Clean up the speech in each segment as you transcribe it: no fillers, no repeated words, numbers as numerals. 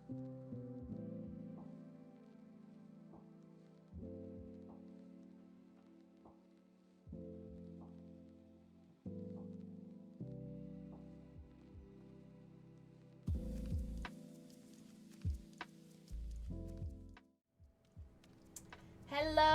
Hello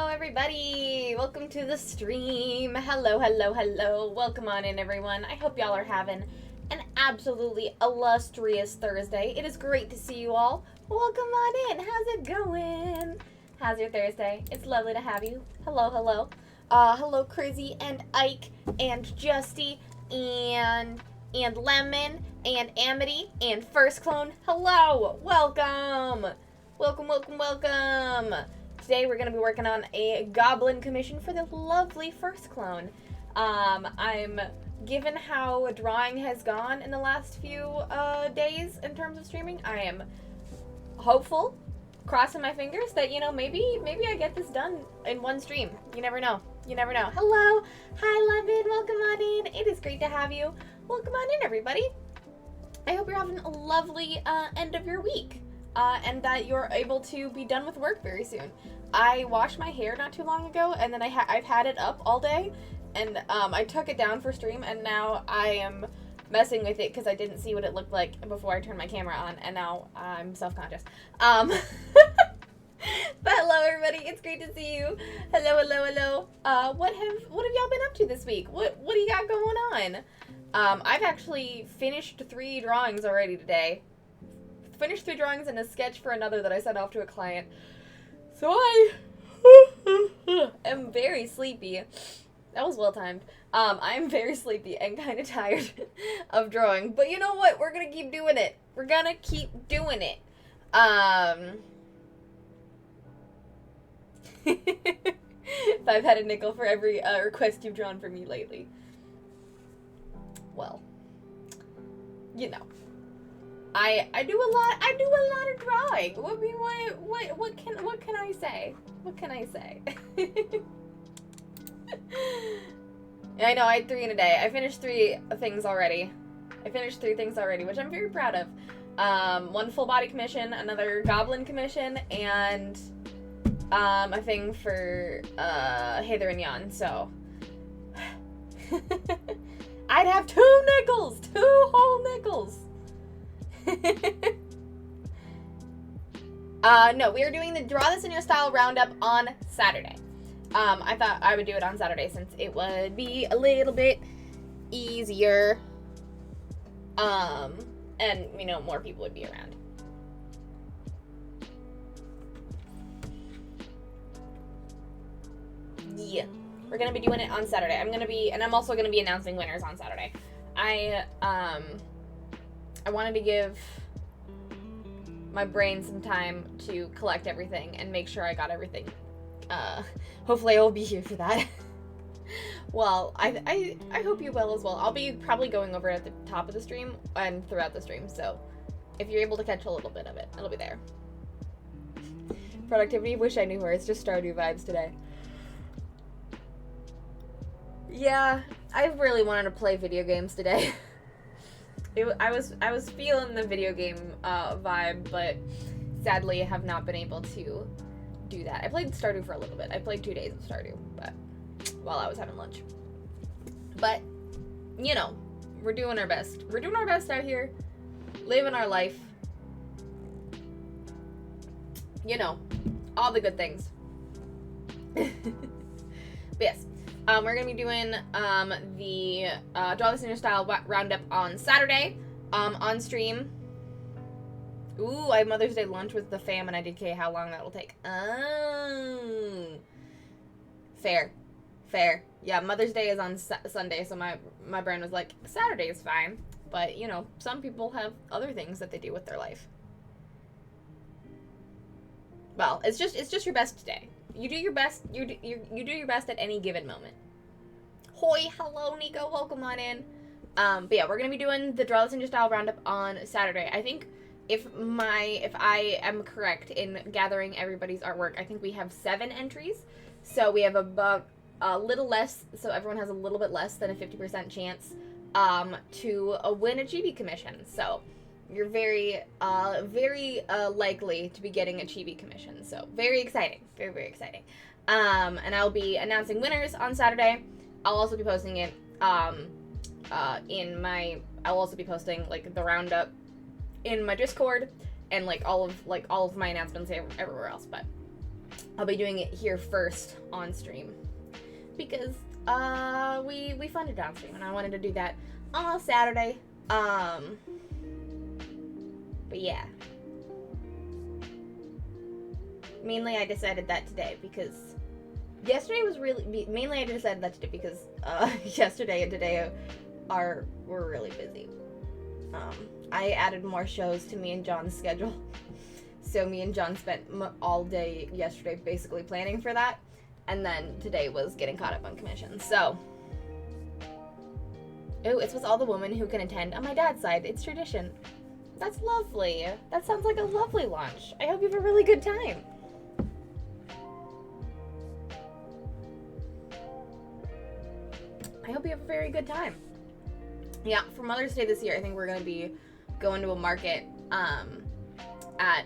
everybody! Welcome to the stream. Hello, hello, hello. Welcome on in everyone. I hope y'all are having an absolutely illustrious Thursday. It is great to see you all. Welcome on in. How's it going? How's your Thursday? It's lovely to have you. Hello, hello. Hello Crazy and Ike and Justy and Lemon and Amity and First Clone. Hello! Welcome! Welcome, welcome, welcome! Today we're going to be working on a goblin commission for the lovely First Clone. I'm, given how drawing has gone in the last few days in terms of streaming, I am hopeful, crossing my fingers that, you know, maybe I get this done in one stream. You never know. You never know. Hello! Hi, London! Welcome on in! It is great to have you. Welcome on in, everybody. I hope you're having a lovely end of your week. And that you're able to be done with work very soon. I washed my hair not too long ago, and then I've had it up all day, and I took it down for stream, and now I am messing with it because I didn't see what it looked like before I turned my camera on, and now I'm self-conscious. But hello everybody, it's great to see you. Hello, hello, hello. What have y'all been up to this week? What do you got going on? I've actually finished 3 drawings already today. Finished 3 drawings and a sketch for another that I sent off to a client. So I am very sleepy. That was well timed. I'm very sleepy and kind of tired of drawing. But you know what? We're going to keep doing it. We're going to keep doing it. If I've had a nickel for every request you've drawn for me lately. Well, you know. I do a lot of drawing. What can I say? What can I say? I know I had 3 in a day. I finished 3 things already. Which I'm very proud of. 1 full body commission, another goblin commission, and a thing for Heather and Jan. So I'd have 2 nickels, 2 whole nickels. No, we are doing the Draw This in Your Style roundup on Saturday. I thought I would do it on Saturday since it would be a little bit easier. And, you know, more people would be around. Yeah, we're gonna be doing it on Saturday. I'm also gonna be announcing winners on Saturday. I wanted to give my brain some time to collect everything and make sure I got everything. Hopefully I will be here for that. Well, I hope you will as well. I'll be probably going over it at the top of the stream and throughout the stream, so if you're able to catch a little bit of it, it'll be there. Productivity, wish I knew her. It's just Stardew vibes today. Yeah, I really wanted to play video games today. I was feeling the video game vibe, but sadly I have not been able to do that. I played Stardew for a little bit. I played 2 days of Stardew, but while I was having lunch. But, you know, we're doing our best. We're doing our best out here, living our life. You know, all the good things. But yes. We're going to be doing the Draw This in Your Style roundup on Saturday on stream. Ooh, I have Mother's Day lunch with the fam and I did how long that will take. Oh. Fair. Yeah, Mother's Day is on Sunday, so my brain was like, Saturday is fine. But, you know, some people have other things that they do with their life. Well, it's just your best day. You do your best. You do your best at any given moment. Hoi, hello, Nico. Welcome on in. But yeah, we're gonna be doing the Draw This in Your Style roundup on Saturday. I think if I am correct in gathering everybody's artwork, I think we have 7 entries. So we have about a little less. So everyone has a little bit less than a 50% chance to win a GB commission. So you're very likely to be getting a chibi commission. So very exciting, very, very exciting. And I'll be announcing winners on Saturday. I'll also be posting it I'll also be posting like the roundup in my Discord and like all of my announcements everywhere else, but I'll be doing it here first on stream because we funded on stream and I wanted to do that on Saturday. But yeah. Mainly I decided that today because yesterday was really mainly I decided that today because yesterday and today were really busy. I added more shows to me and John's schedule. So me and John spent all day yesterday basically planning for that. And then today was getting caught up on commissions. So, it's with all the women who can attend on my dad's side. It's tradition. That's lovely. That sounds like a lovely launch. I hope you have a really good time. I hope you have a very good time. Yeah, for Mother's Day this year, I think we're going to be going to a market at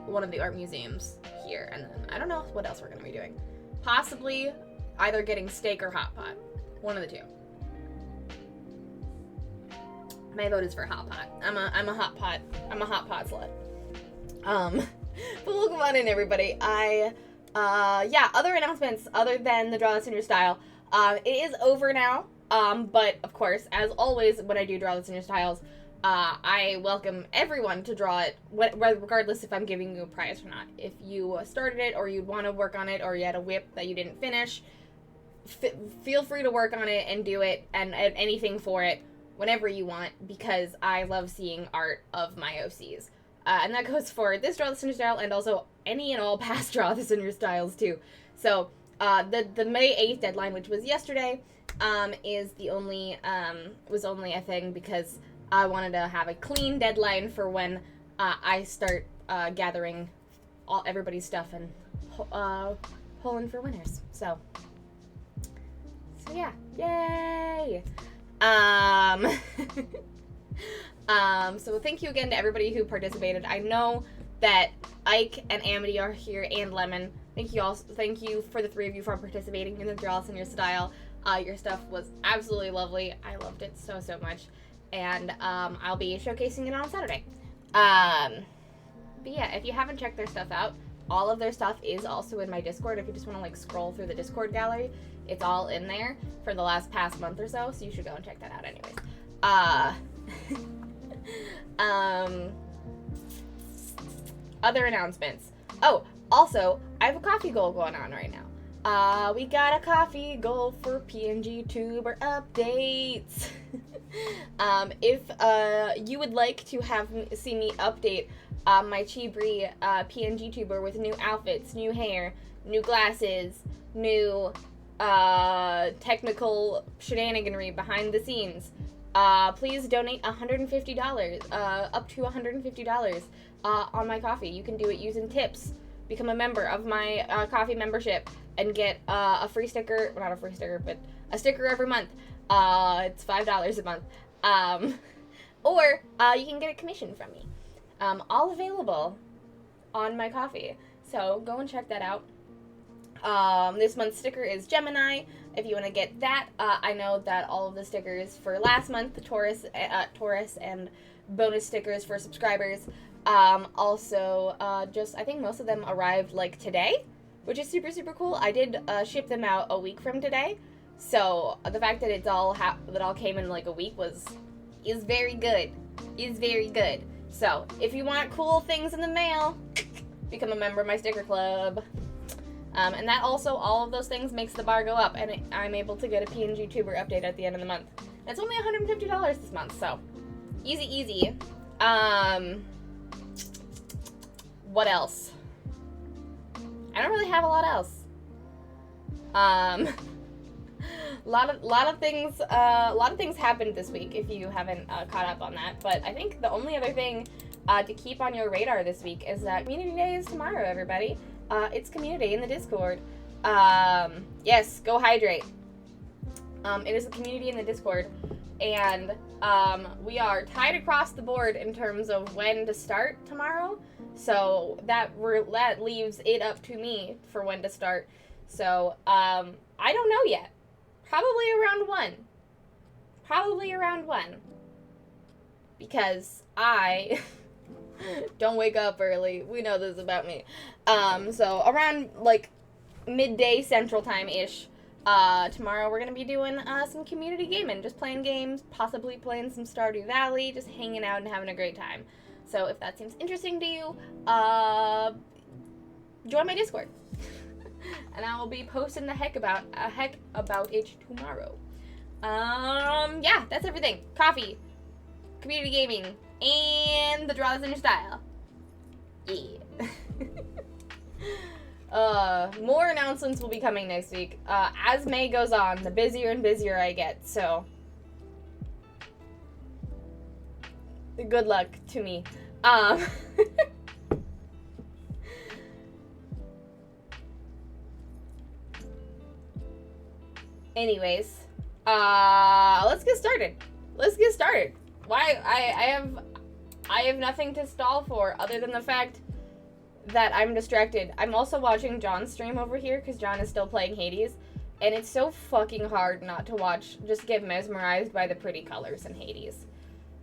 one of the art museums here. And then I don't know what else we're going to be doing. Possibly either getting steak or hot pot. One of the two. My vote is for hot pot. I'm a hot pot slut. But welcome on in, everybody. Other announcements other than the Draw This in Your Style. It is over now. But of course, as always, when I do Draw This in Your Styles, I welcome everyone to draw it, regardless if I'm giving you a prize or not. If you started it, or you'd want to work on it, or you had a whip that you didn't finish, feel free to work on it and do it, and anything for it, whenever you want, because I love seeing art of my OCs. And that goes for this Draw This in Your Style, and also any and all past Draw This in Your Styles, too. So, the May 8th deadline, which was yesterday, was only a thing because I wanted to have a clean deadline for when I start gathering everybody's stuff and pulling for winners. So yeah, yay! So thank you again to everybody who participated. I know that Ike and Amity are here and Lemon. Thank you for the three of you for participating in the Draw This in Your Style. Your stuff was absolutely lovely. I loved it so much. And I'll be showcasing it on Saturday. But yeah, if you haven't checked their stuff out, all of their stuff is also in my Discord. If you just want to like scroll through the Discord gallery, it's all in there for the past month or so. So you should go and check that out anyways. Other announcements. Oh, also, I have a coffee goal going on right now. We got a coffee goal for PNG Tuber updates. If you would like to see me update my Chibri PNG Tuber with new outfits, new hair, new glasses, new technical shenaniganry behind the scenes, please donate $150, up to $150 on my coffee. You can do it using tips. Become a member of my coffee membership and get a free sticker, well, not a free sticker, but a sticker every month. It's $5 a month. Or you can get a commission from me. All available on my coffee. So go and check that out. This month's sticker is Gemini. If you want to get that, I know that all of the stickers for last month, the Taurus and bonus stickers for subscribers. Also, I think most of them arrived like today, which is super cool. I did ship them out a week from today, so the fact that it all came in like a week is very good. So if you want cool things in the mail, become a member of my sticker club. And that also, all of those things makes the bar go up, and I'm able to get a PNG Tuber update at the end of the month. And it's only $150 this month, so easy. What else? I don't really have a lot else. lot of things happened this week. If you haven't caught up on that, but I think the only other thing to keep on your radar this week is that Community Day is tomorrow. Everybody, it's Community in the Discord. Yes, go hydrate. It is the community in the Discord and we are tied across the board in terms of when to start tomorrow. So that leaves it up to me for when to start. So I don't know yet. Probably around 1. Probably around 1. Because I don't wake up early. We know this about me. So around like midday Central Time-ish. Tomorrow we're gonna be doing some community gaming, just playing games, possibly playing some Stardew Valley, just hanging out and having a great time. So if that seems interesting to you, join my Discord, and I will be posting the heck about it tomorrow. Yeah, that's everything. Coffee, community gaming, and the Draw This in Your Style. Yeah. More announcements will be coming next week. As May goes on, the busier and busier I get, so good luck to me. Anyways, let's get started. Why I have nothing to stall for other than the fact that I'm distracted. I'm also watching John's stream over here because John is still playing Hades, and it's so fucking hard not to watch, just get mesmerized by the pretty colors in Hades.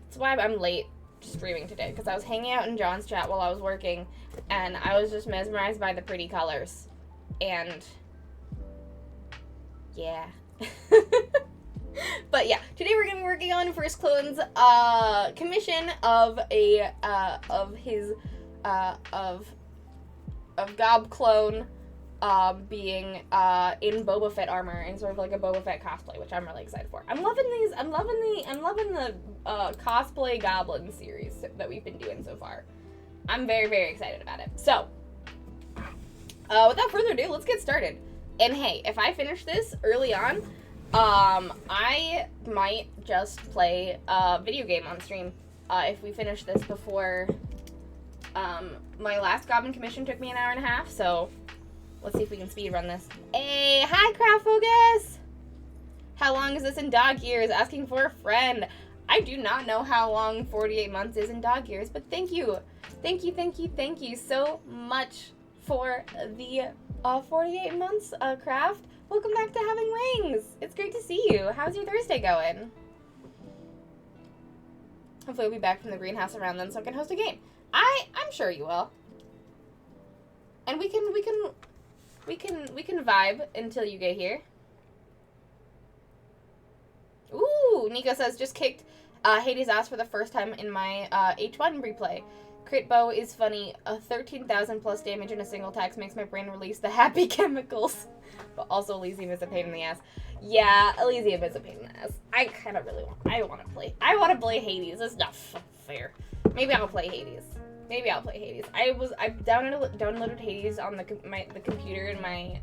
That's why I'm late streaming today, because I was hanging out in John's chat while I was working, and I was just mesmerized by the pretty colors. And yeah. But yeah, today we're gonna be working on First Clone's commission of Gob Clone being in Boba Fett armor and sort of like a Boba Fett cosplay, which I'm really excited for. I'm loving the cosplay goblin series that we've been doing so far. I'm very, very excited about it. So, without further ado, let's get started. And hey, if I finish this early on, I might just play a video game on stream. If we finish this before, my last Goblin commission took me an hour and a half, so let's see if we can speedrun this. Hey, hi, Craft Focus! How long is this in dog years? Asking for a friend. I do not know how long 48 months is in dog years, but thank you. Thank you so much for the 48 months, Craft. Welcome back to Having Wings. It's great to see you. How's your Thursday going? Hopefully we'll be back from the greenhouse around then so I can host a game. I'm sure you will. And we can vibe until you get here. Ooh, Nico says just kicked Hades' ass for the first time in my H1 replay. Crit bow is funny. 13,000 plus damage in a single attack makes my brain release the happy chemicals. But also Elysium is a pain in the ass. Yeah, Elysium is a pain in the ass. I kind of really want to play Hades. It's not fair. Maybe I'll play Hades. I downloaded Hades on the computer in my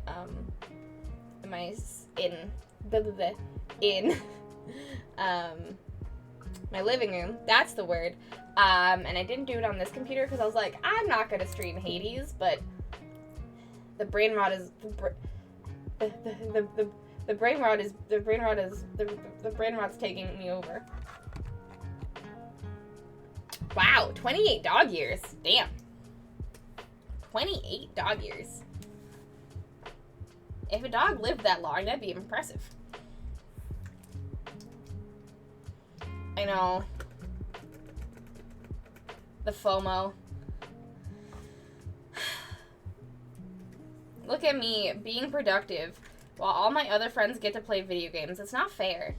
my living room. That's the word. And I didn't do it on this computer because I was like, I'm not gonna stream Hades, but the brain rot is the brain rot's taking me over. Wow, 28 dog years. Damn. 28 dog years. If a dog lived that long, that'd be impressive. I know. The FOMO. Look at me, being productive, while all my other friends get to play video games. It's not fair.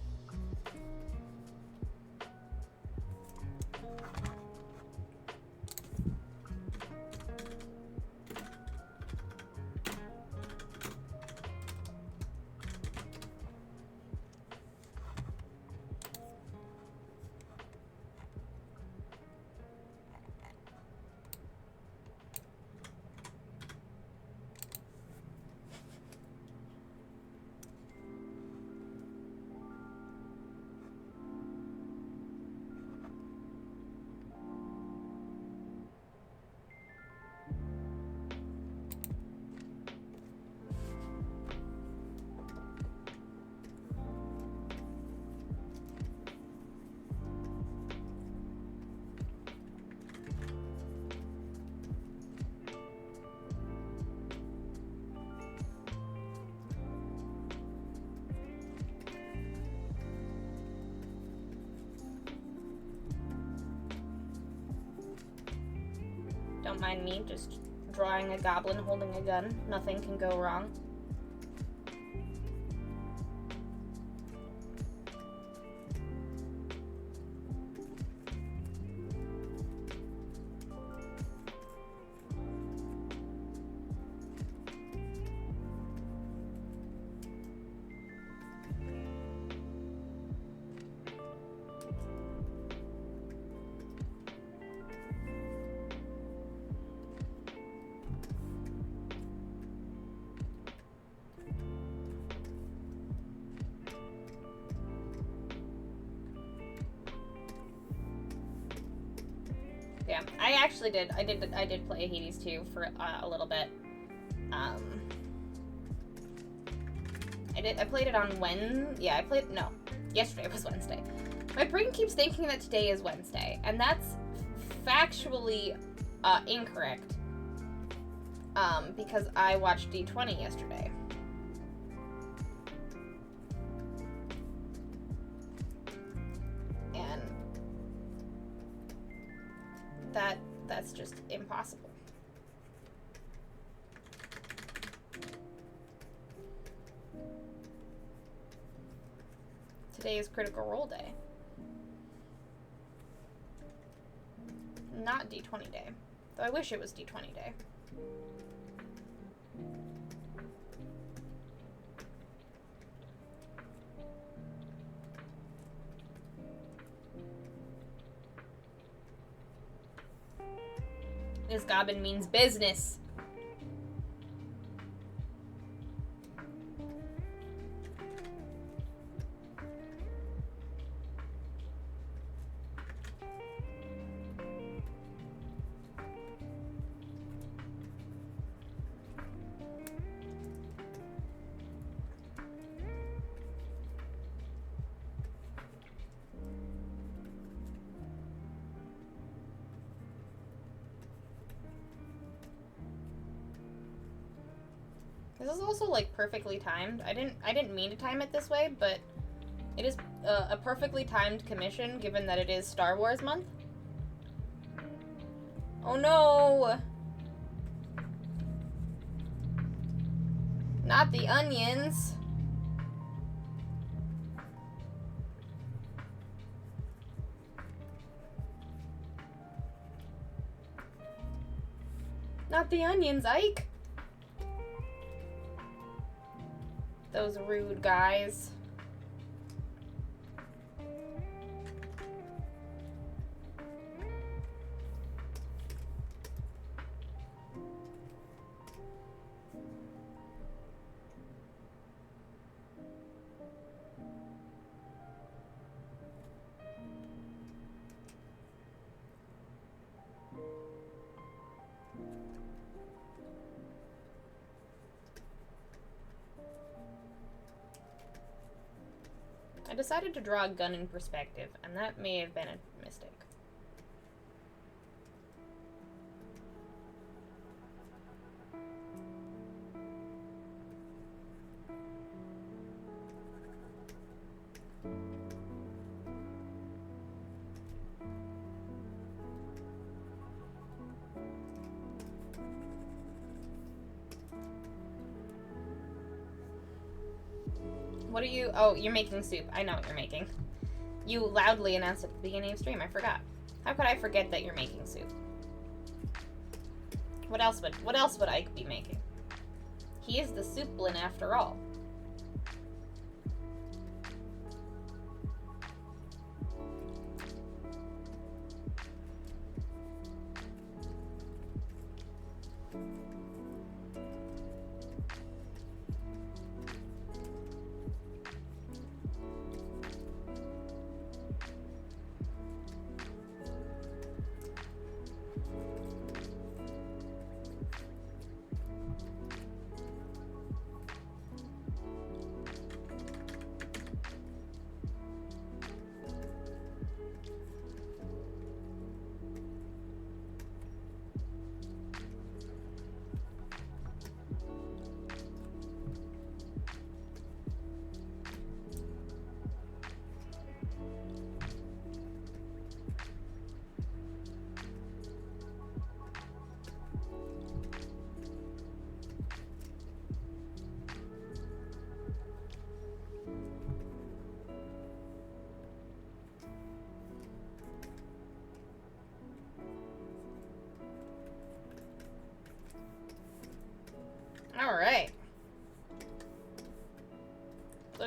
Don't mind me, just drawing a goblin holding a gun. Nothing can go wrong. Yeah, I actually did. I did play Hades 2 for a little bit. I played it on yesterday was Wednesday. My brain keeps thinking that today is Wednesday, and that's factually incorrect. Because I watched D20 yesterday. And that's just impossible. Today is Critical Role Day. Not D20 Day. Though I wish it was D20 Day. This goblin means business. This is also like perfectly timed. I didn't mean to time it this way, but it is a perfectly timed commission given that it is Star Wars month. Oh no! Not the onions. Not the onions, Ike. Those rude guys. I decided to draw a gun in perspective, and that may have been a mistake. What are you... Oh, you're making soup. I know what you're making. You loudly announced at the beginning of stream. I forgot. How could I forget that you're making soup? What else would Ike be making? He is the souplin after all.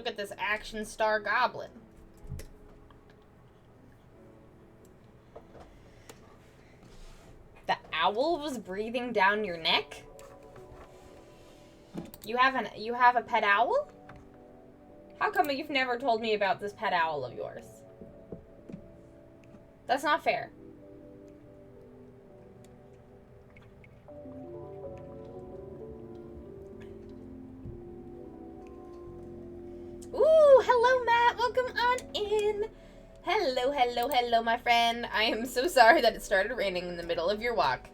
Look at this action star goblin. The owl was breathing down your neck? You have a pet owl? How come you've never told me about this pet owl of yours? That's not fair. Ooh, hello, Matt. Welcome on in. Hello, hello, hello, my friend. I am so sorry that it started raining in the middle of your walk.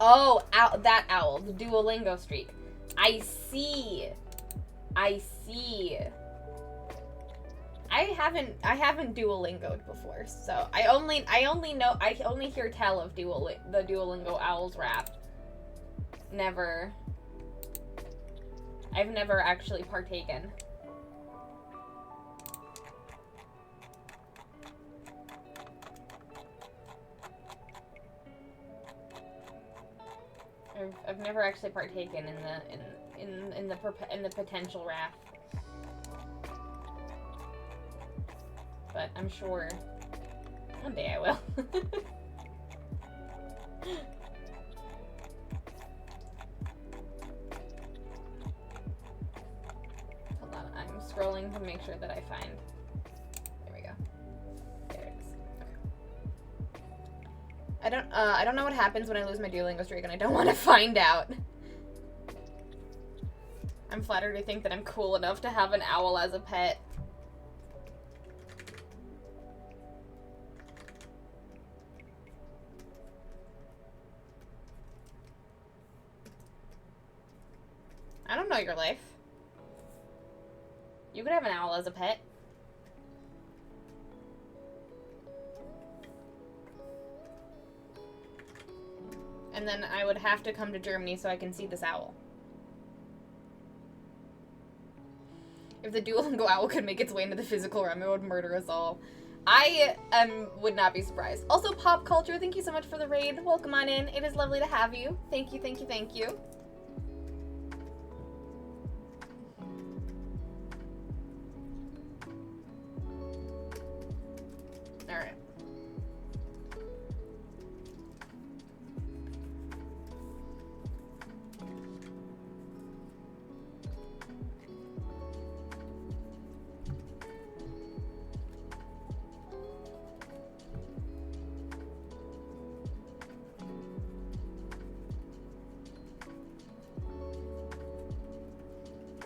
Oh, that owl, the Duolingo streak. I see. I see. I haven't Duolingoed before, so I only hear tell of the Duolingo Owl's rap. I've never actually partaken. I've never actually partaken in the potential wrath, but I'm sure one day I will. Hold on, I'm scrolling to make sure that I find. There we go. There it is. Okay. I don't know what happens when I lose my Duolingo streak, and I don't want to find out. I'm flattered to think that I'm cool enough to have an owl as a pet. I don't know your life. You could have an owl as a pet. And then I would have to come to Germany so I can see this owl. If the Duolingo owl could make its way into the physical realm, it would murder us all. I would not be surprised. Also, Pop Culture, thank you so much for the raid. Welcome on in. It is lovely to have you. Thank you, thank you, thank you. Alright.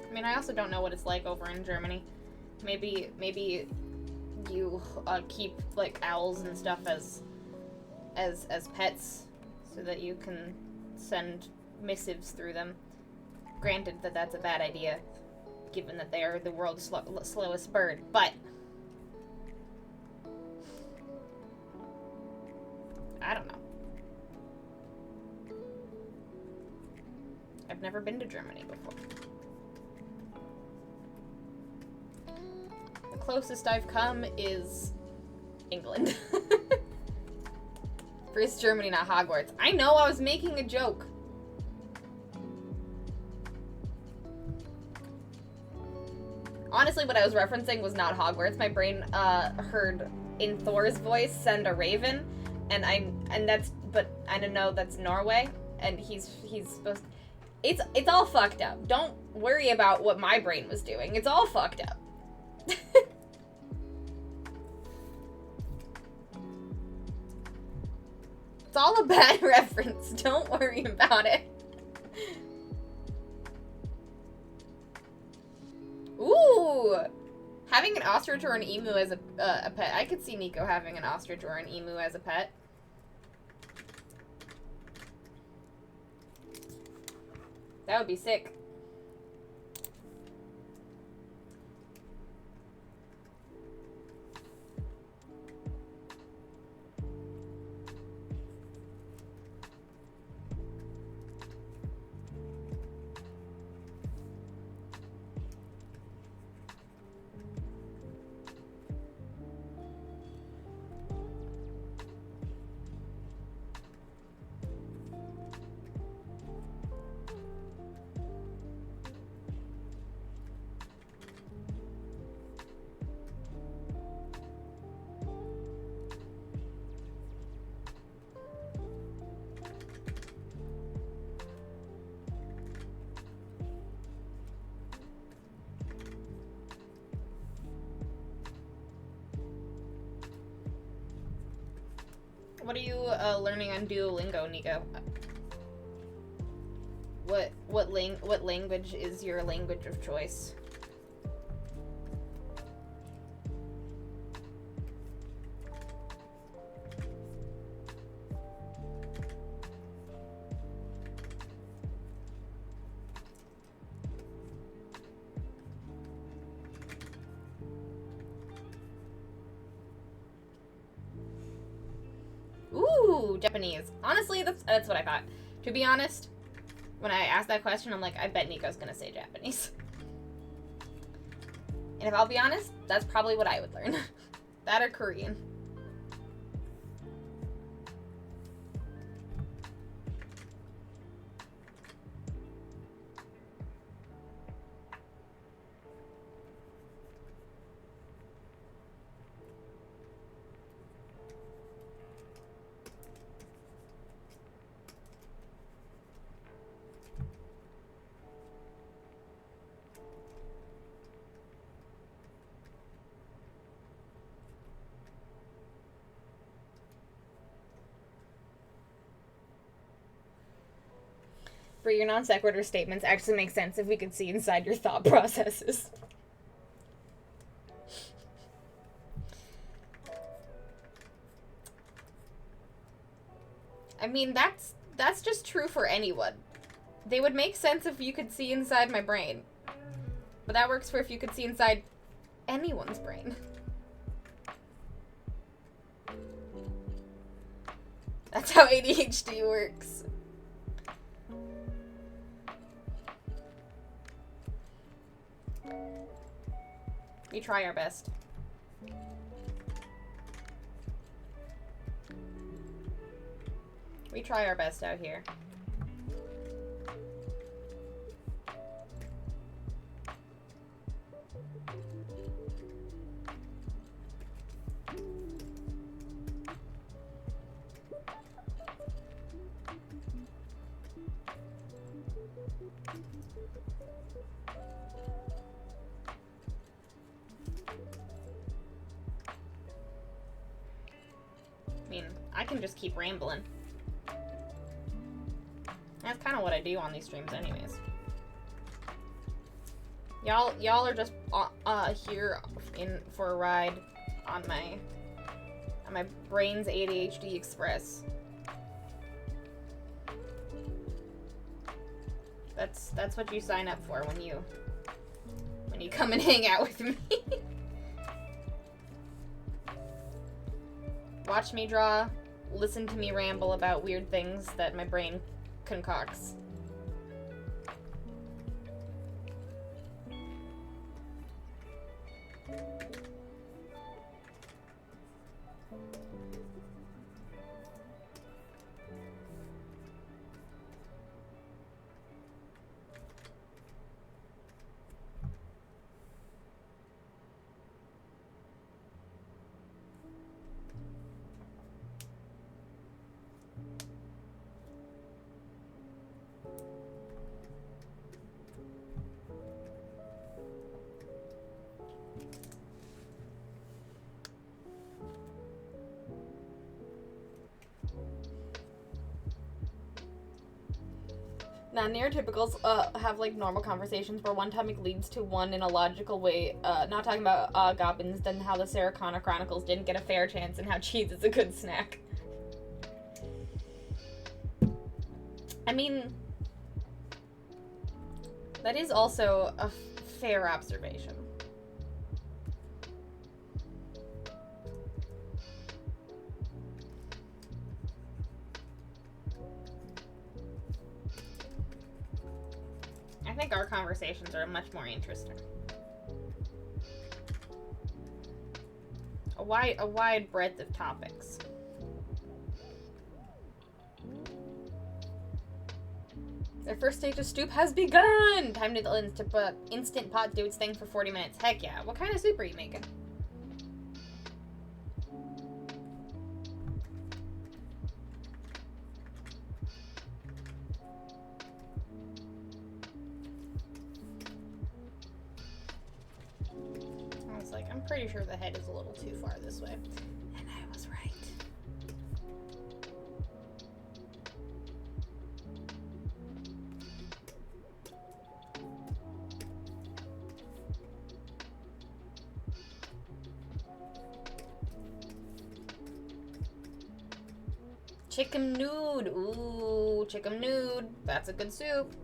I mean, I also don't know what it's like over in Germany. Maybe you keep like owls and stuff as pets, so that you can send missives through them. Granted that that's a bad idea, given that they are the world's slowest bird, but I don't know. I've never been to Germany before. The closest I've come is England. First Germany, not Hogwarts. I know, I was making a joke. Honestly, what I was referencing was not Hogwarts. My brain heard in Thor's voice send a raven, but I don't know, that's Norway, and he's supposed to, it's all fucked up. Don't worry about what my brain was doing. It's all fucked up. It's all a bad reference. Don't worry about it. Ooh! Having an ostrich or an emu as a pet. I could see Nico having an ostrich or an emu as a pet. That would be sick. What are you learning on Duolingo, Nico? What language is your language of choice? Ooh, Japanese. Honestly, that's what I thought. To be honest, when I asked that question, I'm like, I bet Nico's gonna say Japanese. And if I'll be honest, that's probably what I would learn. That or Korean. For your non sequitur statements actually make sense if we could see inside your thought processes. I mean, that's just true for anyone. They would make sense if you could see inside my brain. But that works for if you could see inside anyone's brain. That's how ADHD works. We try our best. We try our best out here. I mean, I can just keep rambling. That's kind of what I do on these streams anyways. Y'all are just here for a ride on my brain's ADHD express. That's what you sign up for when you come and hang out with me. Watch me draw, listen to me ramble about weird things that my brain concocts. Non-neurotypicals have like normal conversations where one topic leads to one in a logical way. Not talking about goblins, then how the Sarah Connor Chronicles didn't get a fair chance and how cheese is a good snack. I mean, that is also a fair observation. I think our conversations are much more interesting. A wide breadth of topics. Their first stage of stoop has begun! Time to instant pot do its thing for 40 minutes. Heck yeah. What kind of soup are you making? I'm pretty sure the head is a little too far this way. And I was right. Chicken nude. Ooh, chicken nude. That's a good soup.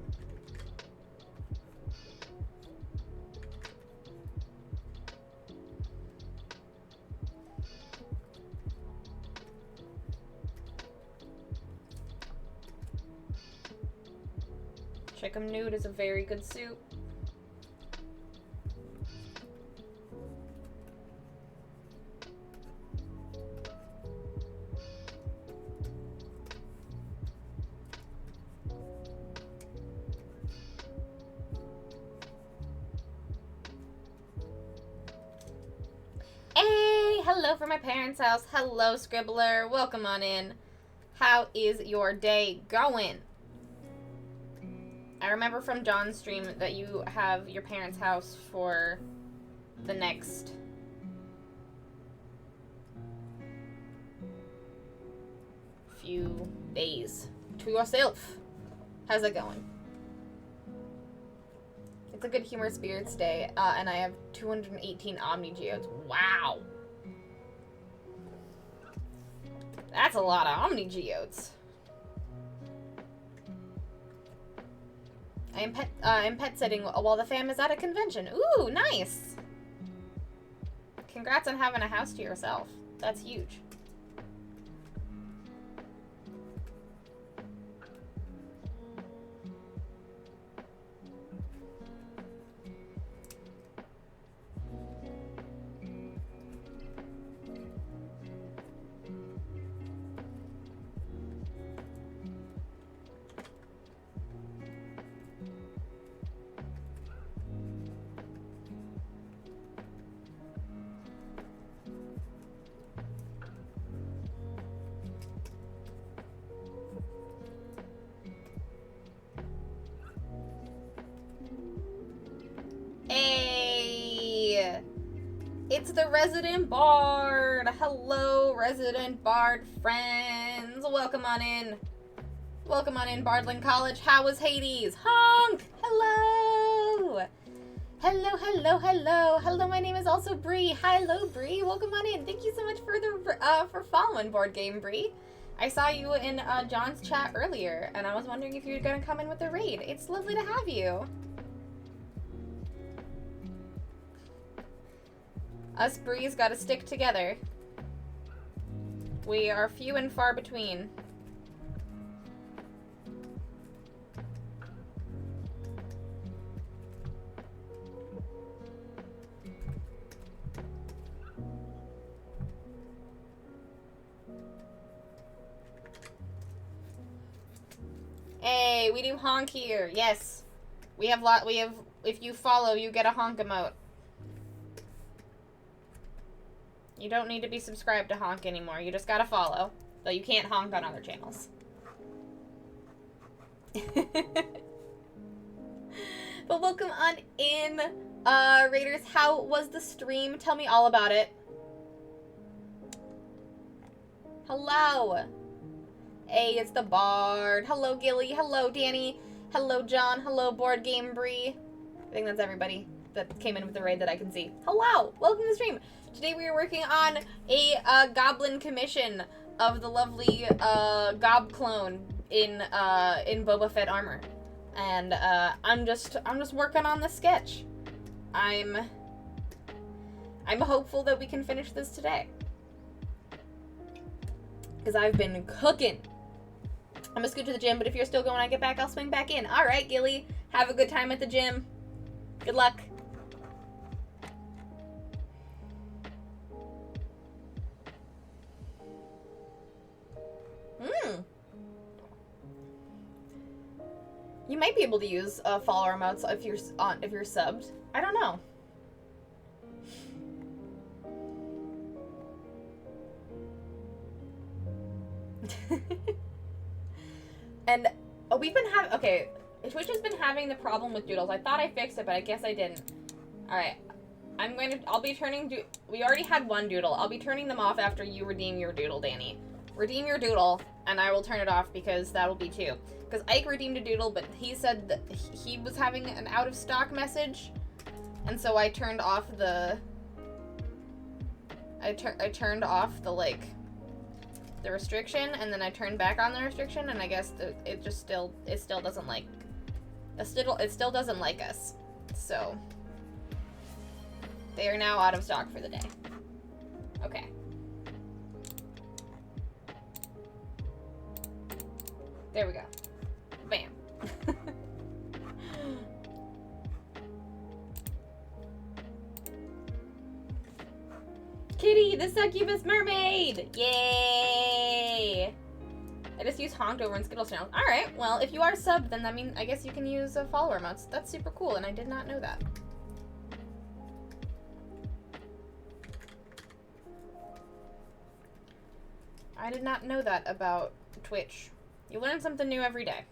Chicken nude is a very good soup. Hey, hello from my parents' house. Hello, Scribbler. Welcome on in. How is your day going? I remember from John's stream that you have your parents' house for the next few days to yourself. How's it going? It's a good humor spirits day, and I have 218 Omni Geodes. Wow! That's a lot of Omni Geodes. I'm pet sitting while the fam is at a convention. Ooh, nice! Congrats on having a house to yourself. That's huge. Hey! It's the Resident Bard! Hello, Resident Bard friends! Welcome on in. Welcome on in, Bardland College. How was Hades? Honk! Hello! Hello, hello, hello. Hello, my name is also Bree. Hello, Bree. Welcome on in. Thank you so much for following Board Game Bree. I saw you in John's chat earlier, and I was wondering if you were going to come in with the raid. It's lovely to have you. Us Brees gotta stick together. We are few and far between. Hey, we do honk here. Yes. We have if you follow, you get a honk emote. You don't need to be subscribed to honk anymore. You just gotta follow. Though you can't honk on other channels. But welcome on in, Raiders. How was the stream? Tell me all about it. Hello. Hey, it's the Bard. Hello, Gilly. Hello, Danny. Hello, John. Hello, Board Game Bree. I think that's everybody that came in with the raid that I can see. Hello. Welcome to the stream. Today we are working on a goblin commission of the lovely gob clone in Boba Fett armor, and I'm just working on the sketch. I'm hopeful that we can finish this today because I've been cooking. I'm gonna scoot to the gym, but if you're still going when I get back, I'll swing back in. All right, Gilly, have a good time at the gym. Good luck. You might be able to use follower emotes if you're subbed. I don't know. And we've been having Twitch has been having the problem with doodles. I thought I fixed it, but I guess I didn't. All right, I'll be turning. We already had one doodle. I'll be turning them off after you redeem your doodle, Danny. Redeem your doodle, and I will turn it off because that will be two. Because Ike redeemed a doodle, but he said that he was having an out of stock message, and so I turned off the. I turned off the the restriction, and then I turned back on the restriction, and I guess it still doesn't like us. So they are now out of stock for the day. Okay. There we go. Bam. Kitty, the succubus mermaid! Yay! I just use honked over in Skittles now. Alright, well, if you are subbed, then that means I guess you can use follower emotes. That's super cool, and I did not know that. I did not know that about Twitch. You learn something new every day.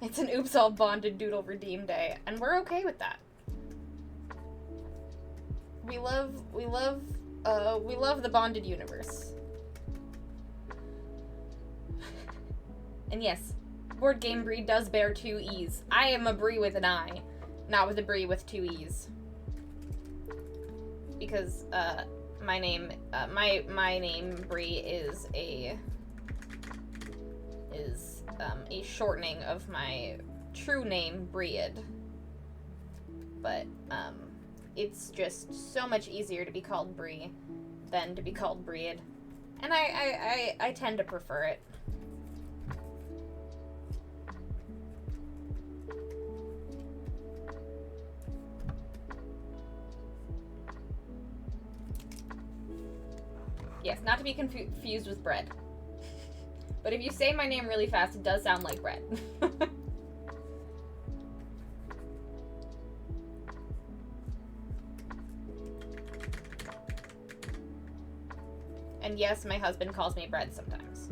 It's an oops all bonded doodle redeem day, and we're okay with that. We love the bonded universe. And yes, board game Bree does bear 2 E's. I am a Bree with an I, not with a Bree with 2 E's. Because my name Bree is a shortening of my true name, Breed. But it's just so much easier to be called Bree than to be called Breed. And I tend to prefer it. Yes, not to be confused with bread. But if you say my name really fast, it does sound like bread. And yes, my husband calls me bread sometimes.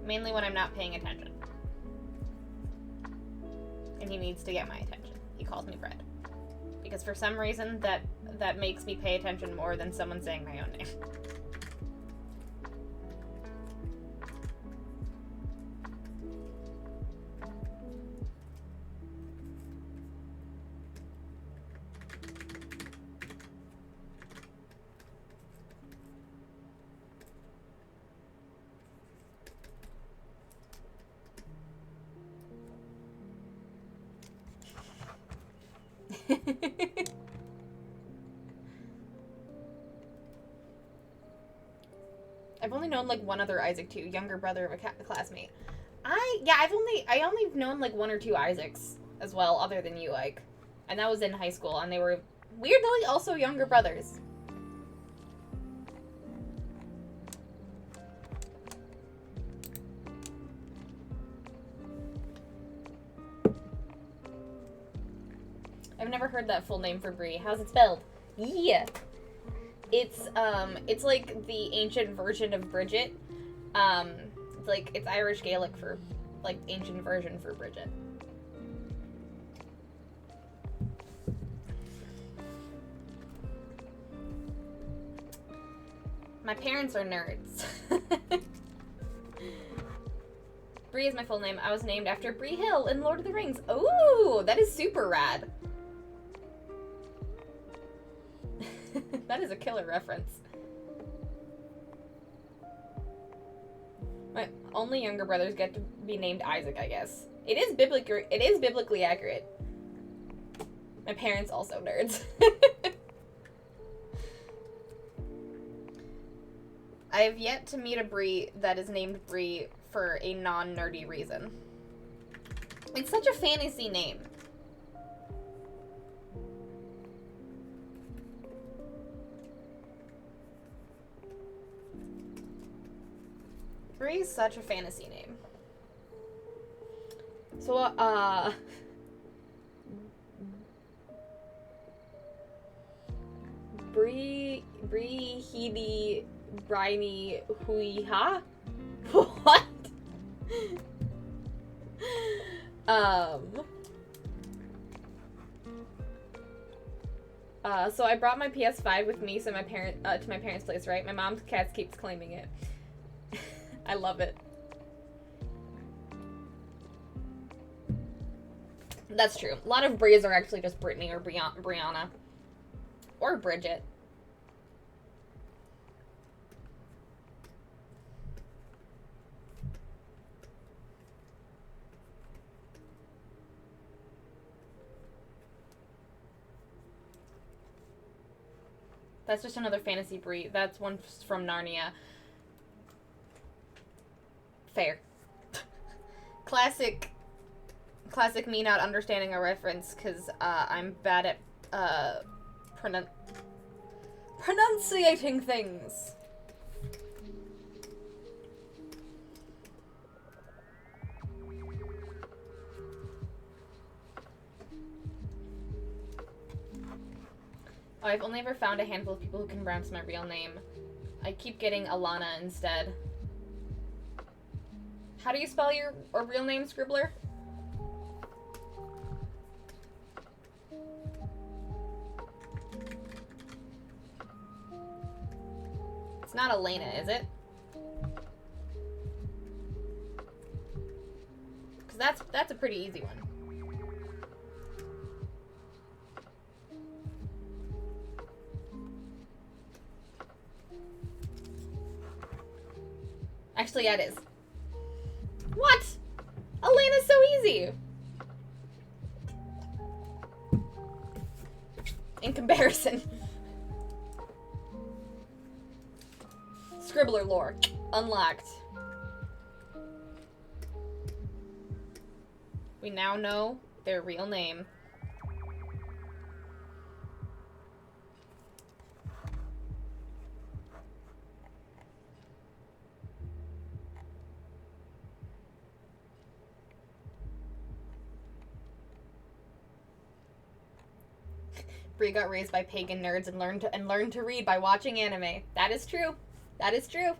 Mainly when I'm not paying attention. And he needs to get my attention. He calls me bread. Because for some reason, that makes me pay attention more than someone saying my own name. I've only known like one other Isaac too, younger brother of a classmate. I've only known like 1 or 2 Isaacs as well, other than you, Ike, and that was in high school, and they were weirdly also younger brothers. I've never heard that full name for Bree. How's it spelled? Yeah. It's like the ancient version of Bridget. It's Irish Gaelic for, like, ancient version for Bridget. My parents are nerds. Bree is my full name. I was named after Bree Hill in Lord of the Rings. Ooh, that is super rad. That is a killer reference. My only younger brothers get to be named Isaac, I guess. It is biblically accurate. My parents also nerds. I have yet to meet a Bree that is named Bree for a non-nerdy reason. It's such a fantasy name. Bree is such a fantasy name. So, Bree, Heedy, Briny, Hui-ha? What? So I brought my PS5 with me, so to my parents' place, right? My mom's cat keeps claiming it. I love it. That's true. A lot of Brees are actually just Brittany or Brianna. Or Bridget. That's just another fantasy breed. That's one from Narnia. Fair. Classic me not understanding a reference because I'm bad at pronunciating things. Oh, I've only ever found a handful of people who can pronounce my real name. I keep getting Alana instead. How do you spell your real name, Scribbler? It's not Elena, is it? Because that's a pretty easy one. Actually, yeah, it is. What? Elena's so easy! In comparison. Scribbler lore. Unlocked. We now know their real name. Bree got raised by pagan nerds and learned to read by watching anime. That is true. That is true.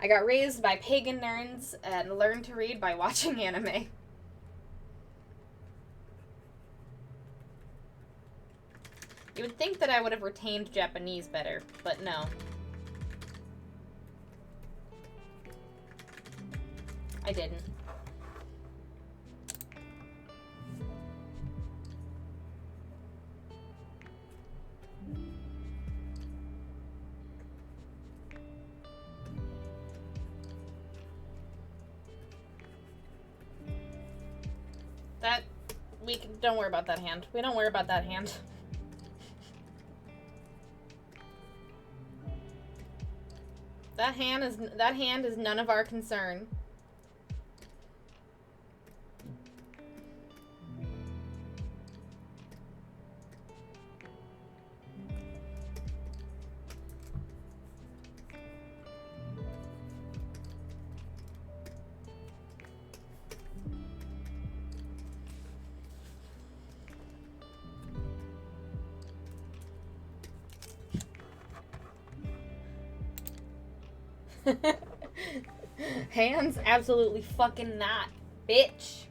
I got raised by pagan nerds and learned to read by watching anime. You would think that I would have retained Japanese better, but no. I didn't. Don't worry about that hand. We don't worry about that hand. That hand is none of our concern. Hands? Absolutely fucking not, bitch.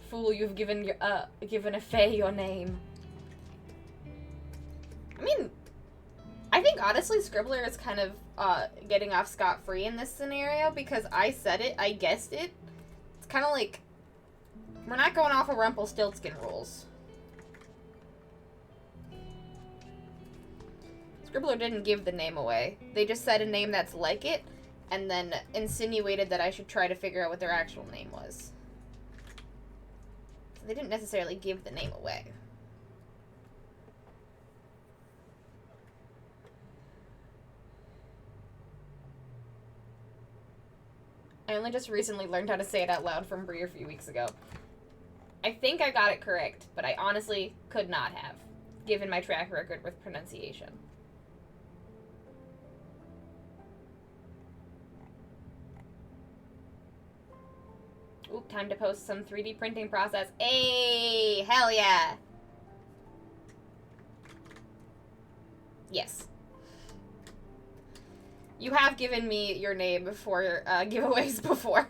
Fool, you've given a fae your name. I mean, I think honestly Scribbler is kind of getting off scot-free in this scenario because I said it, I guessed it. It's kind of like, we're not going off of Rumpelstiltskin rules. Scribbler didn't give the name away. They just said a name that's like it, and then insinuated that I should try to figure out what their actual name was. So they didn't necessarily give the name away. I only just recently learned how to say it out loud from Brie a few weeks ago. I think I got it correct, but I honestly could not have, given my track record with pronunciation. Oop, time to post some 3D printing process. Hey, hell yeah! You have given me your name for giveaways before.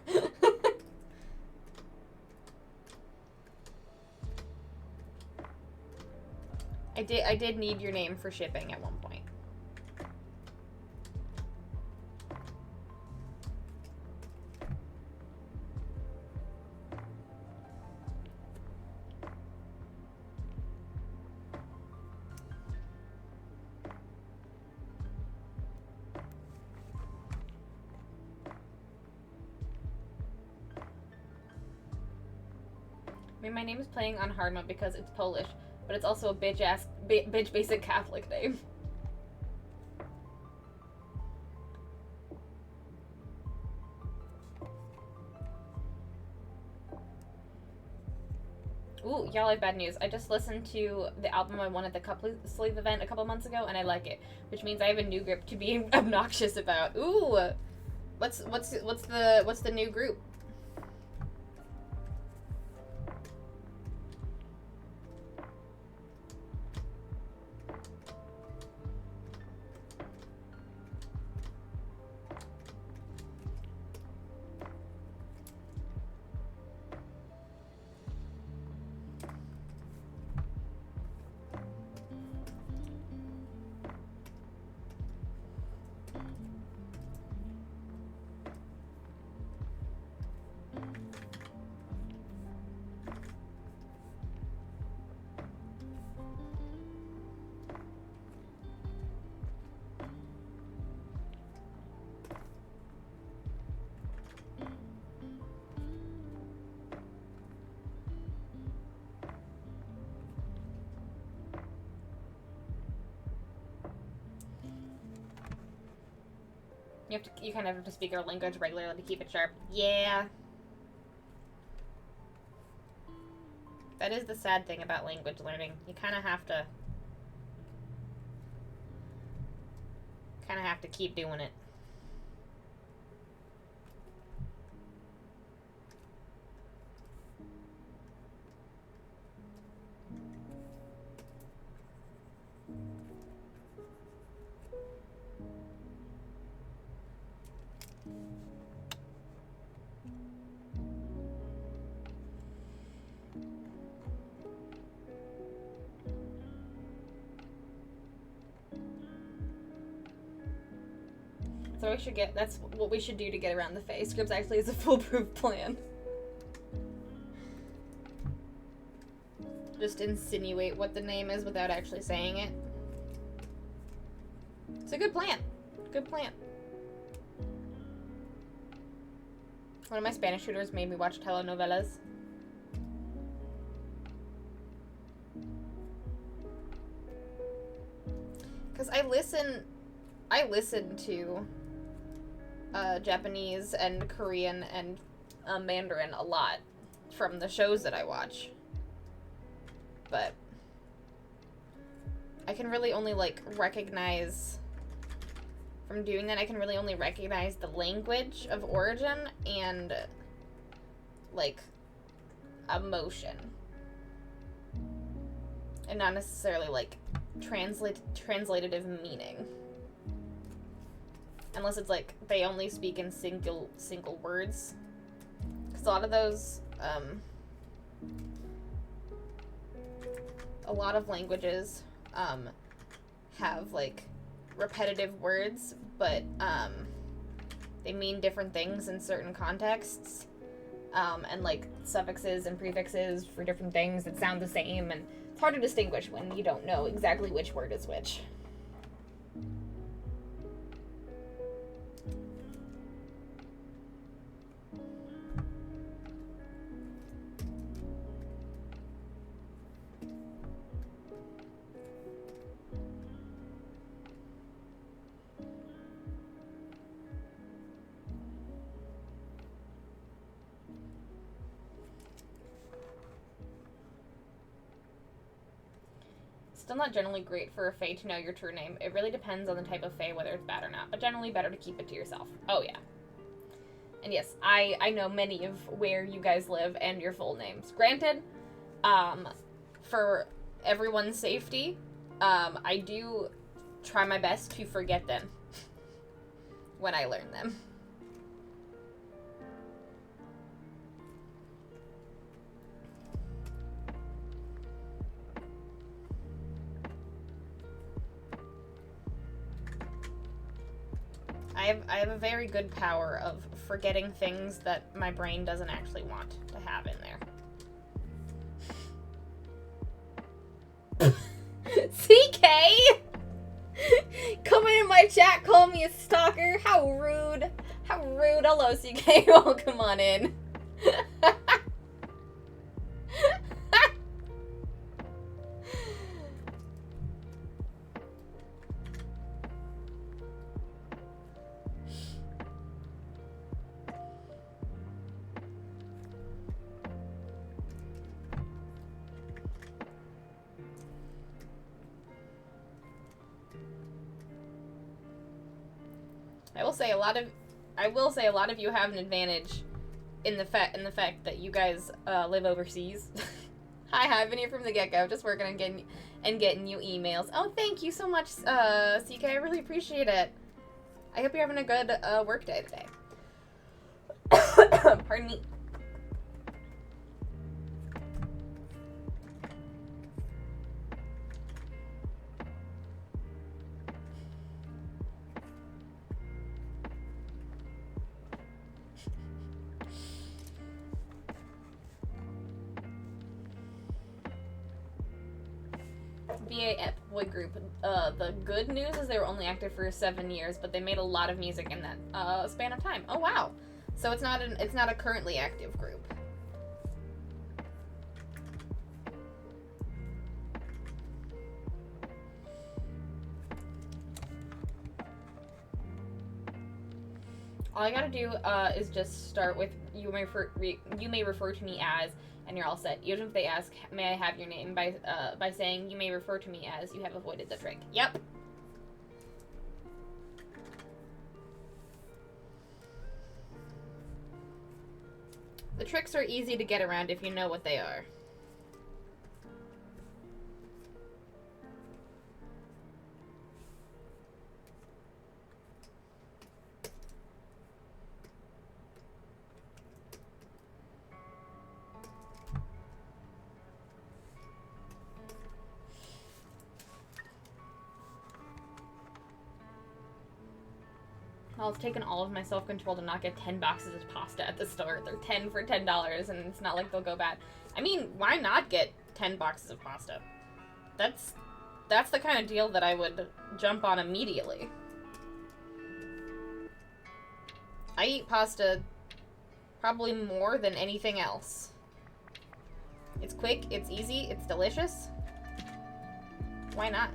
I did need your name for shipping at one point. I mean, my name is playing on hard mode because it's Polish, but it's also a bitch basic Catholic name. Ooh, y'all have bad news. I just listened to the album I won at the Cup Sleeve event a couple months ago, and I like it, which means I have a new group to be obnoxious about. Ooh, what's the new group? You kind of have to speak our language regularly to keep it sharp. Yeah. That is the sad thing about language learning. You kind of have to keep doing it. So that's what we should do to get around the face. Scripts actually is a foolproof plan. Just insinuate what the name is without actually saying it. It's a good plan. Good plan. One of my Spanish tutors made me watch telenovelas. Because I listen to Japanese and Korean and Mandarin a lot from the shows that I watch. But I can really only, recognize... From doing that, I can really only recognize the language of origin and, emotion. And not necessarily, translitative meaning. Unless it's, they only speak in single words. Because a lot of those, a lot of languages, have, repetitive words, but, they mean different things in certain contexts. And, suffixes and prefixes for different things that sound the same, and it's hard to distinguish when you don't know exactly which word is which. Still not generally great for a fae to know your true name. It really depends on the type of fae, whether it's bad or not, but generally better to keep it to yourself. Oh, yeah. And yes, I know many of where you guys live and your full names. Granted, for everyone's safety, I do try my best to forget them. when I learn them. I have a very good power of forgetting things that my brain doesn't actually want to have in there. CK! Coming in my chat, call me a stalker. How rude. How rude. Hello, CK. Welcome on in. I will say a lot of you have an advantage in the fact that you guys live overseas. Hi, I've been here from the get-go, just working on getting you emails. Oh, thank you so much, CK. I really appreciate it. I hope you're having a good work day today. Pardon me. VA Boy Group. The good news is they were only active for 7 years, but they made a lot of music in that span of time. Oh wow! So it's not a currently active group. All I gotta do is just start with you may refer to me as, and you're all set. Even if they ask, may I have your name, by saying you may refer to me as, you have avoided the trick. Yep. The tricks are easy to get around if you know what they are. It's taken all of my self-control to not get 10 boxes of pasta at the store. They're 10 for $10, and it's not like they'll go bad. I mean, why not get 10 boxes of pasta? That's the kind of deal that I would jump on immediately. I eat pasta probably more than anything else. It's quick, it's easy, it's delicious. Why not?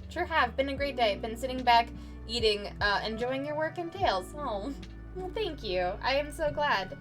Sure have. Been a great day. Been sitting back, eating, enjoying your work and tales. Oh, well, thank you. I am so glad.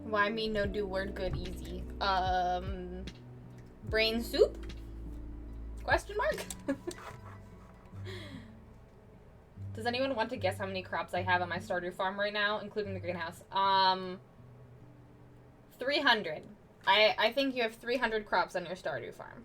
Why me no do word good easy? Brain soup? Question mark? Does anyone want to guess how many crops I have on my starter farm right now, including the greenhouse? 300. I think you have 300 crops on your starter farm.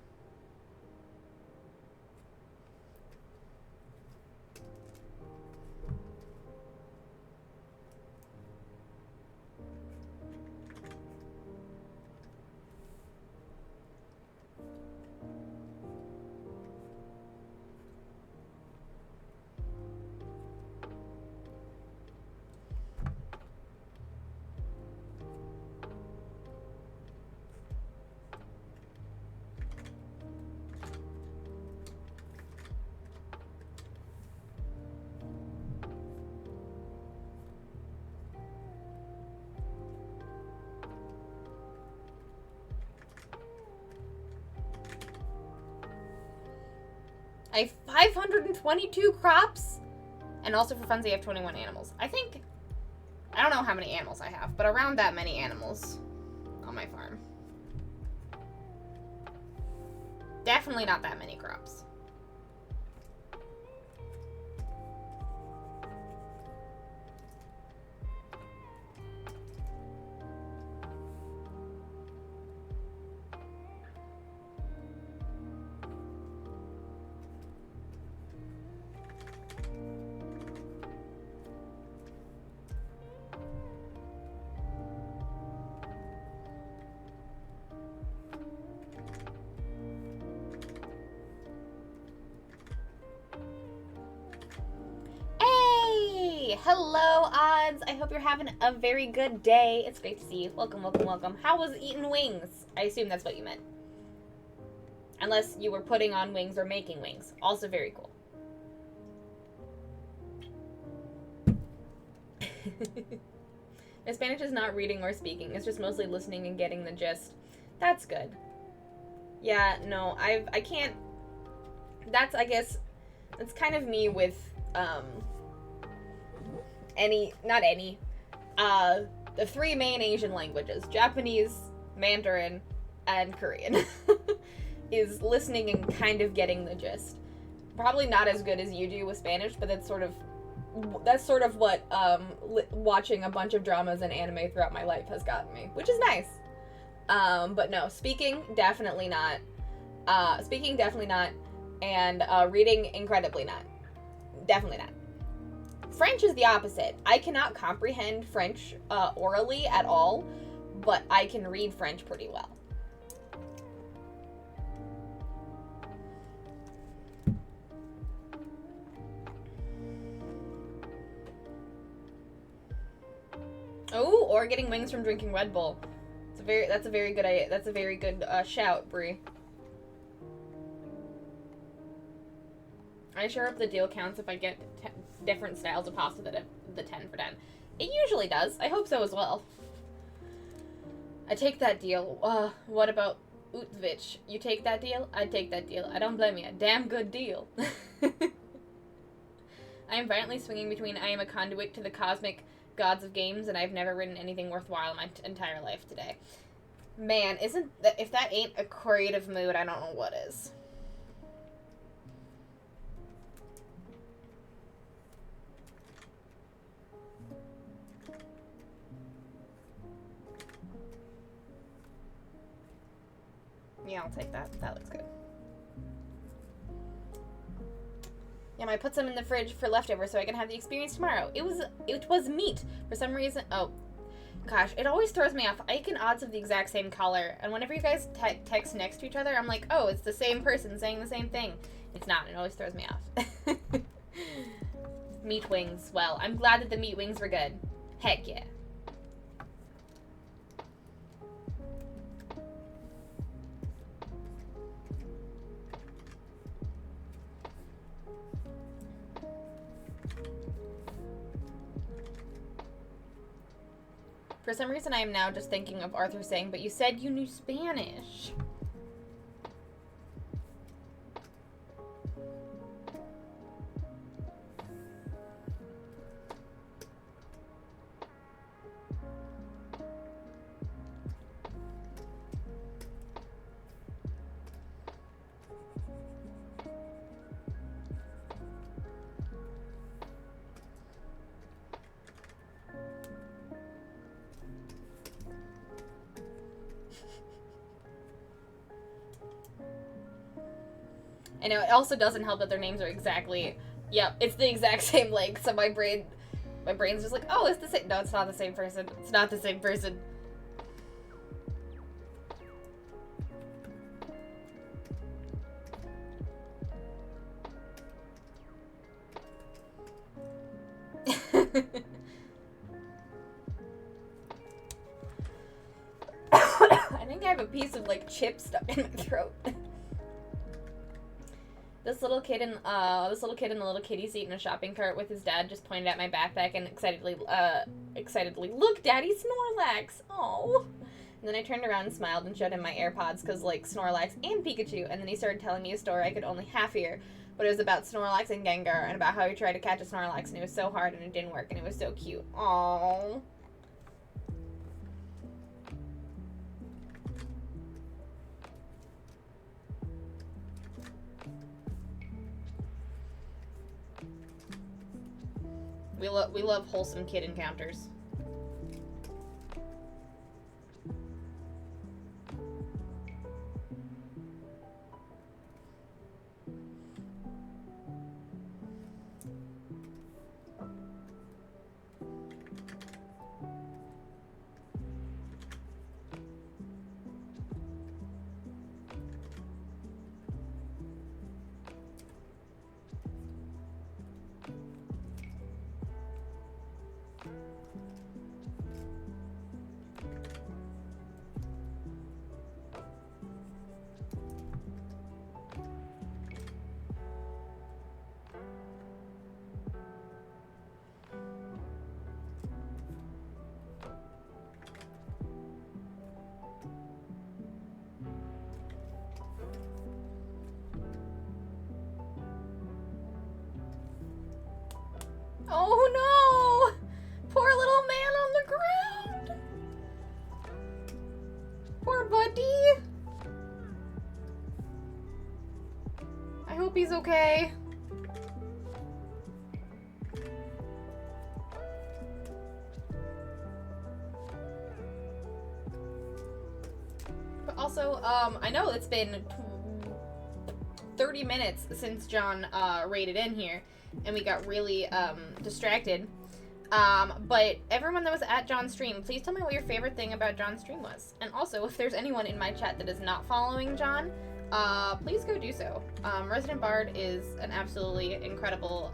I have 522 crops. And also for funsies, I have 21 animals. I don't know how many animals I have, but around that many animals on my farm. Definitely not that many crops. Hello, Odds. I hope you're having a very good day. It's great to see you. Welcome, welcome, welcome. How was eating wings? I assume that's what you meant. Unless you were putting on wings or making wings. Also very cool. My Spanish is not reading or speaking. It's just mostly listening and getting the gist. That's good. Yeah, no, I can't... That's, I guess, that's kind of me with, the three main Asian languages, Japanese, Mandarin, and Korean, is listening and kind of getting the gist. Probably not as good as you do with Spanish, but that's sort of what, watching a bunch of dramas and anime throughout my life has gotten me, which is nice. But no, speaking, definitely not, and, reading, incredibly not. Definitely not. French is the opposite. I cannot comprehend French orally at all, but I can read French pretty well. Oh, or getting wings from drinking Red Bull. That's a very good shout, Brie. I sure hope the deal counts if I get different styles of pasta than the 10 for 10. It usually does. I hope so as well. I take that deal. What about Utvich? You take that deal? I take that deal. I don't blame you. Damn good deal. I am violently swinging between I am a conduit to the cosmic gods of games, and I've never written anything worthwhile in my entire life today. Man, if that ain't a creative mood, I don't know what is. Yeah, I'll take that. That looks good. Yeah, I put some in the fridge for leftovers so I can have the experience tomorrow. It was meat. For some reason... Oh, gosh. It always throws me off. Ike and Odds have the exact same color. And whenever you guys text next to each other, I'm like, oh, it's the same person saying the same thing. It's not. It always throws me off. Meat wings. Well, I'm glad that the meat wings were good. Heck yeah. For some reason, I am now just thinking of Arthur saying, but you said you knew Spanish. I know, it also doesn't help that their names are exactly... Yep, it's the exact same length, so my brain's just like, oh, it's the same... No, it's not the same person. It's not the same person. I think I have a piece of, like, chip stuck in my throat. This little kid in the little kiddie seat in a shopping cart with his dad just pointed at my backpack and excitedly, look, Daddy, Snorlax! Oh. And then I turned around and smiled and showed him my AirPods because, like, Snorlax and Pikachu. And then he started telling me a story I could only half hear. but it was about Snorlax and Gengar and about how he tried to catch a Snorlax and it was so hard and it didn't work and it was so cute. Aww. We love wholesome kid encounters. Oh no! Poor little man on the ground! Poor buddy! I hope he's okay. But also, I know it's been 30 minutes since John raided in here, and we got really distracted. But everyone that was at John's stream, please tell me what your favorite thing about John's stream was. And also, if there's anyone in my chat that is not following John, please go do so. Resident Bard is an absolutely incredible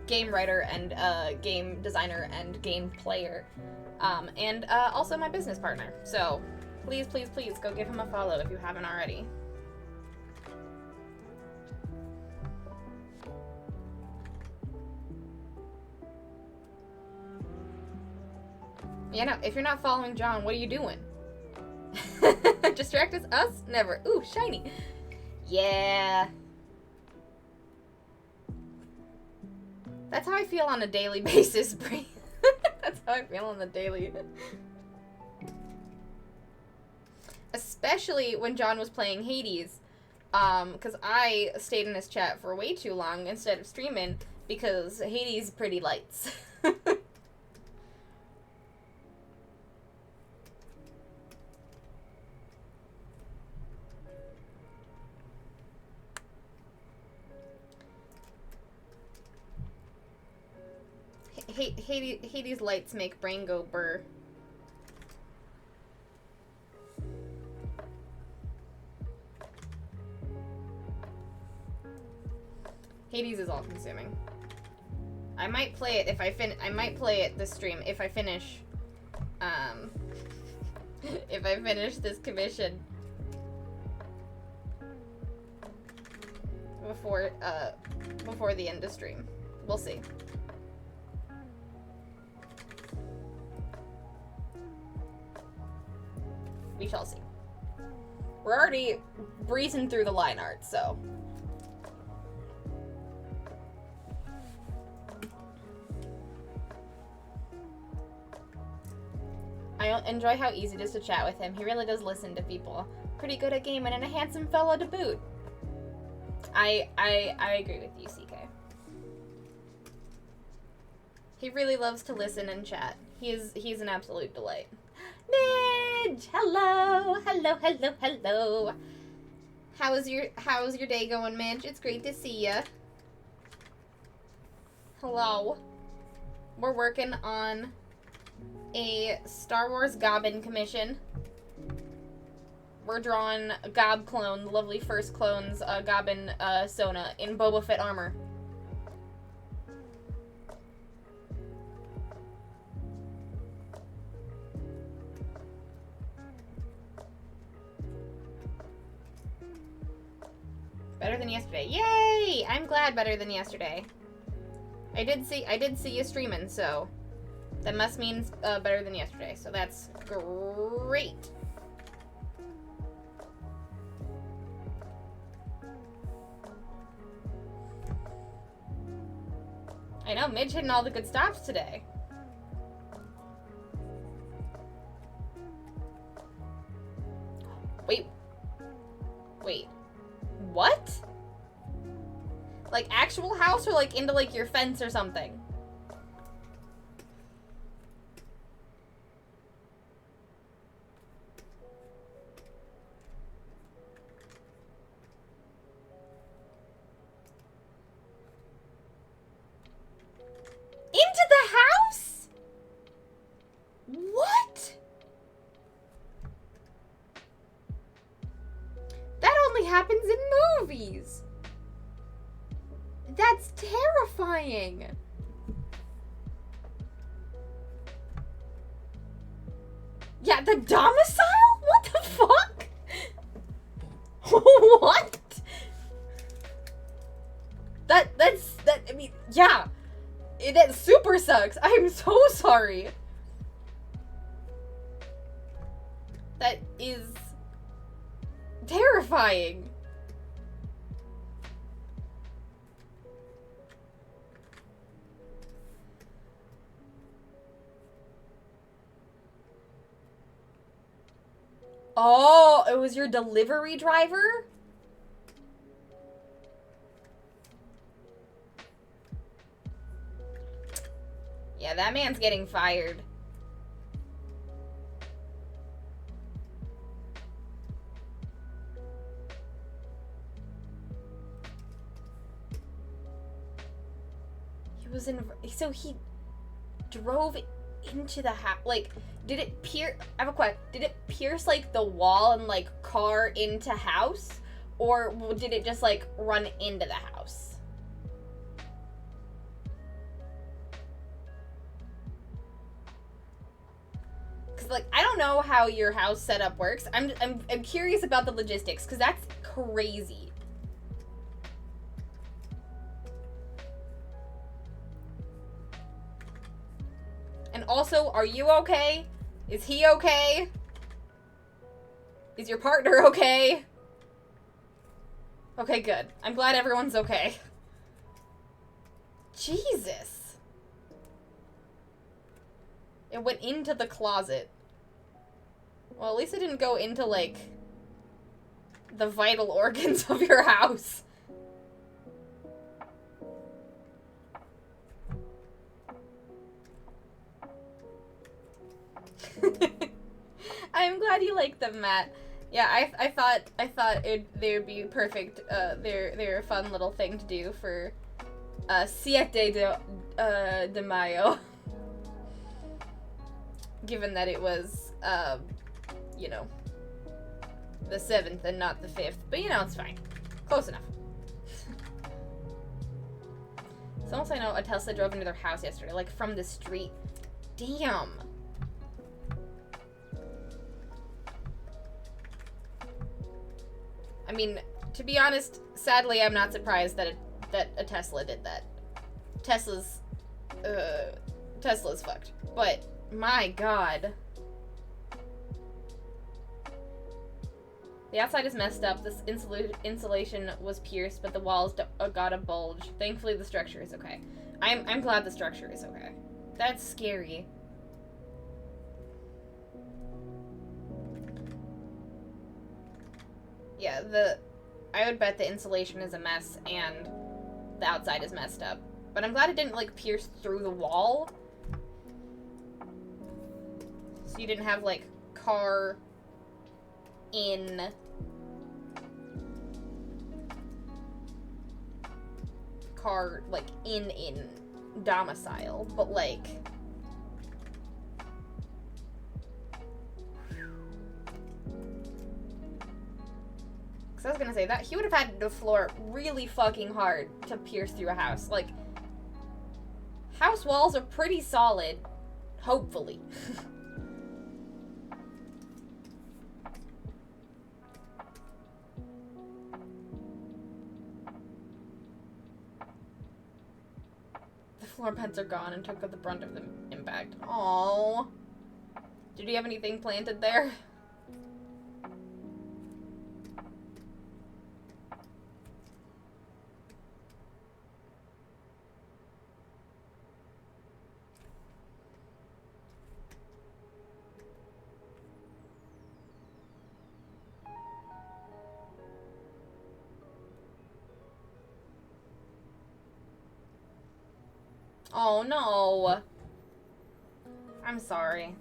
game writer and game designer and game player. And also my business partner. So please, please, please go give him a follow if you haven't already. Yeah, no, if you're not following John, what are you doing? Distract us? Never. Ooh, shiny. Yeah. That's how I feel on a daily basis, Brie. That's how I feel on the daily. Especially when John was playing Hades. Because I stayed in his chat for way too long instead of streaming because Hades pretty lights. Hades lights make brain go burr. Hades is all consuming. I might play it if I might play it this stream if I finish if I finish this commission before the end of stream. We'll see. We shall see. We're already breezing through the line art, so. I enjoy how easy it is to chat with him. He really does listen to people. Pretty good at gaming and a handsome fella to boot. I agree with you, CK. He really loves to listen and chat. He's an absolute delight. Midge! Hello! Hello, hello, hello. How's your day going, Midge? It's great to see ya. Hello. We're working on a Star Wars Goblin commission. We're drawing a Gob clone, the lovely first clone's Goblin Sona in Boba Fett armor. Better than yesterday. Yay! I'm glad better than yesterday. I did see you streaming, so that must mean better than yesterday. So that's great. I know, Midge hitting all the good stops today. Wait. Wait. What? Like, actual house or, like, into, like, your fence or something? Into the house? What? That only happens in movies. That's terrifying. Yeah, the domicile? What the fuck? What? I mean, yeah. That super sucks. I'm so sorry. That is terrifying. Oh, it was your delivery driver? Yeah, that man's getting fired. So he drove into the house. Like, did it pierce? I have a question. Did it pierce like the wall and like car into house, or did it just like run into the house? Because like I don't know how your house setup works. I'm curious about the logistics because that's crazy. And also, are you okay? Is he okay? Is your partner okay? Okay, good. I'm glad everyone's okay. Jesus. It went into the closet. Well, at least it didn't go into, like, the vital organs of your house. I'm glad you like them, Matt. Yeah, I thought they would be perfect. They're a fun little thing to do for Siete de Mayo. Given that it was you know, the 7th and not the 5th, but you know, it's fine. Close enough. Someone else I know, a Tesla drove into their house yesterday, like from the street. Damn. I mean, to be honest, sadly, I'm not surprised that a Tesla did that. Tesla's fucked. But, my god. The outside is messed up. This insulation was pierced, but the walls got a bulge. Thankfully, the structure is okay. I'm glad the structure is okay. That's scary. Yeah, I would bet the insulation is a mess and the outside is messed up. But I'm glad it didn't, like, pierce through the wall. So you didn't have, like, car in domicile, but, like, I was gonna say that he would have had to floor really fucking hard to pierce through a house. Like, house walls are pretty solid, hopefully. The floor beds are gone and took up the brunt of the impact. Aww. Did he have anything planted there? Oh, no. I'm sorry.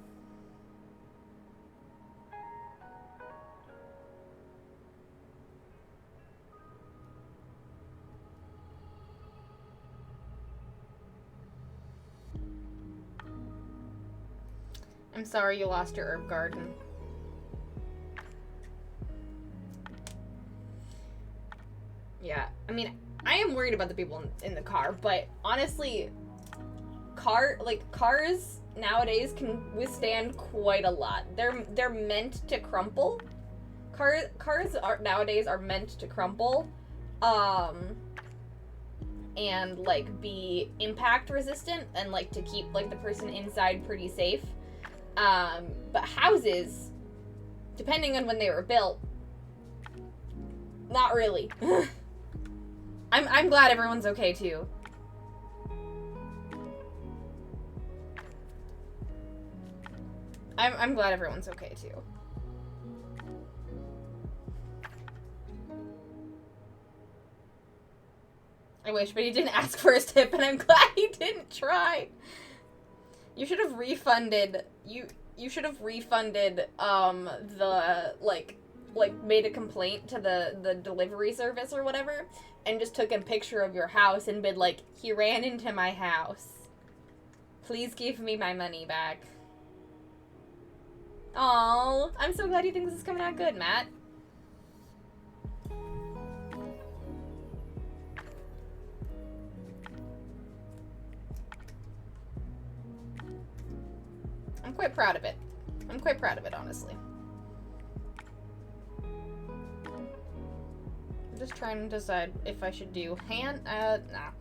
I'm sorry you lost your herb garden. Yeah, I mean, I am worried about the people in the car, but honestly, cars nowadays can withstand quite a lot. They're meant to crumple. Cars nowadays are meant to crumple, and like be impact resistant and like to keep like the person inside pretty safe. But houses, depending on when they were built, not really. I'm glad everyone's okay too. I'm glad everyone's okay too. I wish, but he didn't ask for his tip, and I'm glad he didn't try. You should have refunded. You should have refunded the like made a complaint to the delivery service or whatever, and just took a picture of your house and been like, he ran into my house. Please give me my money back. Aww, I'm so glad you think this is coming out good, Matt. I'm quite proud of it. I'm quite proud of it, honestly. I'm just trying to decide if I should do hand, nah.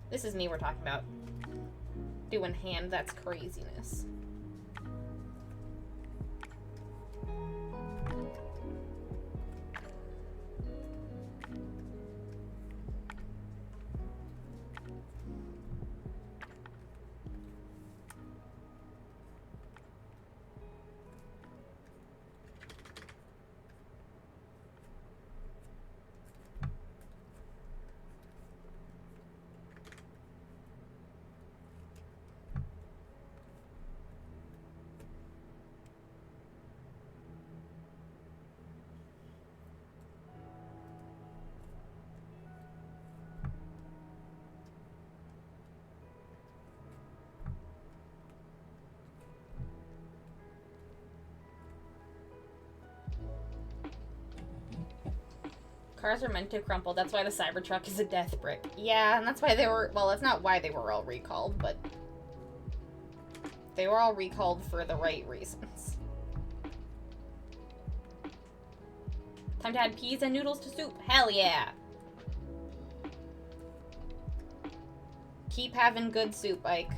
This is me we're talking about. Doing hand, that's craziness. Cars are meant to crumple. That's why the Cybertruck is a death brick. Yeah, and that's why they were... Well, that's not why they were all recalled, but... They were all recalled for the right reasons. Time to add peas and noodles to soup. Hell yeah! Keep having good soup, Ike.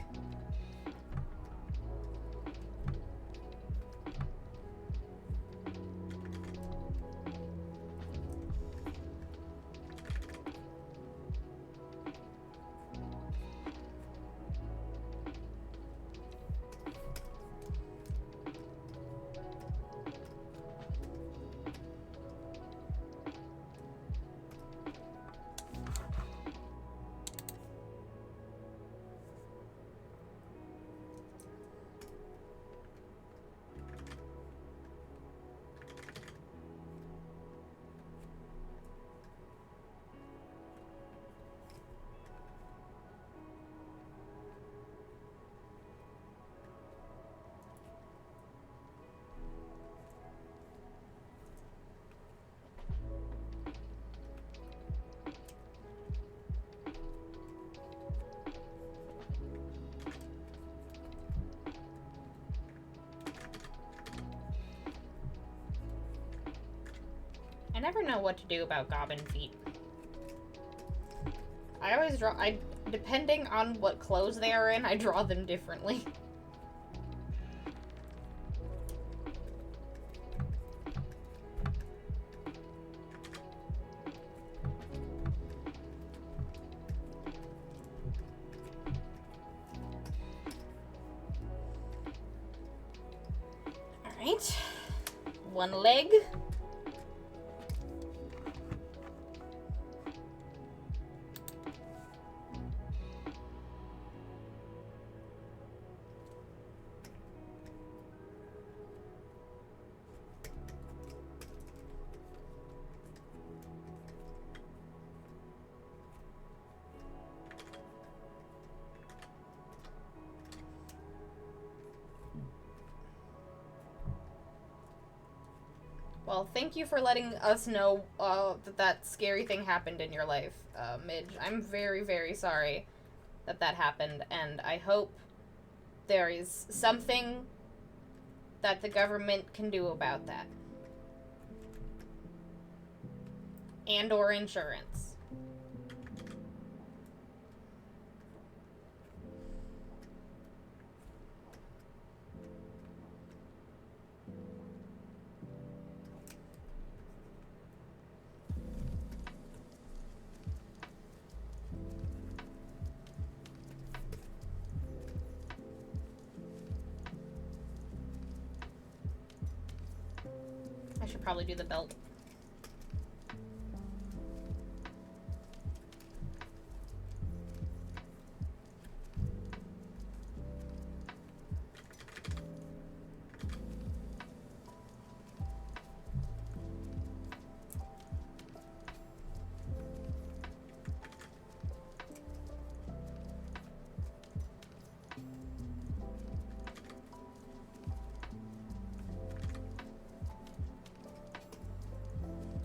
I never know what to do about goblin feet. I always draw... depending on what clothes they are in, I draw them differently. Alright. One leg. Well, thank you for letting us know that scary thing happened in your life, Midge. I'm very, very sorry that happened, and I hope there is something that the government can do about that. And or insurance. I should probably do the belt.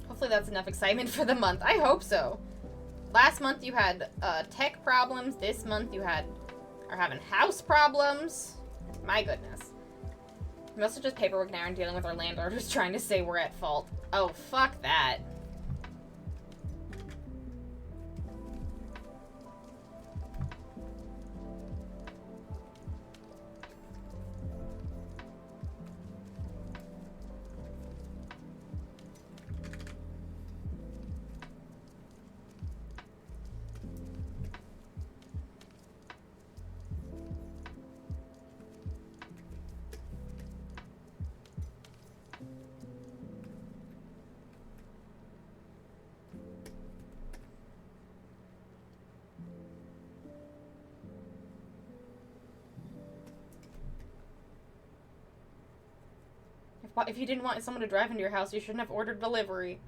Hopefully that's enough excitement for the month. I hope so. Last month you had tech problems. This month you are having house problems. My goodness. Most of just paperwork now and dealing with our landlord who's trying to say we're at fault. Oh, fuck that. If you didn't want someone to drive into your house, you shouldn't have ordered delivery.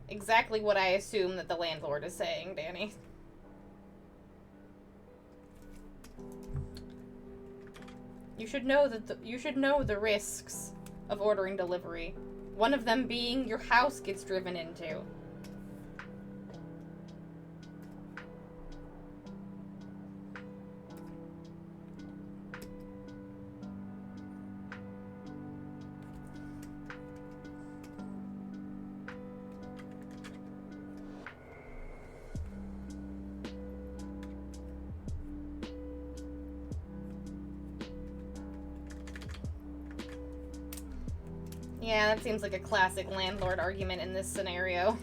Exactly what I assume that the landlord is saying, Danny. You should know that you should know the risks of ordering delivery. One of them being your house gets driven into. Yeah, that seems like a classic landlord argument in this scenario.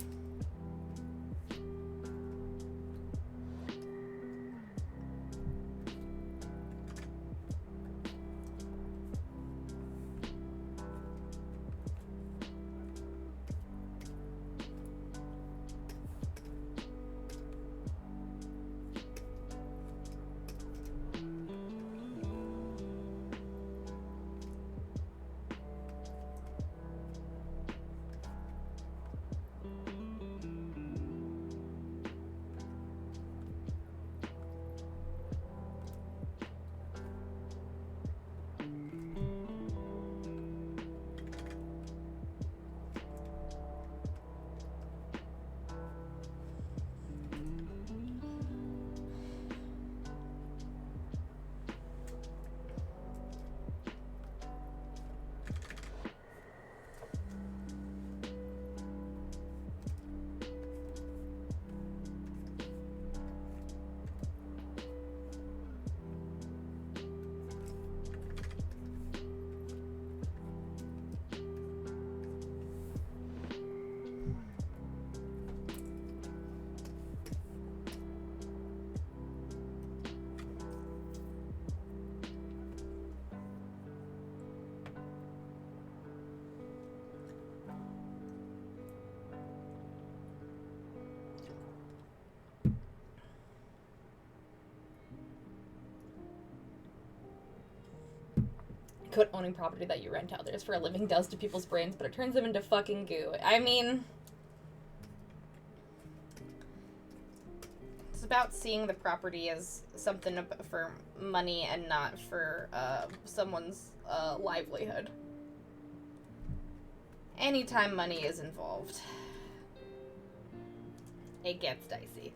What owning property that you rent to others for a living does to people's brains, but it turns them into fucking goo. I mean, it's about seeing the property as something for money and not for someone's livelihood. Anytime money is involved, it gets dicey.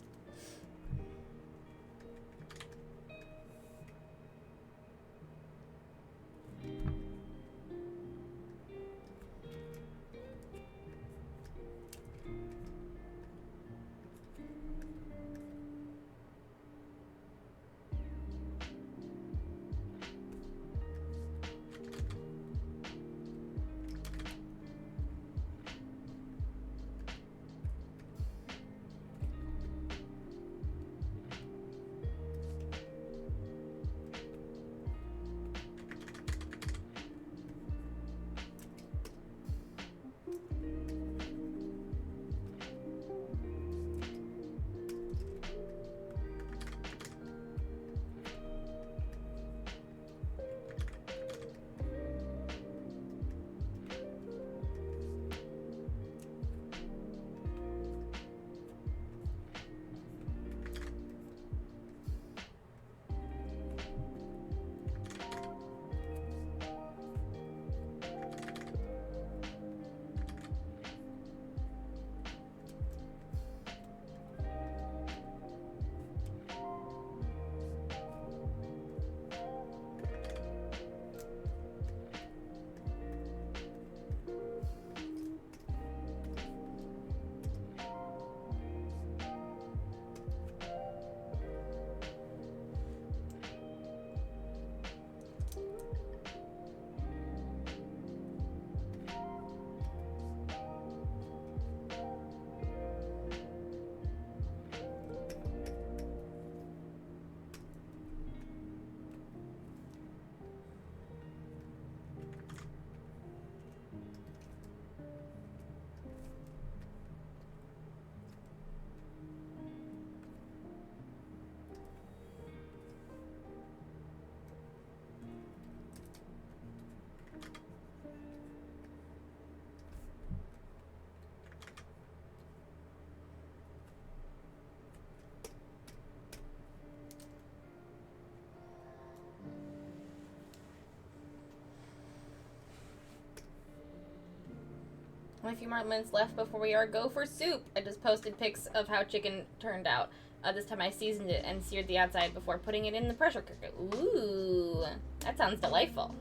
Only a few more minutes left before we are go for soup. I just posted pics of how chicken turned out. This time I seasoned it and seared the outside before putting it in the pressure cooker. Ooh, that sounds delightful.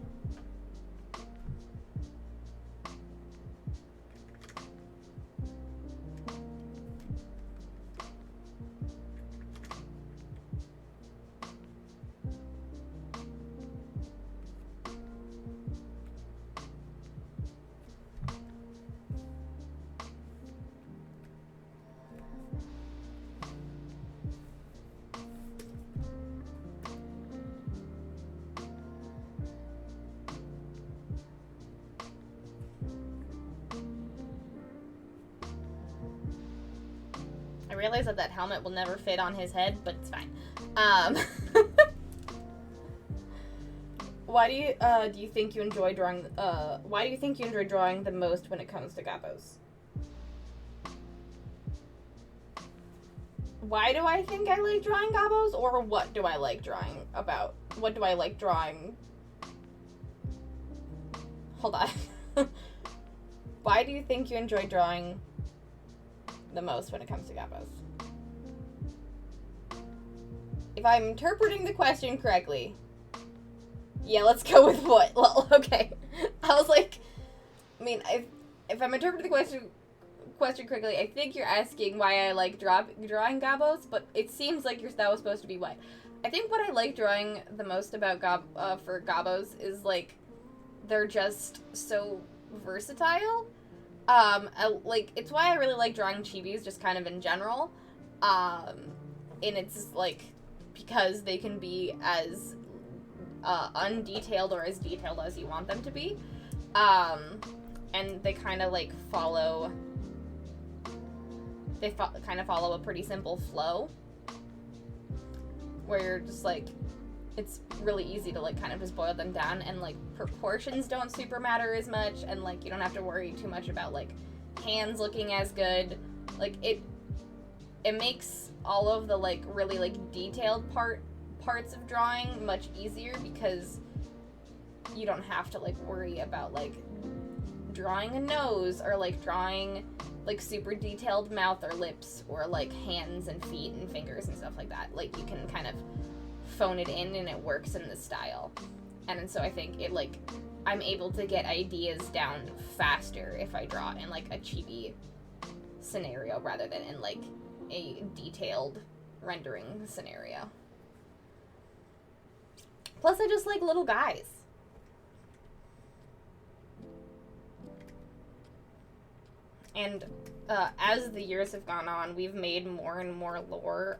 I realize that helmet will never fit on his head, but it's fine. Why do you think you enjoy drawing? Why do you think you enjoy drawing the most when it comes to gobos? Why do I think I like drawing gobos, or what do I like drawing about? What do I like drawing? Hold on. Why do you think you enjoy drawing the most when it comes to gobos? If I'm interpreting the question correctly, yeah, let's go with what? Well, okay. I was like, I mean, if I'm interpreting the question correctly, I think you're asking why I like drawing gobos, but it seems like that was supposed to be what. I think what I like drawing the most about for gobos is, like, they're just so versatile. Like, it's why I really like drawing chibis, just kind of in general. And it's, like, because they can be as undetailed or as detailed as you want them to be. And they kind of, like, follow a pretty simple flow, where you're just, like, it's really easy to, like, kind of just boil them down, and, like, proportions don't super matter as much, and, like, you don't have to worry too much about, like, hands looking as good. Like, it makes all of the, like, really, like, detailed parts of drawing much easier, because you don't have to, like, worry about, like, drawing a nose, or like drawing like super detailed mouth or lips, or like hands and feet and fingers and stuff like that. Like you can kind of phone it in and it works in the style. And so I think it like I'm able to get ideas down faster if I draw in like a chibi scenario rather than in like a detailed rendering scenario. Plus I just like little guys. And as the years have gone on, we've made more and more lore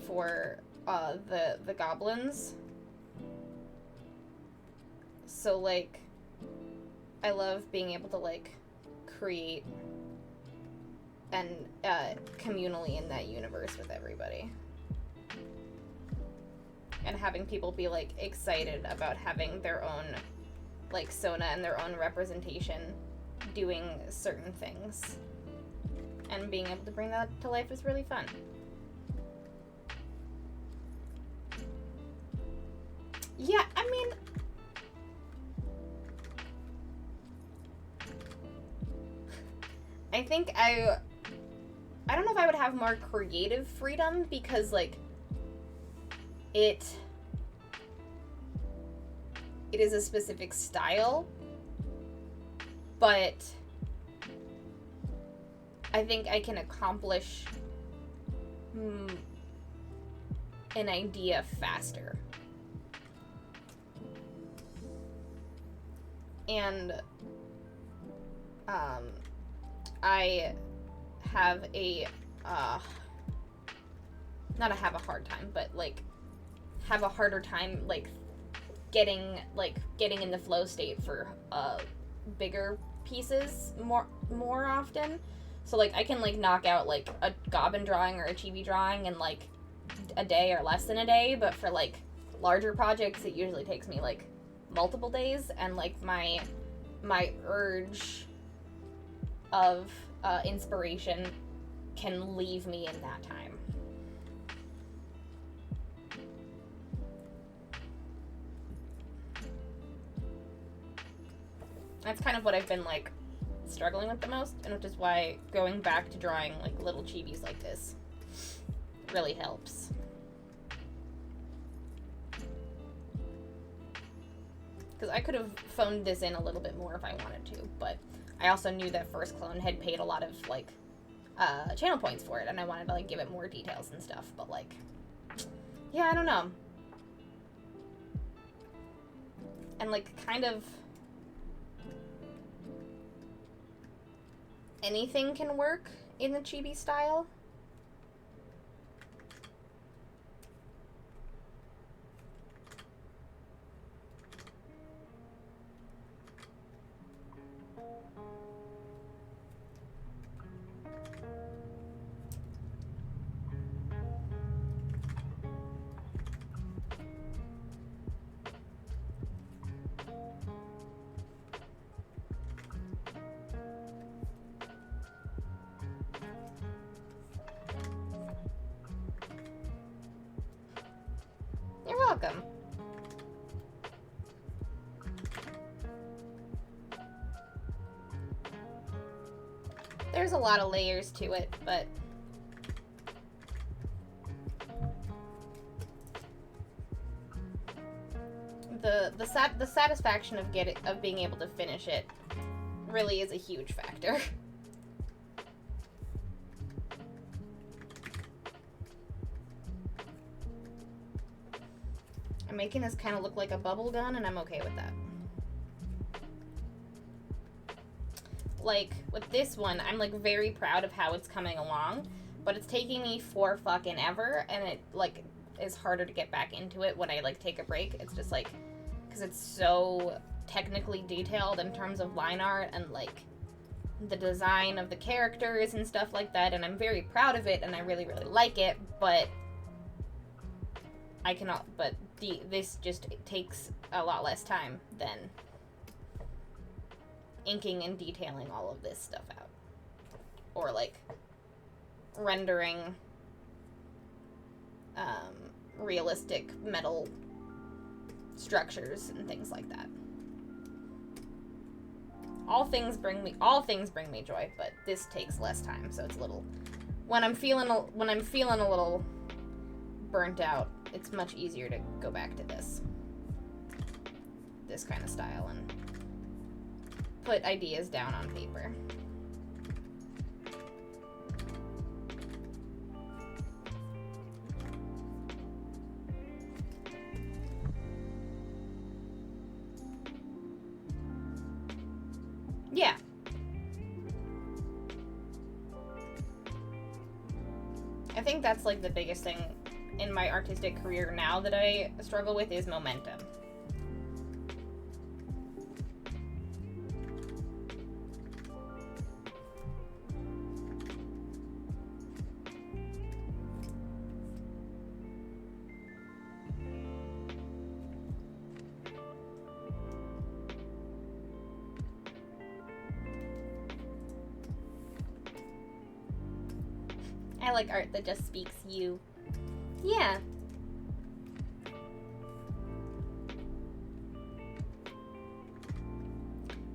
for the goblins. So like I love being able to like create and communally in that universe with everybody. And having people be like excited about having their own like Sona and their own representation doing certain things. And being able to bring that to life is really fun. Yeah, I mean, I think I don't know if I would have more creative freedom because like it is a specific style, but I think I can accomplish an idea faster. And I have a not a hard time, but like have a harder time like getting in the flow state for bigger pieces more often. So like I can like knock out like a goblin drawing or a chibi drawing in like a day or less than a day, but for like larger projects it usually takes me like multiple days, and like my urge of inspiration can leave me in that time. That's kind of what I've been like struggling with the most, and which is why going back to drawing like little chibis like this really helps. Because I could have phoned this in a little bit more if I wanted to, but I also knew that First Clone had paid a lot of like channel points for it, and I wanted to like give it more details and stuff, but like yeah, I don't know. And like kind of anything can work in the chibi style. You're welcome. There's a lot of layers to it, but the satisfaction of being able to finish it really is a huge factor. I'm making this kind of look like a bubble gun, and I'm okay with that. Like, with this one, I'm, like, very proud of how it's coming along, but it's taking me for fucking ever, and it, like, is harder to get back into it when I, like, take a break. It's just, like, because it's so technically detailed in terms of line art and, like, the design of the characters and stuff like that, and I'm very proud of it, and I really, really like it, but this just takes a lot less time than inking and detailing all of this stuff out. Or, like, rendering realistic metal structures and things like that. all things bring me joy, but this takes less time, so it's a little, when I'm feeling a little burnt out, it's much easier to go back to this kind of style and put ideas down on paper. Yeah. I think that's like the biggest thing in my artistic career now that I struggle with is momentum. I like art that just speaks you. Yeah.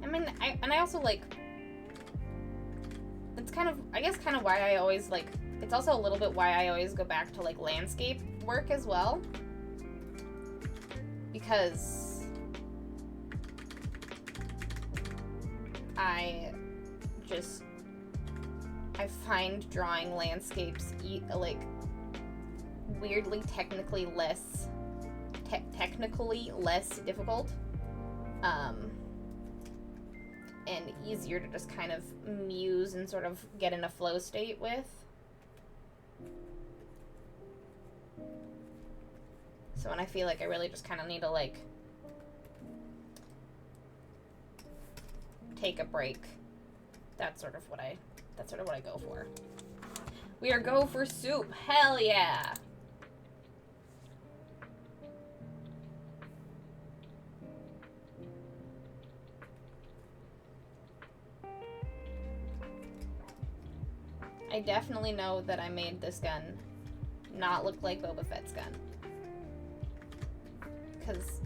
I mean, I also like, it's kind of, I guess kind of why I always like, it's also a little bit why I always go back to like landscape work as well. Because I find drawing landscapes like weirdly technically less difficult, and easier to just kind of muse and sort of get in a flow state with. So when I feel like I really just kind of need to like take a break, that's sort of what I go for. We are go for soup. Hell yeah. I definitely know that I made this gun not look like Boba Fett's gun. Because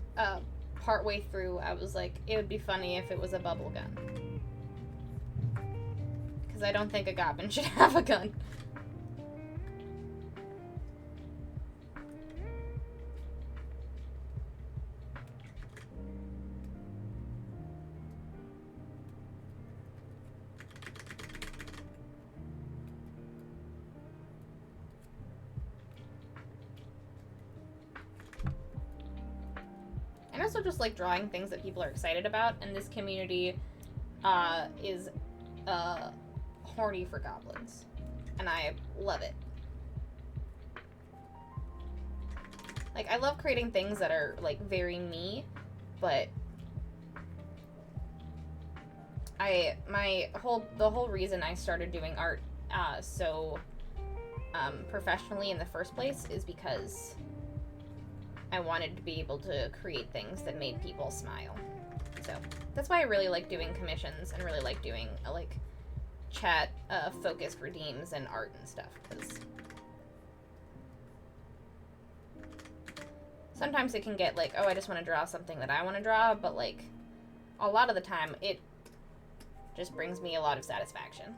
partway through I was like, it would be funny if it was a bubble gun. Because I don't think a goblin should have a gun. And also just like drawing things that people are excited about, and this community is horny for goblins, and I love it. Like, I love creating things that are like very me, but the whole reason I started doing art so professionally in the first place is because I wanted to be able to create things that made people smile. So that's why I really like doing commissions and really like doing like chat focused redeems and art and stuff, because sometimes it can get like, oh, I just want to draw something that I want to draw, but like a lot of the time it just brings me a lot of satisfaction.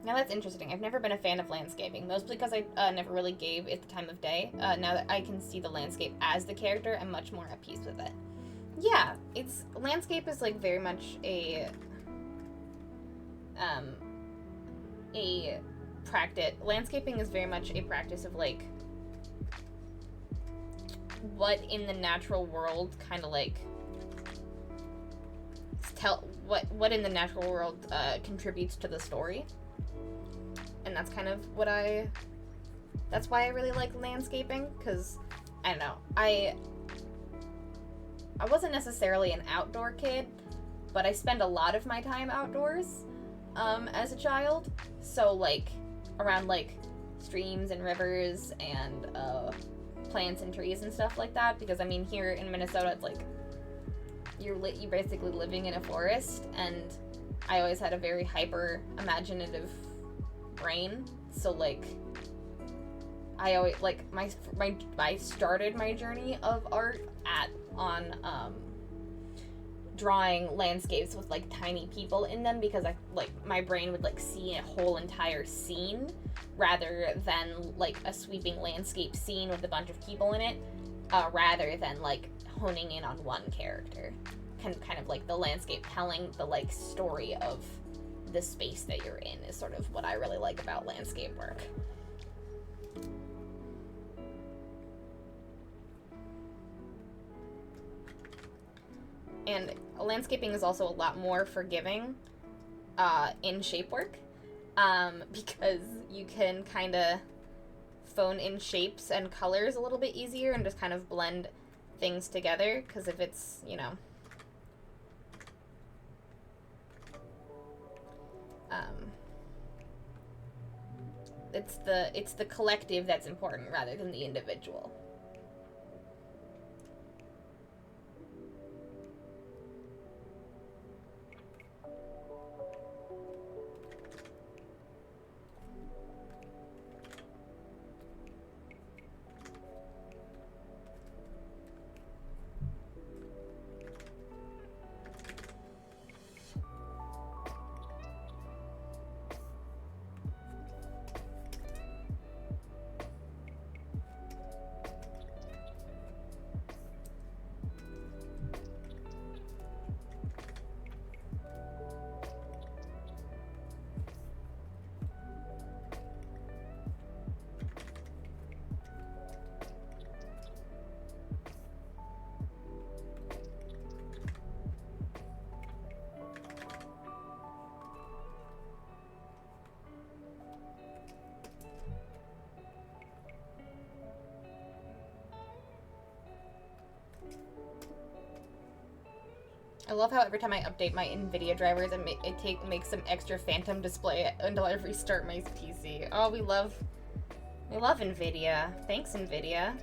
Now that's interesting. I've never been a fan of landscaping, mostly because I never really gave it the time of day. Now that I can see the landscape as the character, I'm much more at peace with it. Yeah, landscape is like very much a practice. Landscaping is very much a practice of like what in the natural world kind of like what in the natural world contributes to the story. And that's kind of that's why I really like landscaping, because, I don't know, I wasn't necessarily an outdoor kid, but I spent a lot of my time outdoors, as a child, so, like, around, like, streams and rivers and, plants and trees and stuff like that, because, I mean, here in Minnesota, it's, like, you're basically living in a forest, and I always had a very hyper imaginative brain, so like I always like I started my journey of art on drawing landscapes with like tiny people in them, because I like my brain would like see a whole entire scene rather than like a sweeping landscape scene with a bunch of people in it, rather than like honing in on one character. Kind of like the landscape telling the like story of the space that you're in is sort of what I really like about landscape work. And landscaping is also a lot more forgiving in shape work, because you can kind of phone in shapes and colors a little bit easier and just kind of blend things together, because if it's, you know, it's the collective that's important rather than the individual. I love how every time I update my NVIDIA drivers, it makes some extra phantom display until I restart my PC. Oh, we love NVIDIA. Thanks, NVIDIA.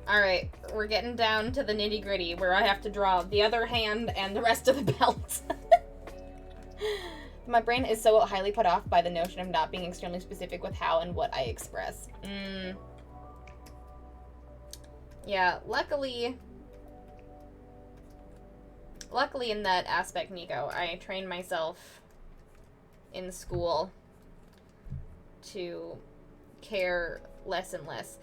Alright, we're getting down to the nitty-gritty, where I have to draw the other hand and the rest of the belt. My brain is so highly put off by the notion of not being extremely specific with how and what I express. Yeah, luckily in that aspect, Nico, I trained myself in school to care less and less.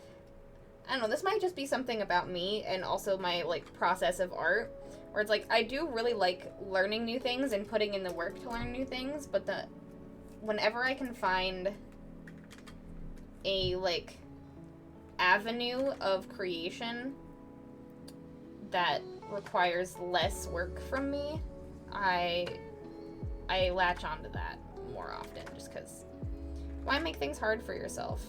I don't know, this might just be something about me and also my, like, process of art, where it's like, I do really like learning new things and putting in the work to learn new things, but whenever I can find a, like, avenue of creation that requires less work from me, I latch onto that more often, just because why make things hard for yourself?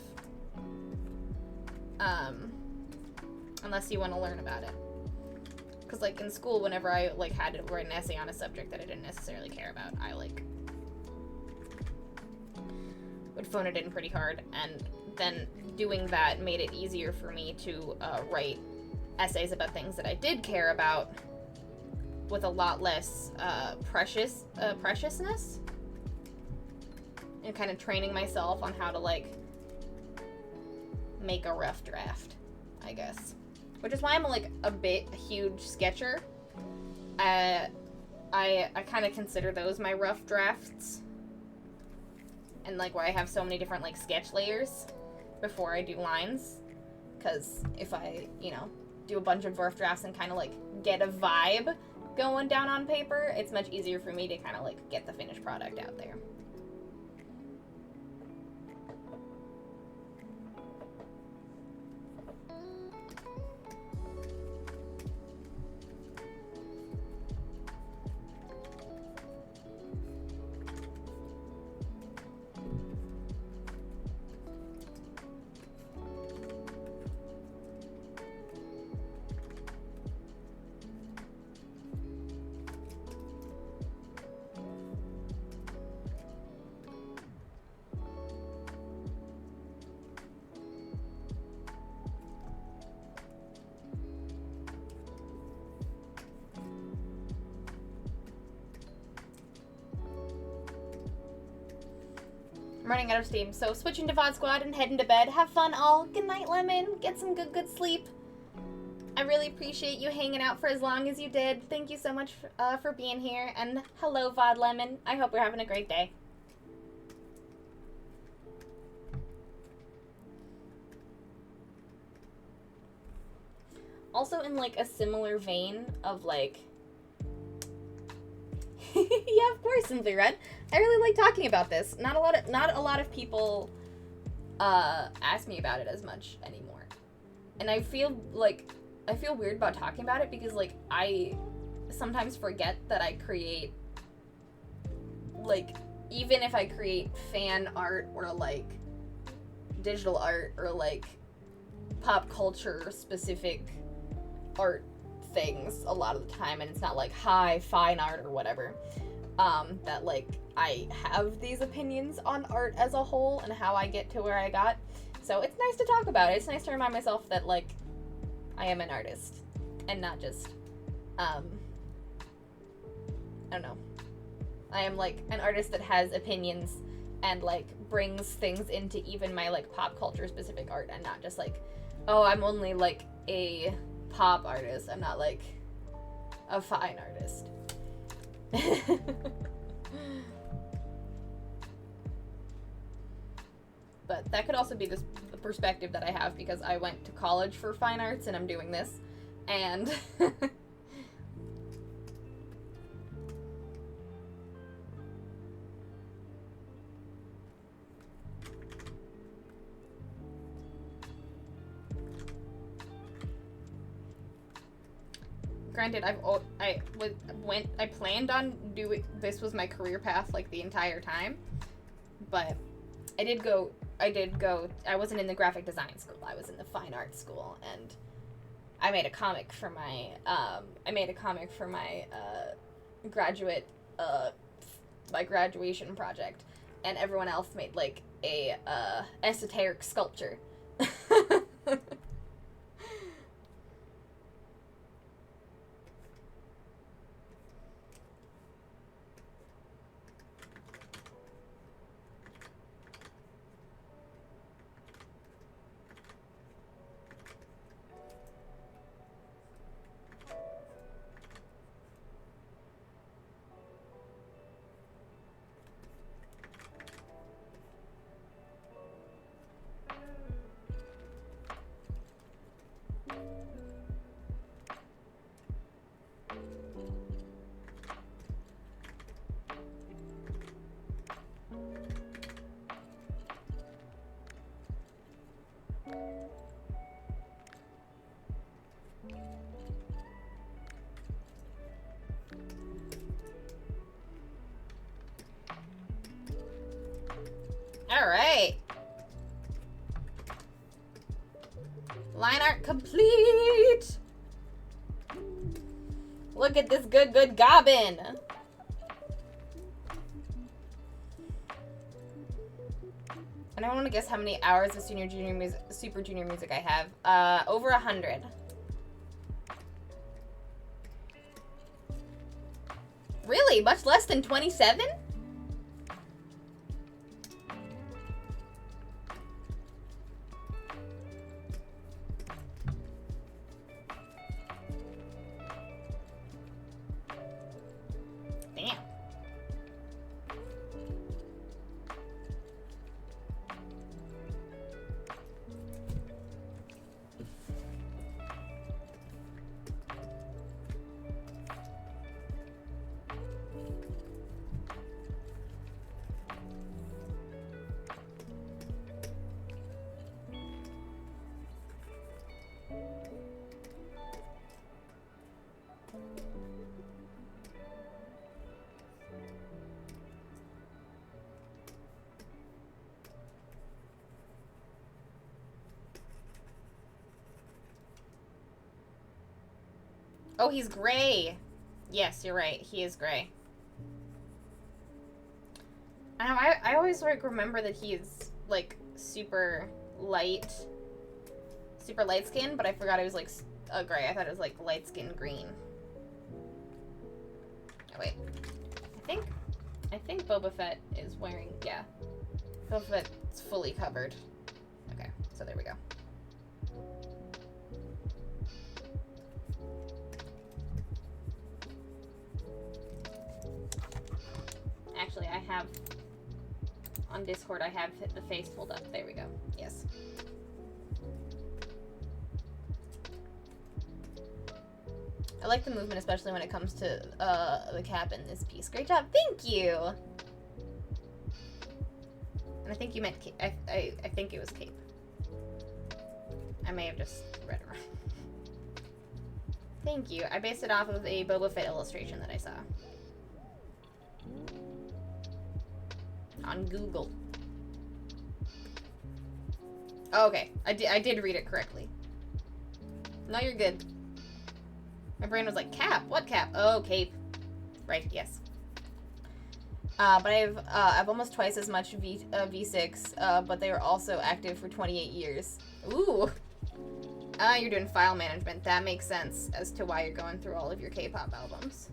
Unless you want to learn about it. Because, like, in school, whenever I, like, had to write an essay on a subject that I didn't necessarily care about, I, like, would phone it in pretty hard, and then doing that made it easier for me to write essays about things that I did care about with a lot less preciousness, and kind of training myself on how to, like, make a rough draft, I guess. Which is why I'm, like, a huge sketcher. I kind of consider those my rough drafts. And, like, where I have so many different, like, sketch layers before I do lines. Because if I, you know, do a bunch of rough drafts and kind of, like, get a vibe going down on paper, it's much easier for me to kind of, like, get the finished product out there. I'm running out of steam, so switching to VOD Squad and heading to bed. Have fun, all. Good night, Lemon. Get some good sleep. I really appreciate you hanging out for as long as you did. Thank you so much for being here. And hello, VOD Lemon. I hope you're having a great day. Also in, like, a similar vein of, like... yeah, of course, Simply Red. I really like talking about this. Not a lot of people ask me about it as much anymore. And I feel weird about talking about it because, like, I sometimes forget that I create, like, even if I create fan art or, like, digital art or, like, pop culture specific art things a lot of the time, and it's not like high fine art or whatever, that, like, I have these opinions on art as a whole and how I get to where I got. So it's nice to talk about it. It's nice to remind myself that, like, I am an artist and not just, I don't know. I am, like, an artist that has opinions and, like, brings things into even my, like, pop culture specific art, and not just, like, oh, I'm only, like, a pop artist. I'm not, like, a fine artist. But that could also be the perspective that I have because I went to college for fine arts and I'm doing this. And granted, I planned on doing this was my career path, like, the entire time, but I wasn't in the graphic design school. I was in the fine arts school, and I made a comic for my my graduation project, and everyone else made, like, a esoteric sculpture. Alright. Line art complete! Look at this good goblin! And I want to guess how many hours of Super Junior music I have. Over 100. Really? Much less than 27? Oh, he's gray. Yes, you're right. He is gray. I always, like, remember that he is, like, super light skin, but I forgot it was, like, gray. I thought it was, like, light skin green. Oh, wait. I think Boba Fett is wearing, yeah. Boba Fett's fully covered. Okay, so there we go. Actually, I have... On Discord, I have the face pulled up. There we go. Yes. I like the movement, especially when it comes to the cap in this piece. Great job. Thank you! And I think you meant I think it was cape. I may have just read it wrong. Thank you. I based it off of a Boba Fett illustration that I saw. On Google. Oh, okay. I did read it correctly. No, you're good. My brain was like, cap? What cap? Oh, cape. Right, yes. But I've almost twice as much V6, but they were also active for 28 years. Ooh. You're doing file management. That makes sense as to why you're going through all of your K-pop albums.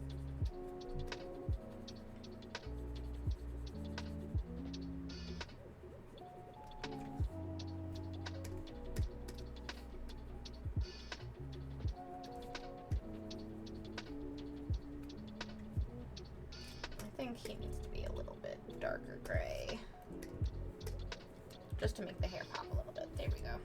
I think he needs to be a little bit darker gray. Just to make the hair pop a little bit. There we go.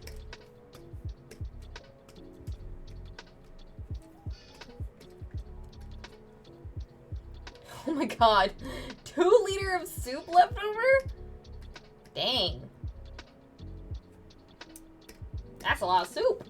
Oh my god. 2 liters of soup left over? Dang. That's a lot of soup.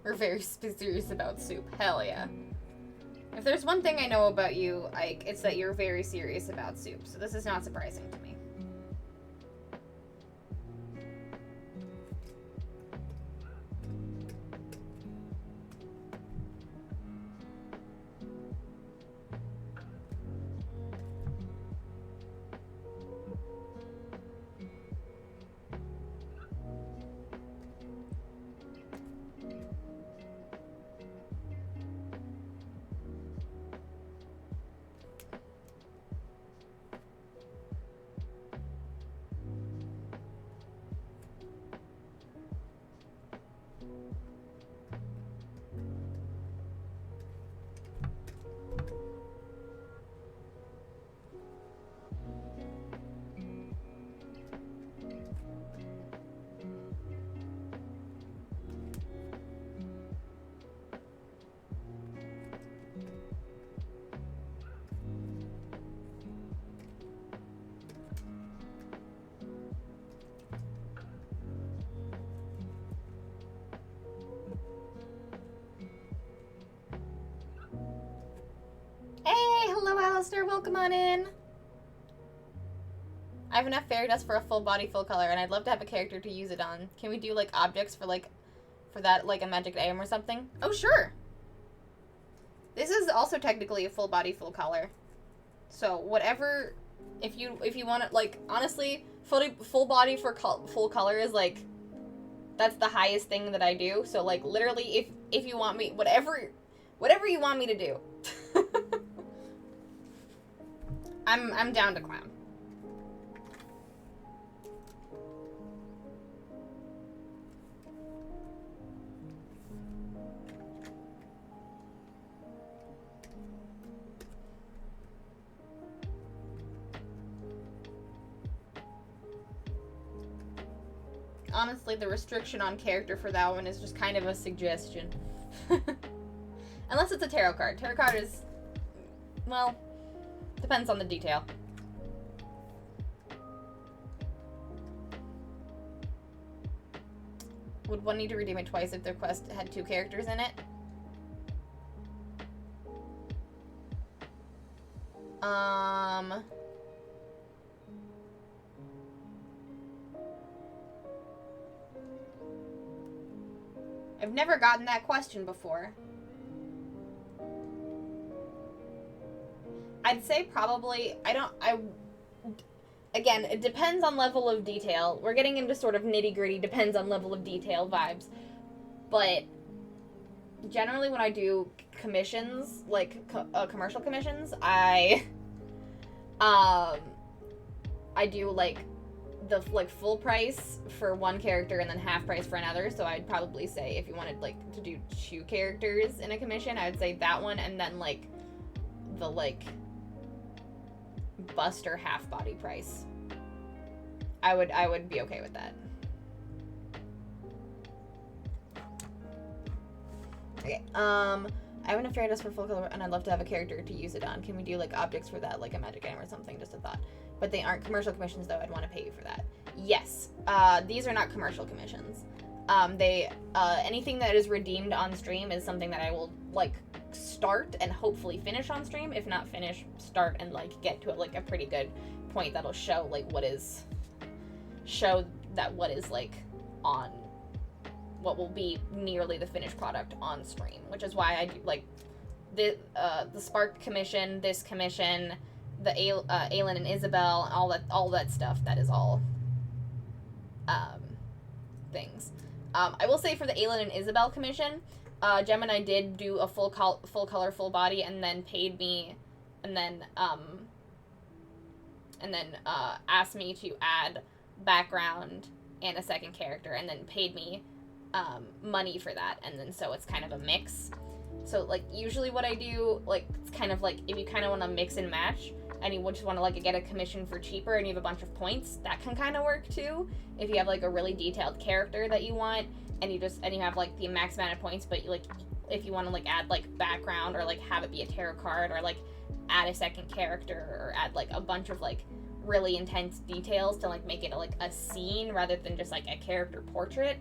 We're very serious about soup. Hell yeah. If there's one thing I know about you, Ike, it's that you're very serious about soup. So this is not surprising to me. Alistair, welcome on in. I have enough fairy dust for a full body, full color, and I'd love to have a character to use it on. Can we do, like, objects for that, like, a magic item or something? Oh, sure. This is also technically a full body, full color. So, whatever, if you want it, like, honestly, full body for full color is, like, that's the highest thing that I do. So, like, literally, if you want me, whatever you want me to do. I'm down to clown. honestly, the restriction on character for that one is just kind of a suggestion. Unless it's a tarot card. Tarot card is, well, depends on the detail. Would one need to redeem it twice if their quest had 2 characters in it? I've never gotten that question before. I'd say probably, again, it depends on level of detail. We're getting into sort of nitty-gritty, depends on level of detail vibes. But generally when I do commissions, like commercial commissions, I do like the full price for one character and then half price for another. So I'd probably say if you wanted like to do 2 characters in a commission, I would say that one, and then like the like buster half body price. I would be okay with that. Okay. I have enough fairy dust for full color, and I'd love to have a character to use it on. Can we do like objects for that, like a magic item or something? Just a thought. But they aren't commercial commissions, though. I'd want to pay you for that. Yes. These are not commercial commissions. Anything that is redeemed on stream is something that I will like start and hopefully finish on stream. If not finish, start and like get to like a pretty good point that'll show like what is like on what will be nearly the finished product on stream, which is why I do like the Spark commission, this commission, the Aelin and Isabel, all that stuff. That is all things. I will say for the Aelin and Isabel commission, Gemini did do a full color, full body, and then paid me, and then asked me to add background and a second character, and then paid me money for that, and then so it's kind of a mix. So like usually what I do, like it's kind of like if you kind of want to mix and match, and you just want to like get a commission for cheaper, and you have a bunch of points, that can kind of work too. If you have like a really detailed character that you want, and you have like the max amount of points, but you like if you want to like add like background or like have it be a tarot card or like add a second character or add like a bunch of like really intense details to like make it like a scene rather than just like a character portrait,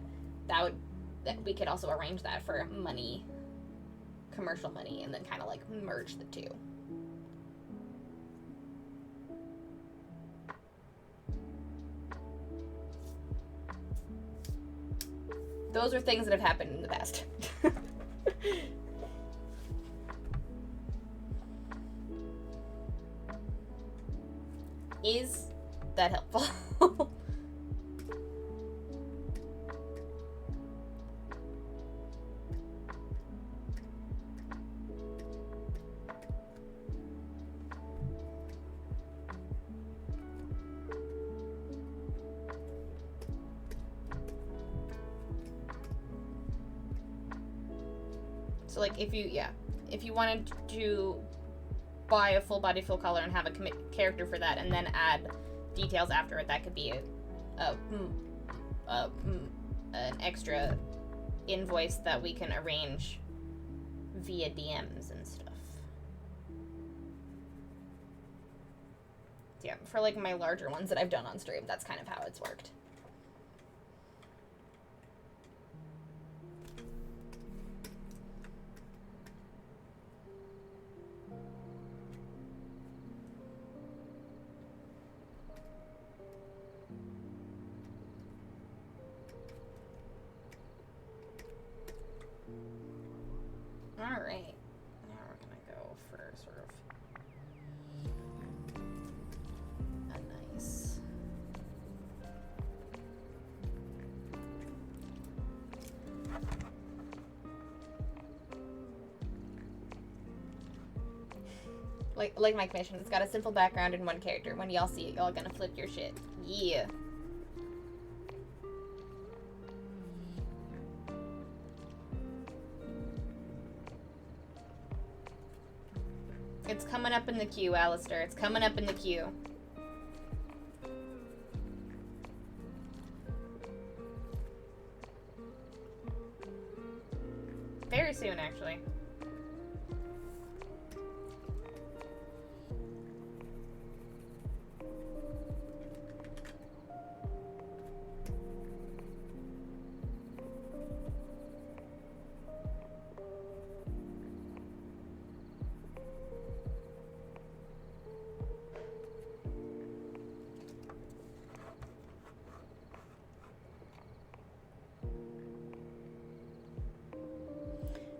that we could also arrange that for money, commercial money, and then kind of like merge the two. Those are things that have happened in the past. Is that helpful? So like if you wanted to buy a full body, full color and have a character for that and then add details after it, that could be an extra invoice that we can arrange via DMs and stuff. So yeah, for like my larger ones that I've done on stream, that's kind of how it's worked. Alright, now we're gonna go for sort of a nice like my commission. It's got a simple background and one character. When y'all see it, y'all gonna flip your shit. Yeah. It's coming up in the queue, Alistair. It's coming up in the queue. actually.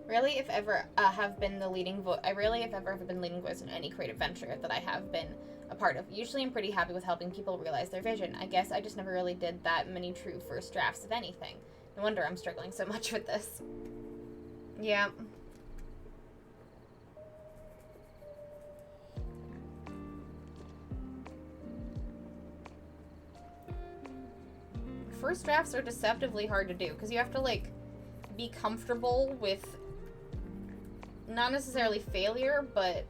Really, if ever have been the leading voice. I really, if ever, have been leading voice in any creative venture that I have been a part of. Usually, I'm pretty happy with helping people realize their vision. I guess I just never really did that many true first drafts of anything. No wonder I'm struggling so much with this. Yeah. First drafts are deceptively hard to do because you have to, like, be comfortable with not necessarily failure, but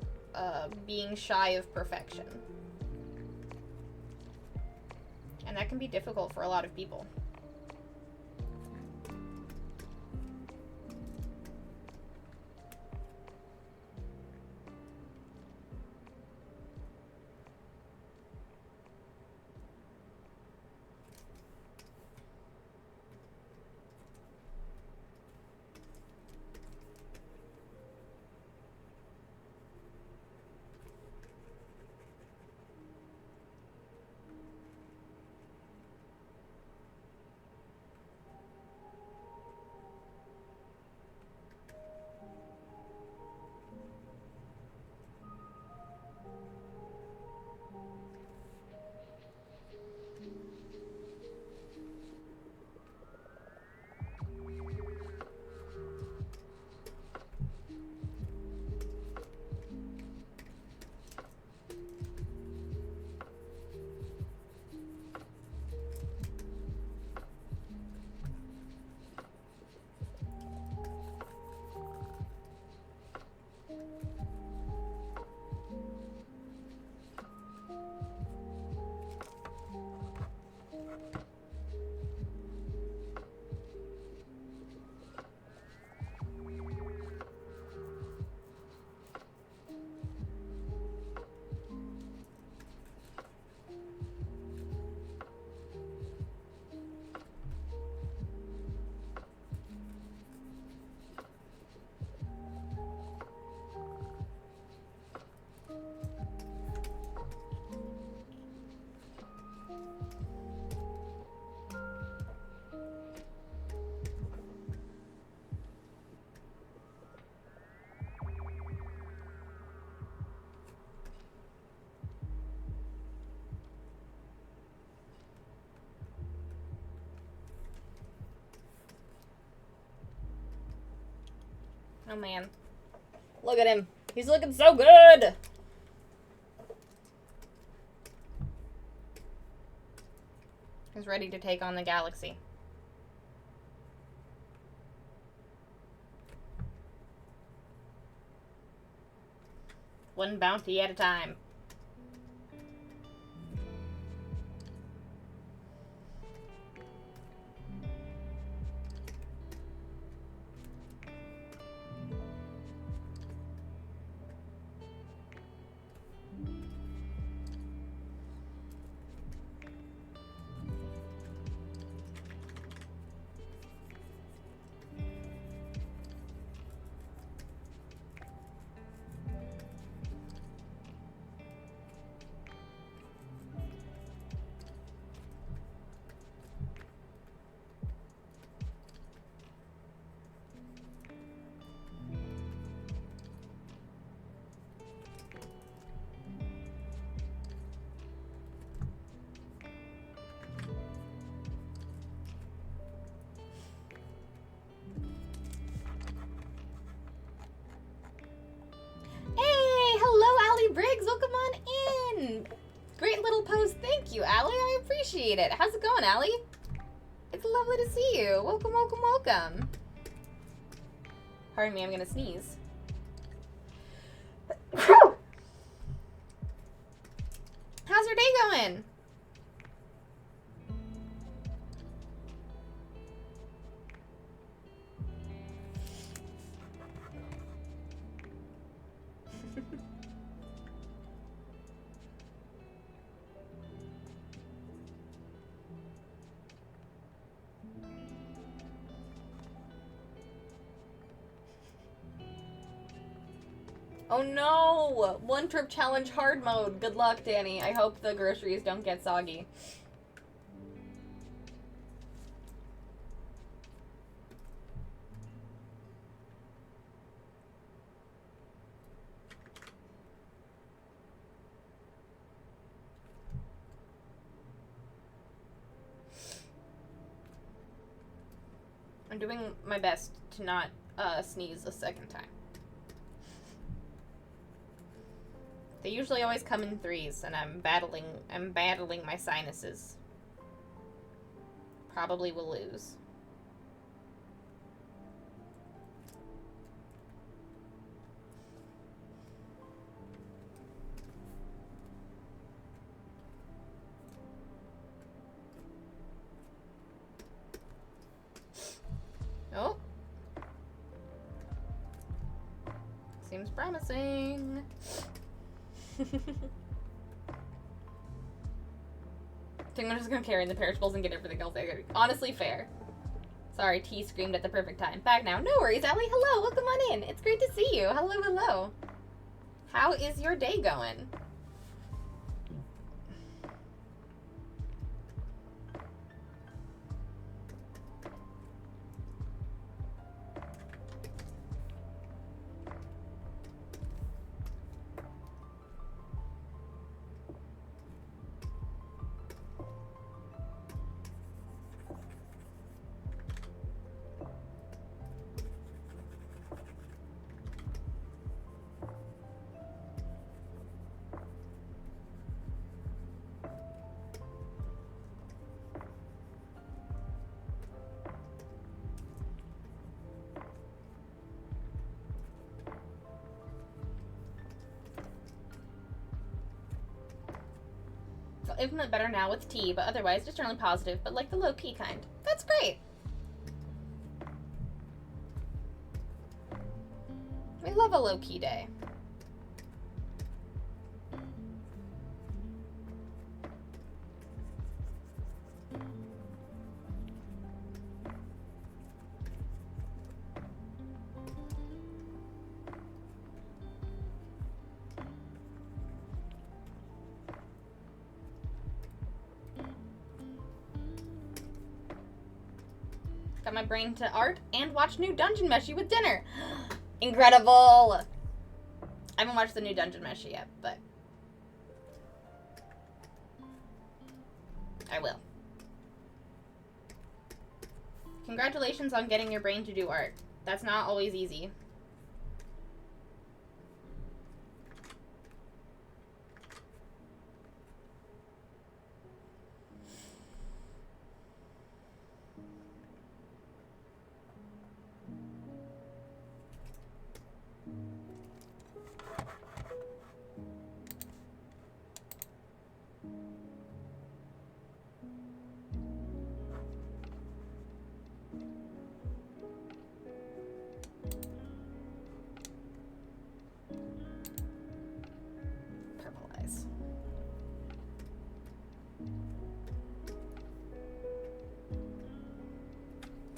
being shy of perfection. And that can be difficult for a lot of people. Oh man. Look at him. He's looking so good! He's ready to take on the galaxy. One bounty at a time. Briggs, welcome on in. Great little post. Thank you, Allie. I appreciate it. How's it going, Allie? It's lovely to see you. Welcome, welcome, welcome. Pardon me, I'm gonna sneeze. How's your day going? Oh no! One trip challenge hard mode. Good luck, Danny. I hope the groceries don't get soggy. I'm doing my best to not sneeze a second time. They usually always come in threes, and I'm battling my sinuses. Probably will lose. Oh. Seems promising. I think I'm just gonna carry in the perishables and get everything else. Honestly, fair. Sorry, T screamed at the perfect time. Back now. No worries, Ellie. Hello, welcome on in. It's great to see you. Hello, hello. How is your day going? Implement better now with tea, but otherwise just generally positive, but like the low-key kind. That's great! We love a low-key day. Got my brain to art and watch new Dungeon Meshi with dinner. Incredible! I haven't watched the new Dungeon Meshi yet, but I will. Congratulations on getting your brain to do art. That's not always easy.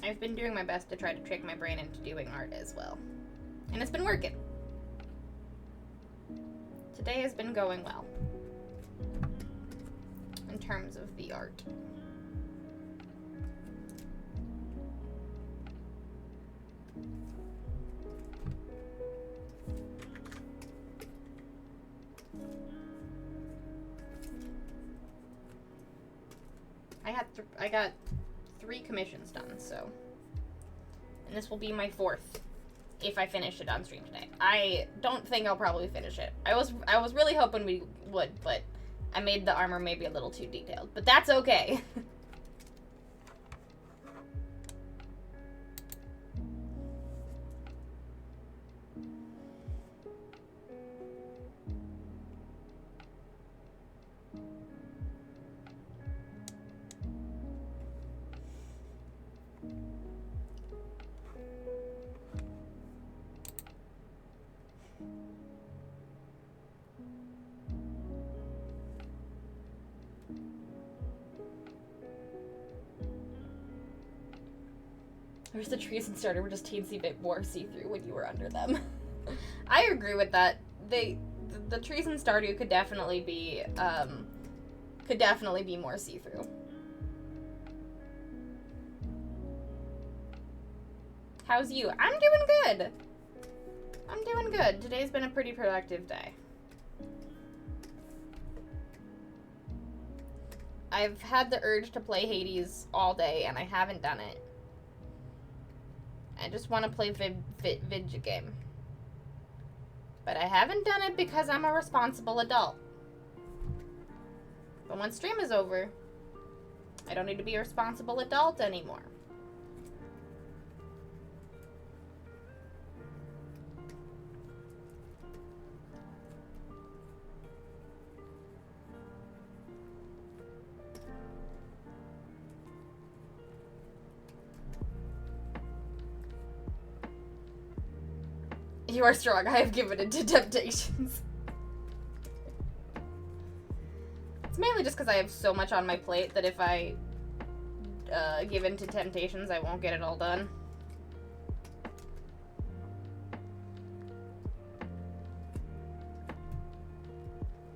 I've been doing my best to try to trick my brain into doing art as well. And it's been working. Today has been going well. In terms of the art. I got 3 commissions done, so. And this will be my 4th if I finish it on stream today. I don't think I'll probably finish it. I was really hoping we would, but I made the armor maybe a little too detailed. But that's okay. There's the trees and starter were just teensy bit more see-through when you were under them. I agree with that. The trees in Stardew could definitely be more see-through. How's you? I'm doing good. I'm doing good. Today's been a pretty productive day. I've had the urge to play Hades all day, and I haven't done it. I just want to play video game. But I haven't done it because I'm a responsible adult. But once stream is over, I don't need to be a responsible adult anymore. You are strong. I have given in to temptations. It's mainly just because I have so much on my plate that if I give in to temptations, I won't get it all done.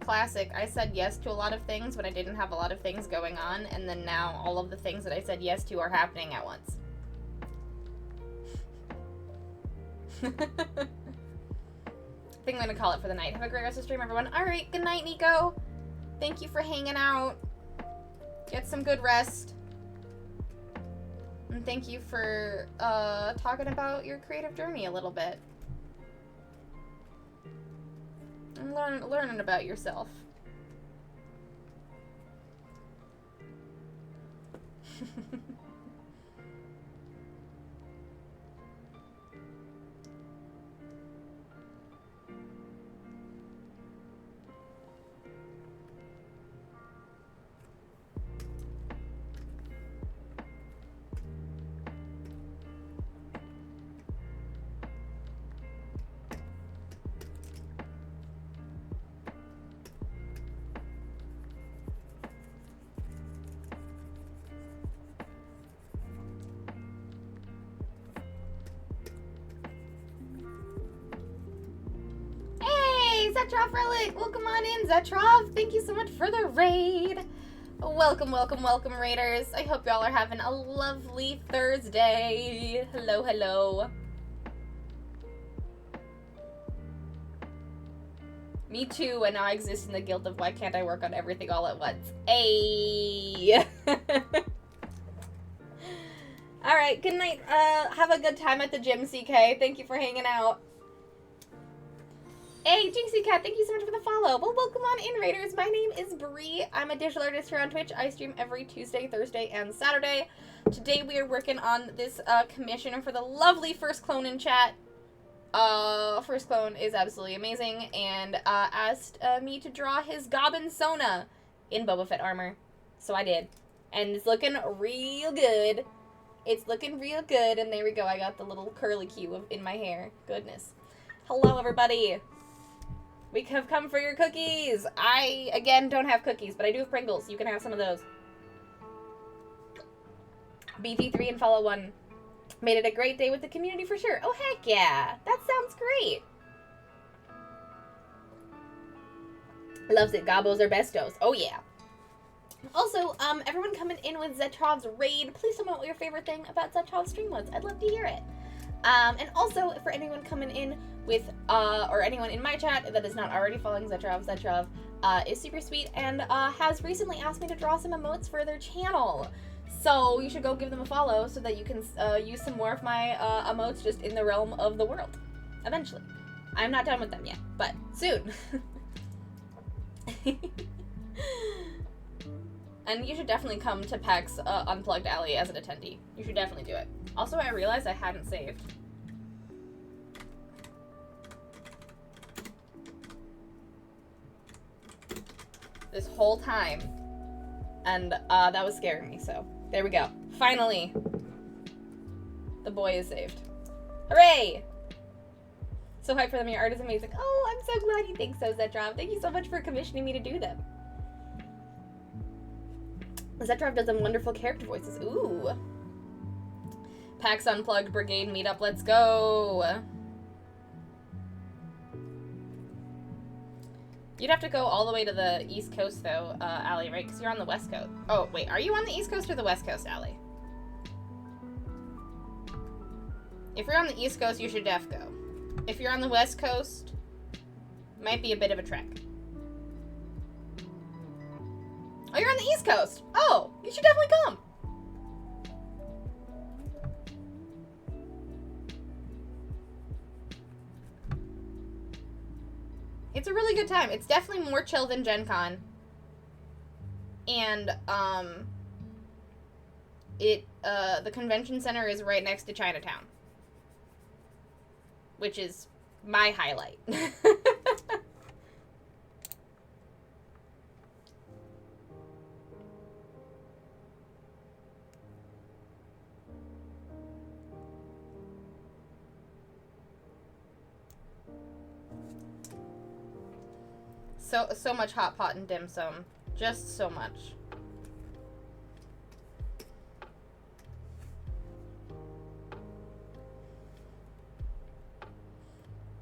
Classic. I said yes to a lot of things when I didn't have a lot of things going on, and then now all of the things that I said yes to are happening at once. I think I'm gonna call it for the night. Have a great rest of the stream, everyone. Alright, good night, Nico. Thank you for hanging out. Get some good rest. And thank you for talking about your creative journey a little bit. And learning about yourself. Zetrov Relic! Welcome on in, Zetrov! Thank you so much for the raid! Welcome, welcome, welcome, raiders. I hope y'all are having a lovely Thursday. Hello, hello. Me too, and now I exist in the guilt of why can't I work on everything all at once. Ayy! Alright, good night. Have a good time at the gym, CK. Thank you for hanging out. Hey, Jinxie Cat, thank you so much for the follow. Well, welcome on in, raiders. My name is Bree. I'm a digital artist here on Twitch. I stream every Tuesday, Thursday, and Saturday. Today we are working on this commission for the lovely First Clone in chat. First Clone is absolutely amazing and asked me to draw his Goblin Sona in Boba Fett armor. So I did. And it's looking real good. It's looking real good. And there we go. I got the little curly cue in my hair. Goodness. Hello, everybody. We have come for your cookies. I, again, don't have cookies, but I do have Pringles. You can have some of those. BT3 and Follow 1. Made it a great day with the community for sure. Oh, heck yeah. That sounds great. Loves it. Gobos are bestos. Oh, yeah. Also, everyone coming in with Zetrov's raid, please tell me what your favorite thing about Zetrov's stream was. I'd love to hear it. And also, for anyone coming in with, or anyone in my chat that is not already following Zetrov, Zetrov is super sweet and has recently asked me to draw some emotes for their channel. So you should go give them a follow so that you can use some more of my emotes just in the realm of the world. Eventually. I'm not done with them yet, but soon. And you should definitely come to PAX Unplugged Alley as an attendee. You should definitely do it. Also, I realized I hadn't saved. This whole time. And that was scaring me, so there we go. Finally. The boy is saved. Hooray! So hyped for them. Your art is amazing. Oh, I'm so glad you think so, Zetrov. Thank you so much for commissioning me to do them. Zetrov does some wonderful character voices. Ooh. PAX Unplugged Brigade meetup. Let's go. You'd have to go all the way to the East Coast, though, Allie, right? Because you're on the West Coast. Oh, wait, are you on the East Coast or the West Coast, Allie? If you're on the East Coast, you should def go. If you're on the West Coast, might be a bit of a trek. Oh, you're on the East Coast! Oh, you should definitely come! It's a really good time. It's definitely more chill than Gen Con. And, the convention center is right next to Chinatown. Which is my highlight. So much hot pot and dim sum. Just so much.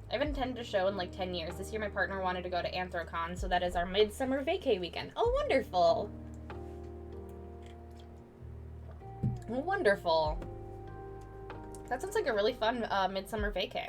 I haven't attended a show in like 10 years. This year my partner wanted to go to Anthrocon, so that is our midsummer vacay weekend. Oh, wonderful. Wonderful. That sounds like a really fun midsummer vacay.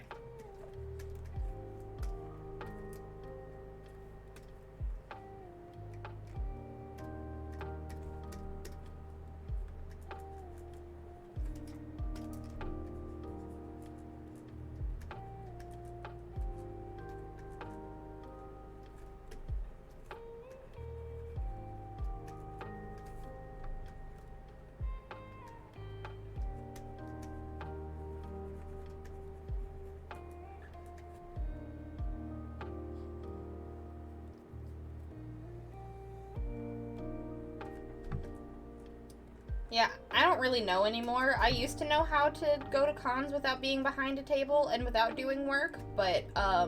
Yeah, I don't really know anymore. I used to know how to go to cons without being behind a table and without doing work, but, I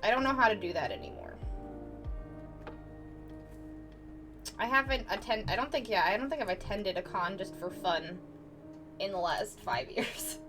don't know how to do that anymore. I don't think I've attended a con just for fun in the last 5 years.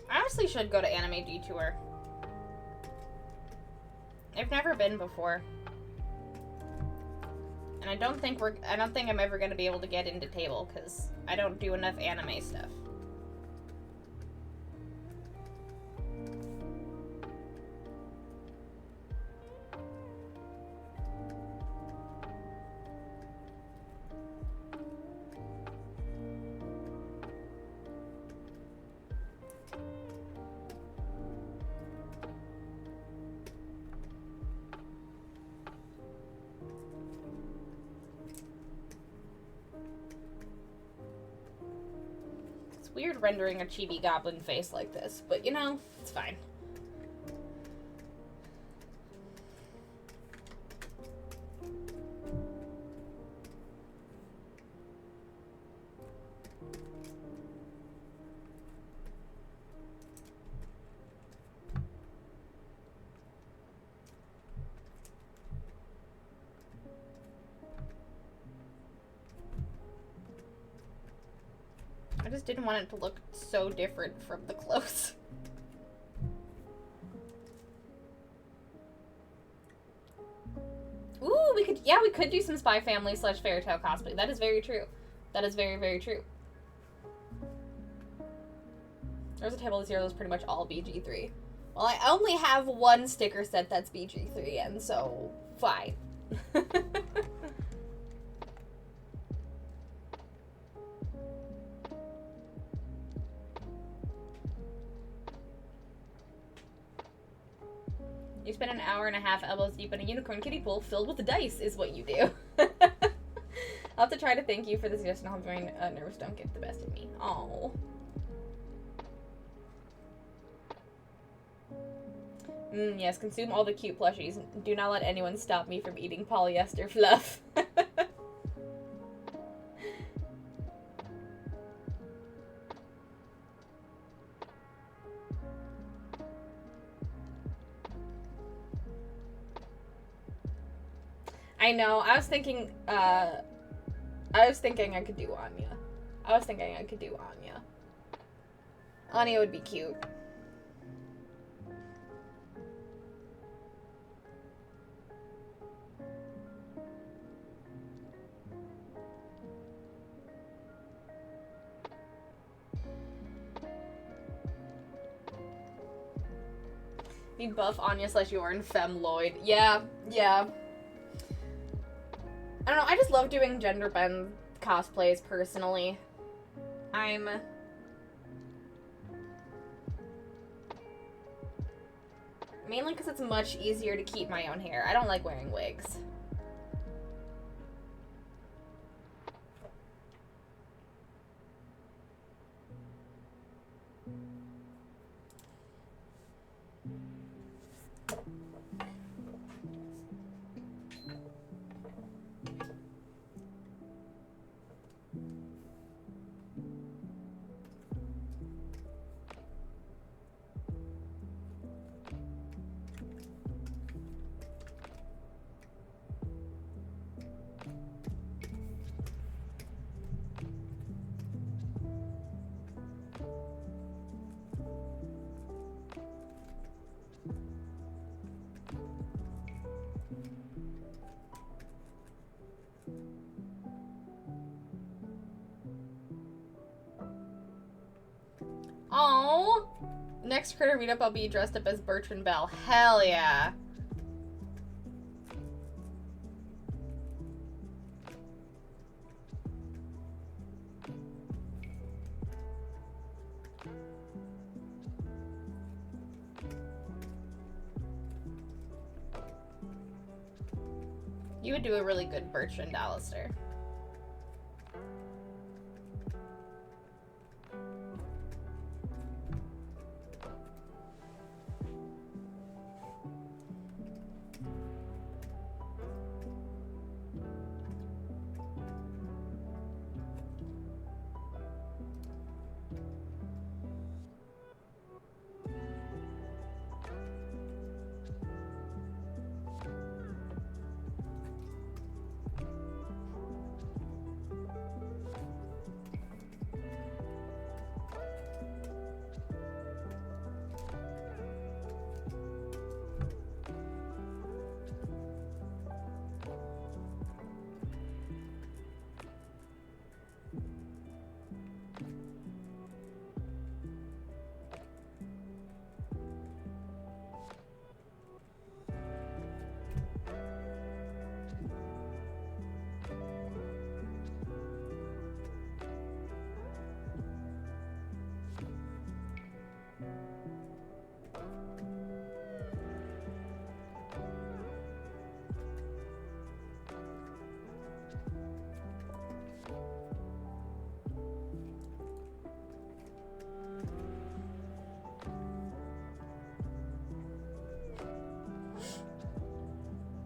I honestly should go to Anime Detour. I've never been before. And I don't think I'm ever gonna be able to get into table, because I don't do enough anime stuff. Weird rendering a chibi goblin face like this, but you know, it's fine. I just didn't want it to look so different from the clothes. Ooh, we could do some Spy Family / Fairy Tail cosplay. That is very true. That is very, very true. There was a table this year that was pretty much all BG3. Well, I only have one sticker set that's BG3, and so, fine. You spend an hour and a half elbows deep in a unicorn kiddie pool filled with dice is what you do. I'll have to try to thank you for the suggestion. I'll join nerves don't get the best of me. Oh. Yes, consume all the cute plushies. Do not let anyone stop me from eating polyester fluff. I know. I was thinking I could do Anya. I was thinking I could do Anya. Anya would be cute. Be buff Anya / you are in Femme Lloyd. Yeah. I don't know, I just love doing gender bend cosplays, personally. Mainly because it's much easier to keep my own hair. I don't like wearing wigs. Oh, next critter meetup, I'll be dressed up as Bertrand Bell. Hell yeah. You would do a really good Bertrand, Alistair.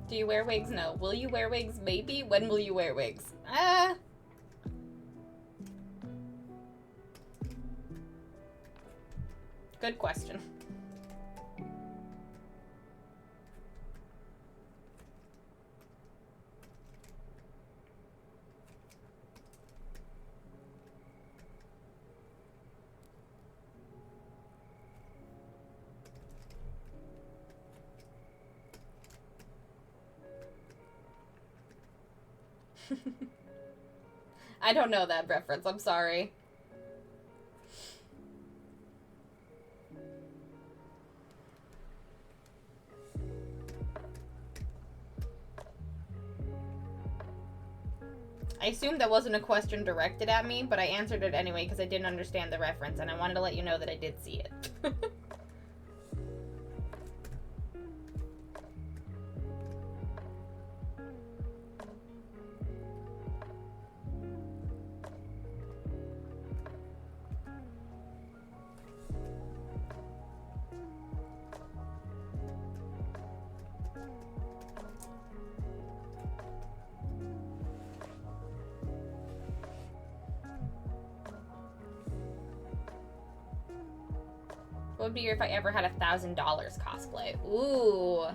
Do you wear wigs? No. Will you wear wigs? Maybe. When will you wear wigs? Good question. I don't know that reference. I'm sorry. I assumed that wasn't a question directed at me, but I answered it anyway because I didn't understand the reference, and I wanted to let you know that I did see it. What would be if I ever had $1,000 cosplay? Ooh.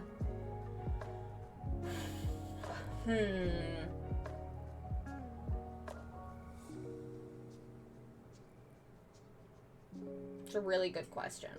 It's a really good question.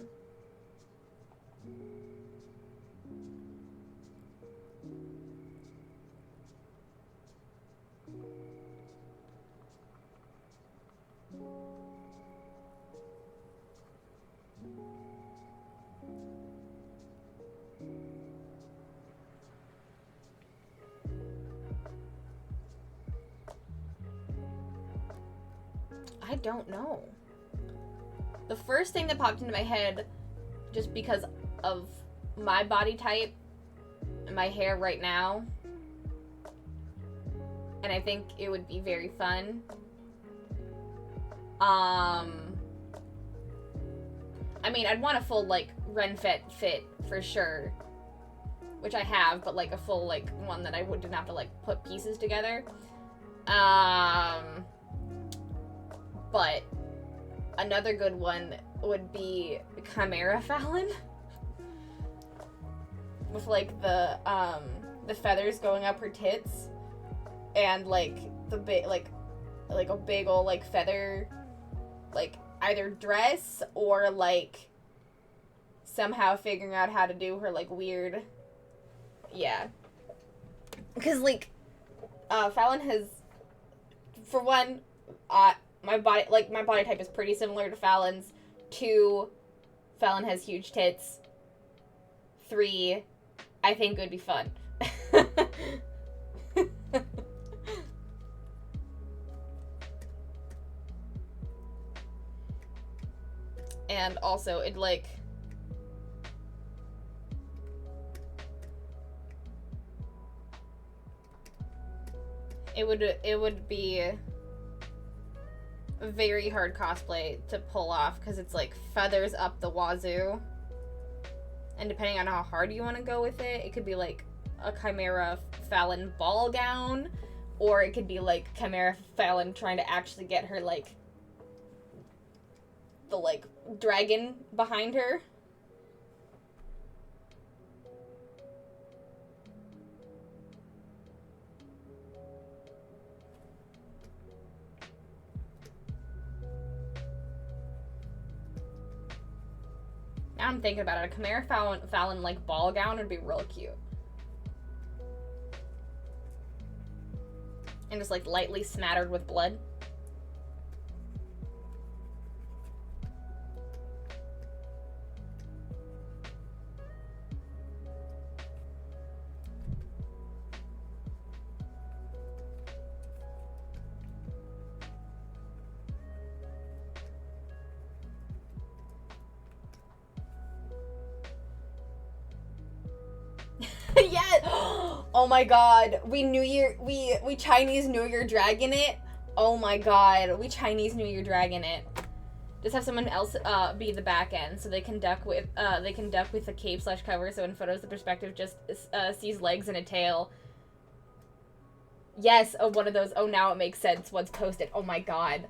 I don't know. The first thing that popped into my head, just because of my body type and my hair right now, and I think it would be very fun. I mean, I'd want a full, like, Ren fit for sure, which I have, but, like, a full, like, one that I didn't have to, like, put pieces together. But another good one would be Chimera Fallon. With, like, the feathers going up her tits. And, like, the big, like a big ol', like, feather, like, either dress or, like, somehow figuring out how to do her, like, weird, yeah. Because, like, Fallon has, for one, my body type is pretty similar to Fallon's. 2, Fallon has huge tits. 3, I think it would be fun. And also, it, like, it would be a very hard cosplay to pull off, because it's, like, feathers up the wazoo. And depending on how hard you want to go with it, it could be, like, a Chimera Fallon ball gown, or it could be, like, Chimera Fallon trying to actually get her, like, the, like, dragon behind her. Now I'm thinking about it. A Chimera Fallon like, ball gown would be real cute. And just, like, lightly smattered with blood. Yeah. Oh my god. We Chinese New Year Dragon it. Oh my god. We Chinese New Year Dragon it. Just have someone else be the back end, so they can duck with the cape / cover, so in photos the perspective just sees legs and a tail. Yes, oh, one of those. Oh, now it makes sense. Once posted. Oh my god.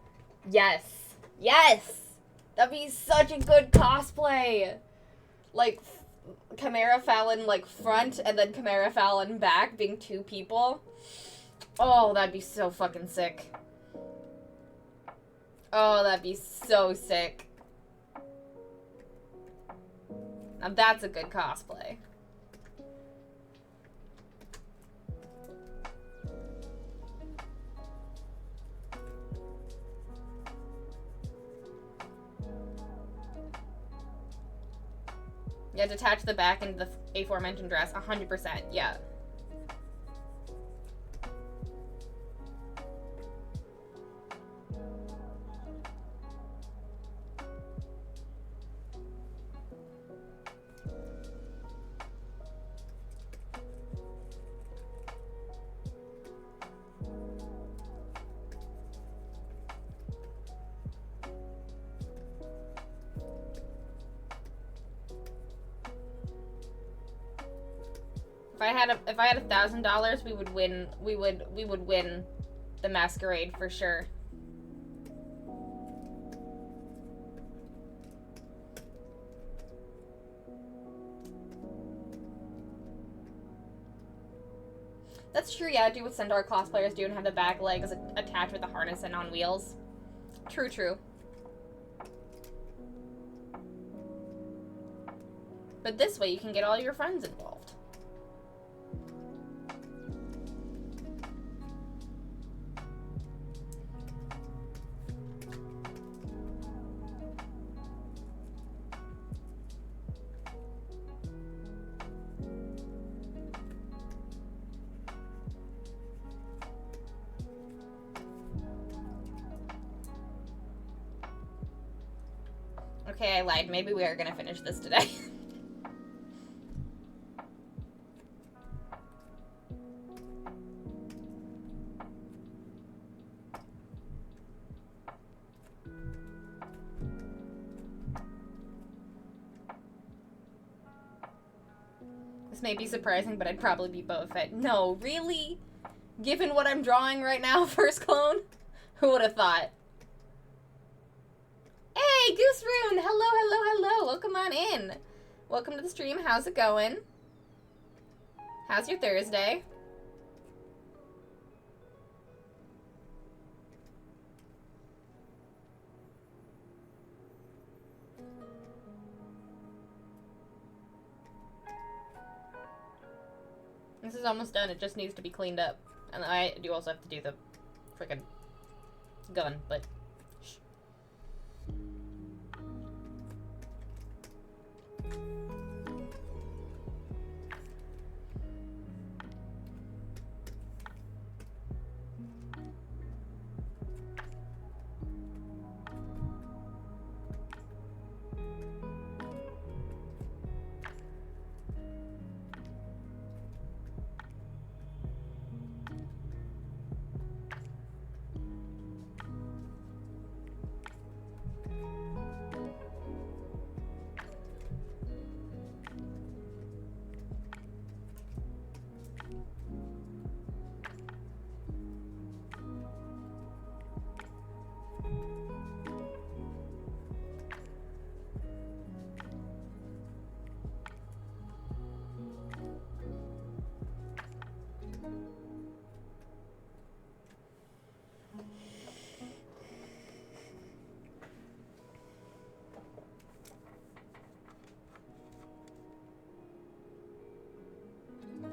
Yes. Yes. That'd be such a good cosplay. Like, Chimera Fallon, like, front, and then Chimera Fallon back, being 2 people. Oh, that'd be so fucking sick. Oh, that'd be so sick. Now that's a good cosplay. Yeah, detach the back into the aforementioned dress. 100%, yeah. If I had $1,000, we would win the masquerade for sure. That's true, yeah, do what Centaur cosplayers do and have the back legs attached with a harness and on wheels. True, true. But this way you can get all your friends involved. Okay, I lied. Maybe we are gonna finish this today. This may be surprising, but I'd probably be Boba Fett. No, really? Given what I'm drawing right now, first clone? Who would have thought? Hey, Goose Rune! Hello, hello, hello! Welcome on in. Welcome to the stream. How's it going? How's your Thursday? This is almost done. It just needs to be cleaned up. And I do also have to do the frickin' gun, but... Shh.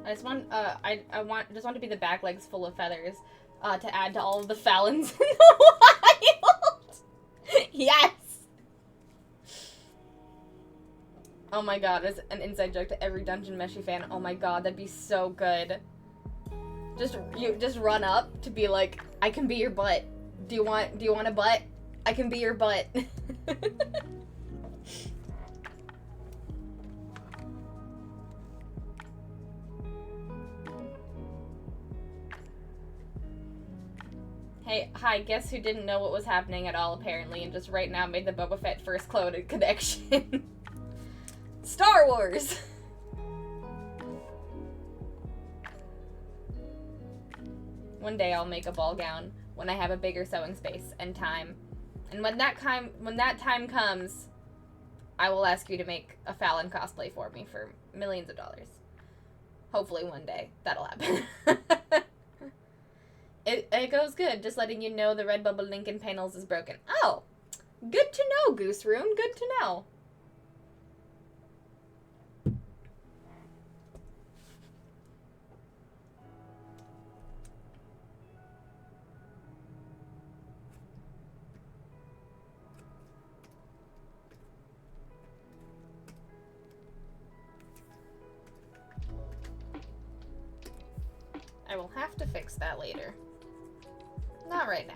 I just want, just want to be the back legs full of feathers, to add to all of the Fallons in the wild! Yes! Oh my god, it's an inside joke to every Dungeon Meshi fan. Oh my god, that'd be so good. Just run up to be like, I can be your butt. Do you want a butt? I can be your butt. Hey, hi, guess who didn't know what was happening at all, apparently, and just right now made the Boba Fett first clone connection. Star Wars! One day I'll make a ball gown when I have a bigger sewing space and time. And when that time comes, I will ask you to make a Fallon cosplay for me for millions of dollars. Hopefully one day that'll happen. It goes good, just letting you know the Redbubble link in panels is broken. Oh! Good to know, Goose Rune, good to know. I will have to fix that later. Not right now.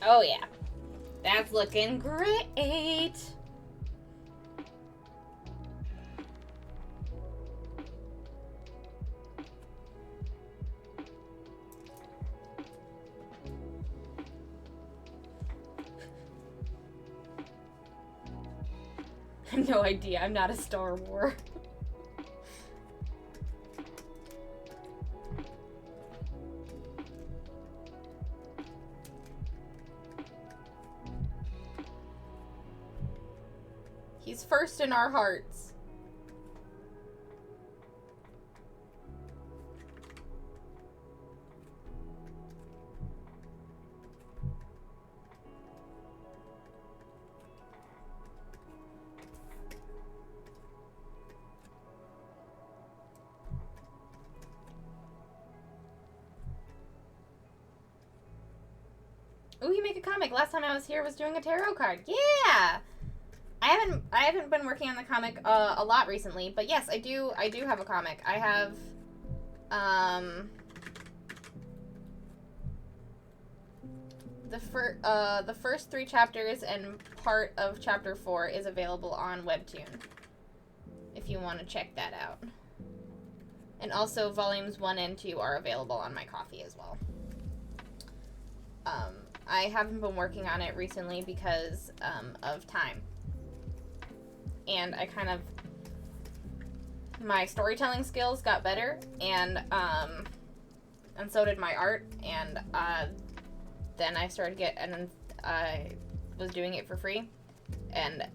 Oh yeah. That's looking great. I have no idea. I'm not a Star Wars. He's first in our hearts. Ooh, you make a comic. Last time I was here was doing a tarot card. Yeah! I haven't been working on the comic a lot recently, but yes, I do have a comic. I have the first 3 chapters and part of chapter 4 is available on Webtoon, if you want to check that out. And also volumes 1 and 2 are available on my Ko-fi as well. I haven't been working on it recently because of time. And I kind of, my storytelling skills got better, and so did my art, and then I started and I was doing it for free, and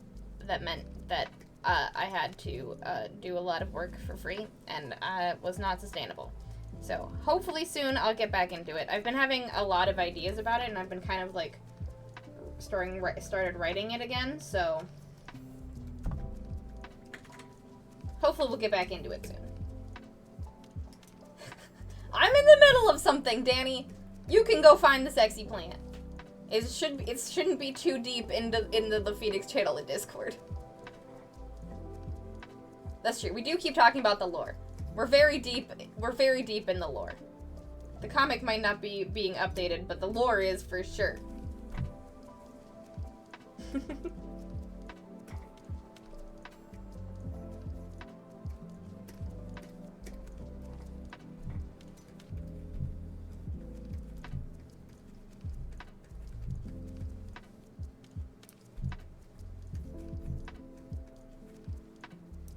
that meant that I had to do a lot of work for free, and it was not sustainable. So hopefully soon I'll get back into it. I've been having a lot of ideas about it, and I've been kind of like started writing it again, so hopefully we'll get back into it soon. I'm in the middle of something, Danny. You can go find the sexy plant. It shouldn't be too deep into the Phoenix channel in Discord. That's true. We do keep talking about the lore. We're very deep in the lore. The comic might not be being updated, but the lore is for sure.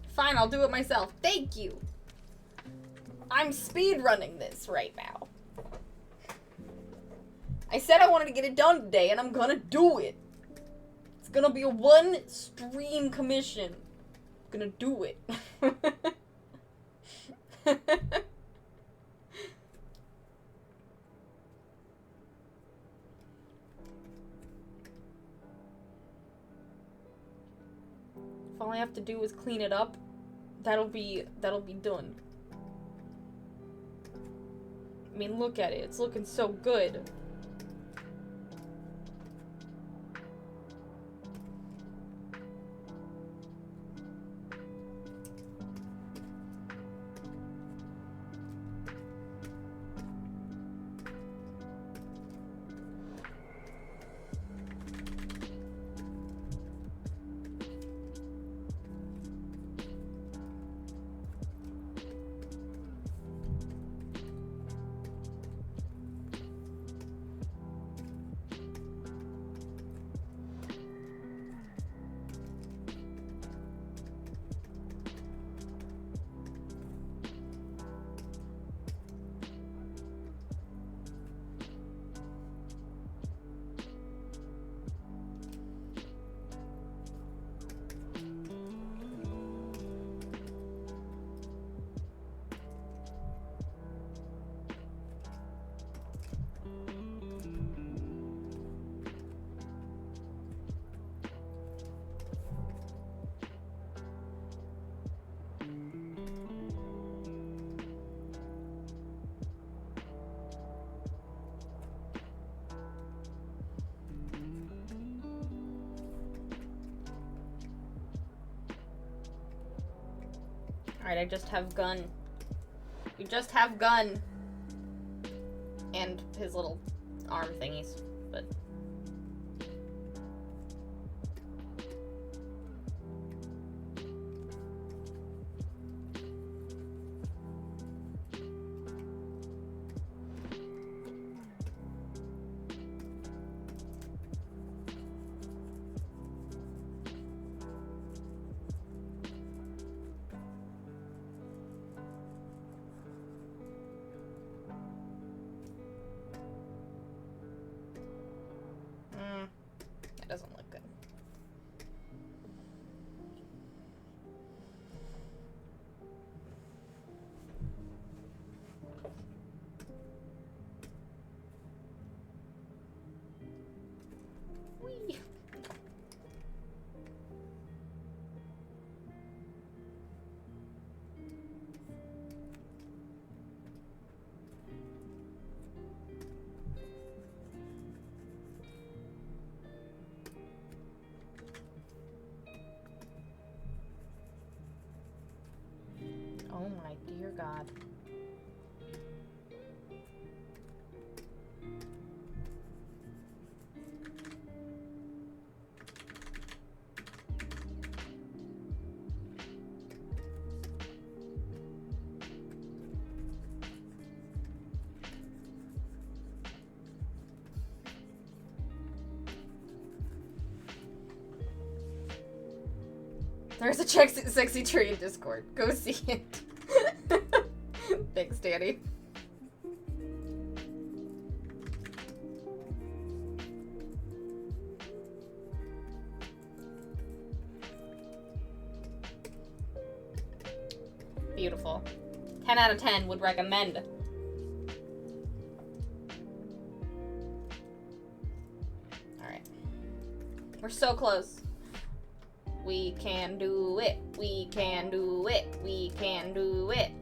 Fine, I'll do it myself. Thank you. I'm speedrunning this right now. I said I wanted to get it done today, and I'm gonna do it. It's gonna be a 1 stream commission. I'm gonna do it. If all I have to do is clean it up, that'll be done. I mean, look at it. It's looking so good. Alright, I just have gun. We just have gun. And his little arm thingies, but Whee! Oh my dear God. There's a sexy tree in Discord. Go see it. Thanks, Danny. Beautiful. 10 out of 10 would recommend. Alright. We're so close. We can do it. We can do it. We can do it.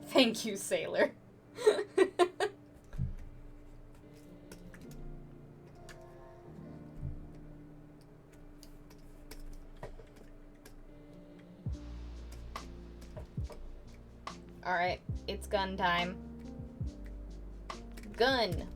Thank you, sailor. Alright, it's gun time. Gun!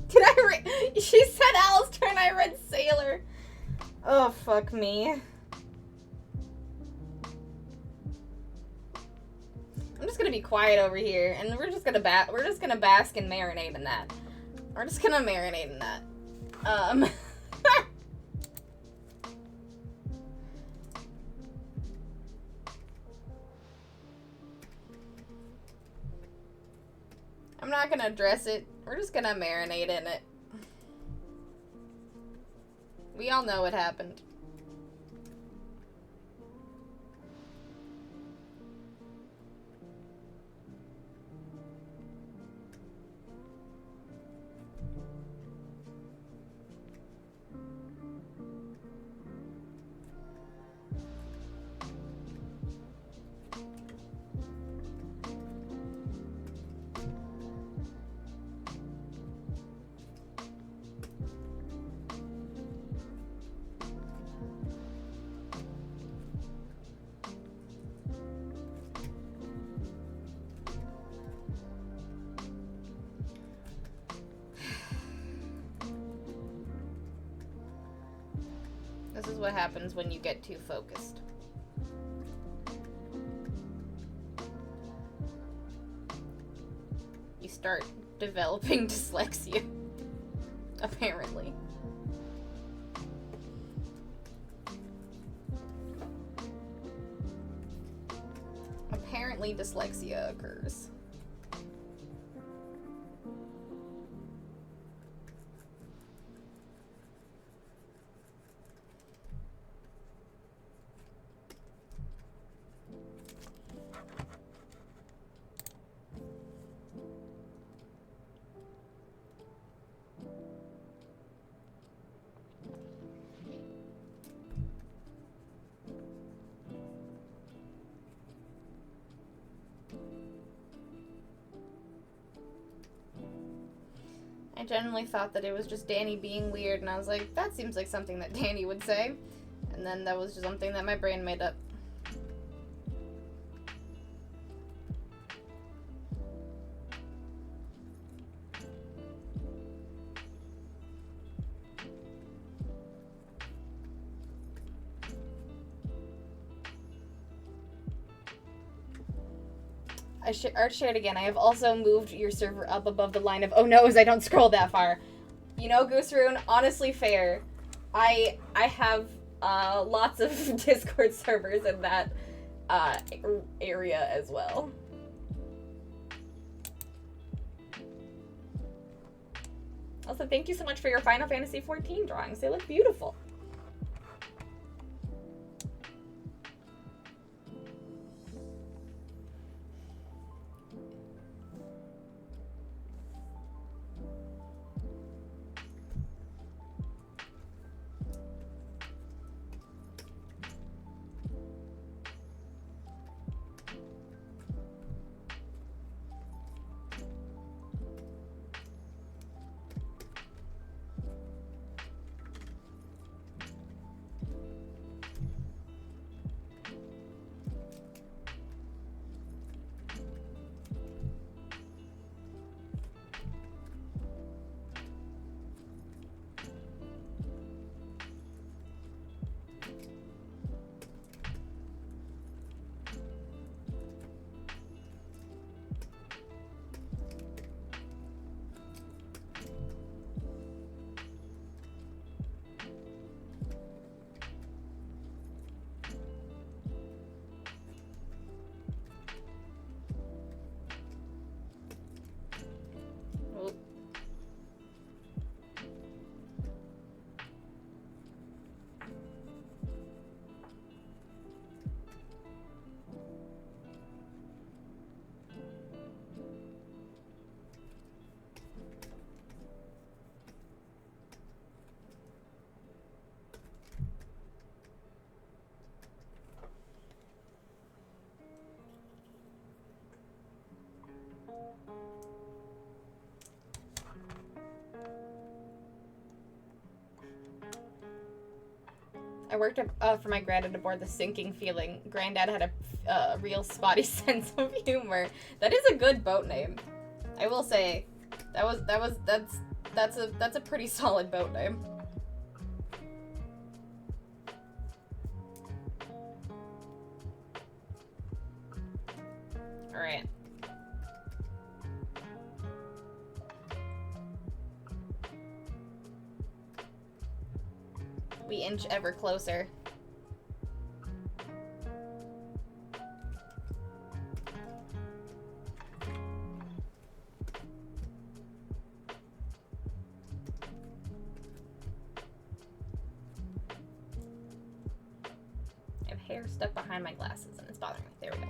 Did I read? She said Al's turn, I read sailor. Oh, fuck me. I'm just gonna be quiet over here, and we're just gonna bask and marinate in that. We're just gonna marinate in that. I'm not gonna address it. We're just gonna marinate in it. We all know what happened. what happens when you get too focused. You start developing dyslexia, apparently. Apparently dyslexia occurs. I generally thought that it was just Danny being weird, and I was like, that seems like something that Danny would say. And then that was just something that my brain made up. I shared again. I have also moved your server up above the line of oh no's. I don't scroll that far. You know, Gooseroon, honestly fair. I have lots of Discord servers in that area as well. Also, thank you so much for your Final Fantasy XIV drawings. They look beautiful. I worked for my granddad aboard the Sinking Feeling. Granddad had a real spotty sense of humor. That is a good boat name. I will say, that's a pretty solid boat name. All right. We inch ever closer. I have hair stuck behind my glasses and it's bothering me. There we go.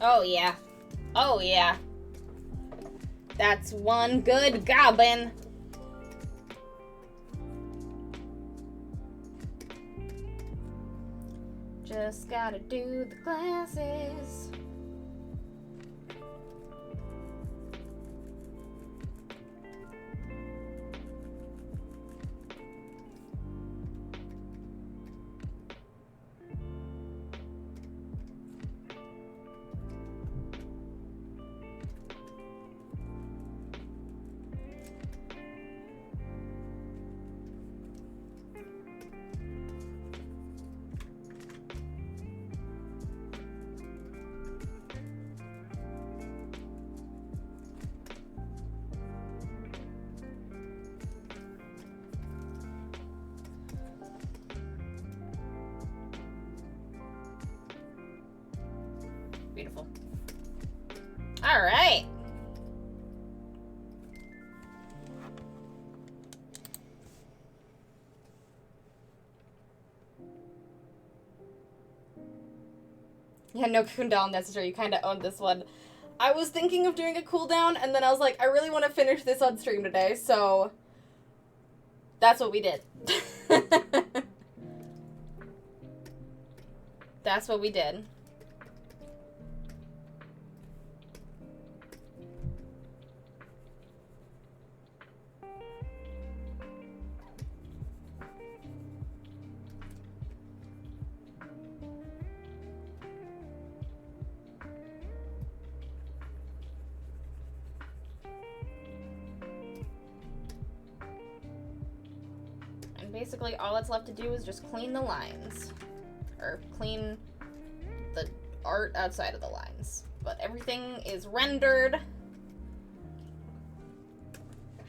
Oh, yeah. Oh, yeah. That's one good goblin. Just gotta do the glasses. Beautiful. All right. Yeah, no cooldown necessary. You kind of owned this one. I was thinking of doing a cooldown, and then I was like, I really want to finish this on stream today, so that's what we did. That's what we did. Basically, all that's left to do is just clean the lines. Or clean the art outside of the lines. But everything is rendered,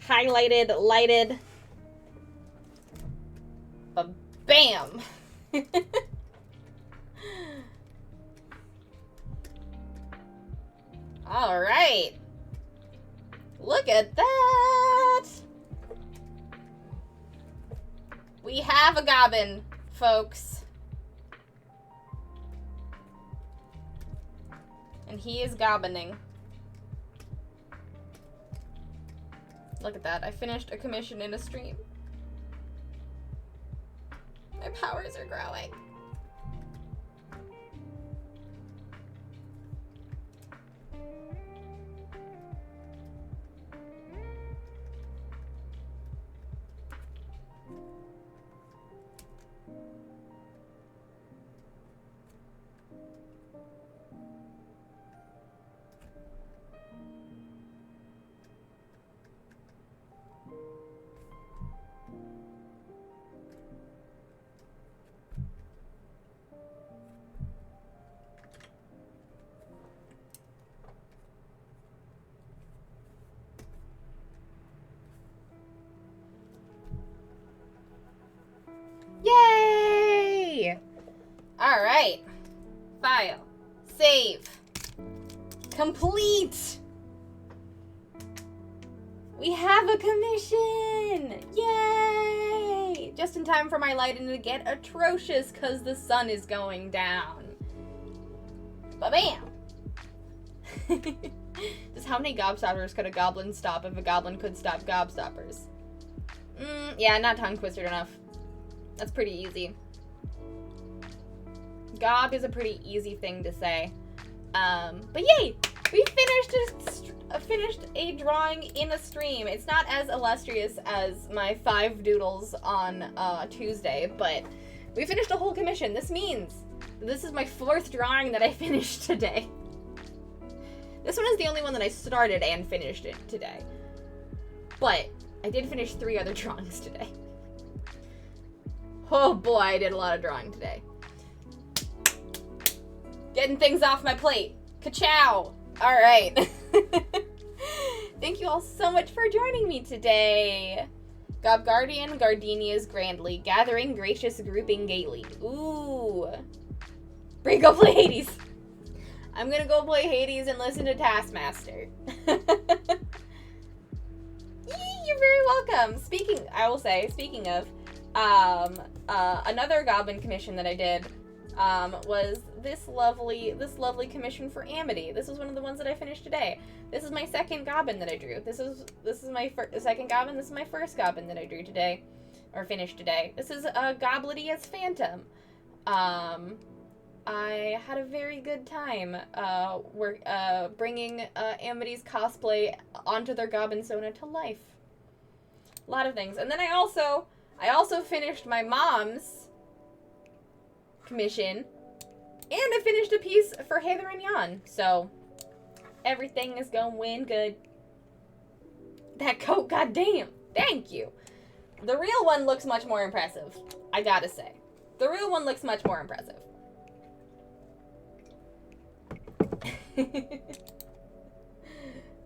highlighted, lighted. Bam! Alright. Look at that! We have a goblin, folks. And he is gobblining. Look at that. I finished a commission in a stream. My powers are growing. Yay! Alright. File. Save. Complete! We have a commission! Yay! Just in time for my lighting to get atrocious because the sun is going down. Ba-bam! Just how many gobstoppers could a goblin stop if a goblin could stop gobstoppers? Yeah, not tongue twisted enough. That's pretty easy. Gob is a pretty easy thing to say. But yay! We finished a drawing in a stream. It's not as illustrious as my 5 doodles on Tuesday, but we finished a whole commission. This means this is my 4th drawing that I finished today. This one is the only one that I started and finished it today. But I did finish 3 other drawings today. Oh boy, I did a lot of drawing today. Getting things off my plate. Ka-chow! Alright. Thank you all so much for joining me today. Gobguardian gardenias grandly, gathering gracious grouping gaily. Ooh. Bring go play Hades. I'm gonna go play Hades and listen to Taskmaster. Yee, you're very welcome. Speaking of, another Goblin commission that I did was this lovely commission for Amity. This was one of the ones that I finished today. This is my second goblin that I drew. This is my second goblin. This is my first goblin that I drew today, or finished today. This is Goblety as Phantom. I had a very good time bringing Amity's cosplay onto their Goblinsona to life. A lot of things. And then I also finished my mom's commission, and I finished a piece for Heather and Jan. So everything is going good. That coat, goddamn. Thank you. The real one looks much more impressive, I gotta say. The real one looks much more impressive.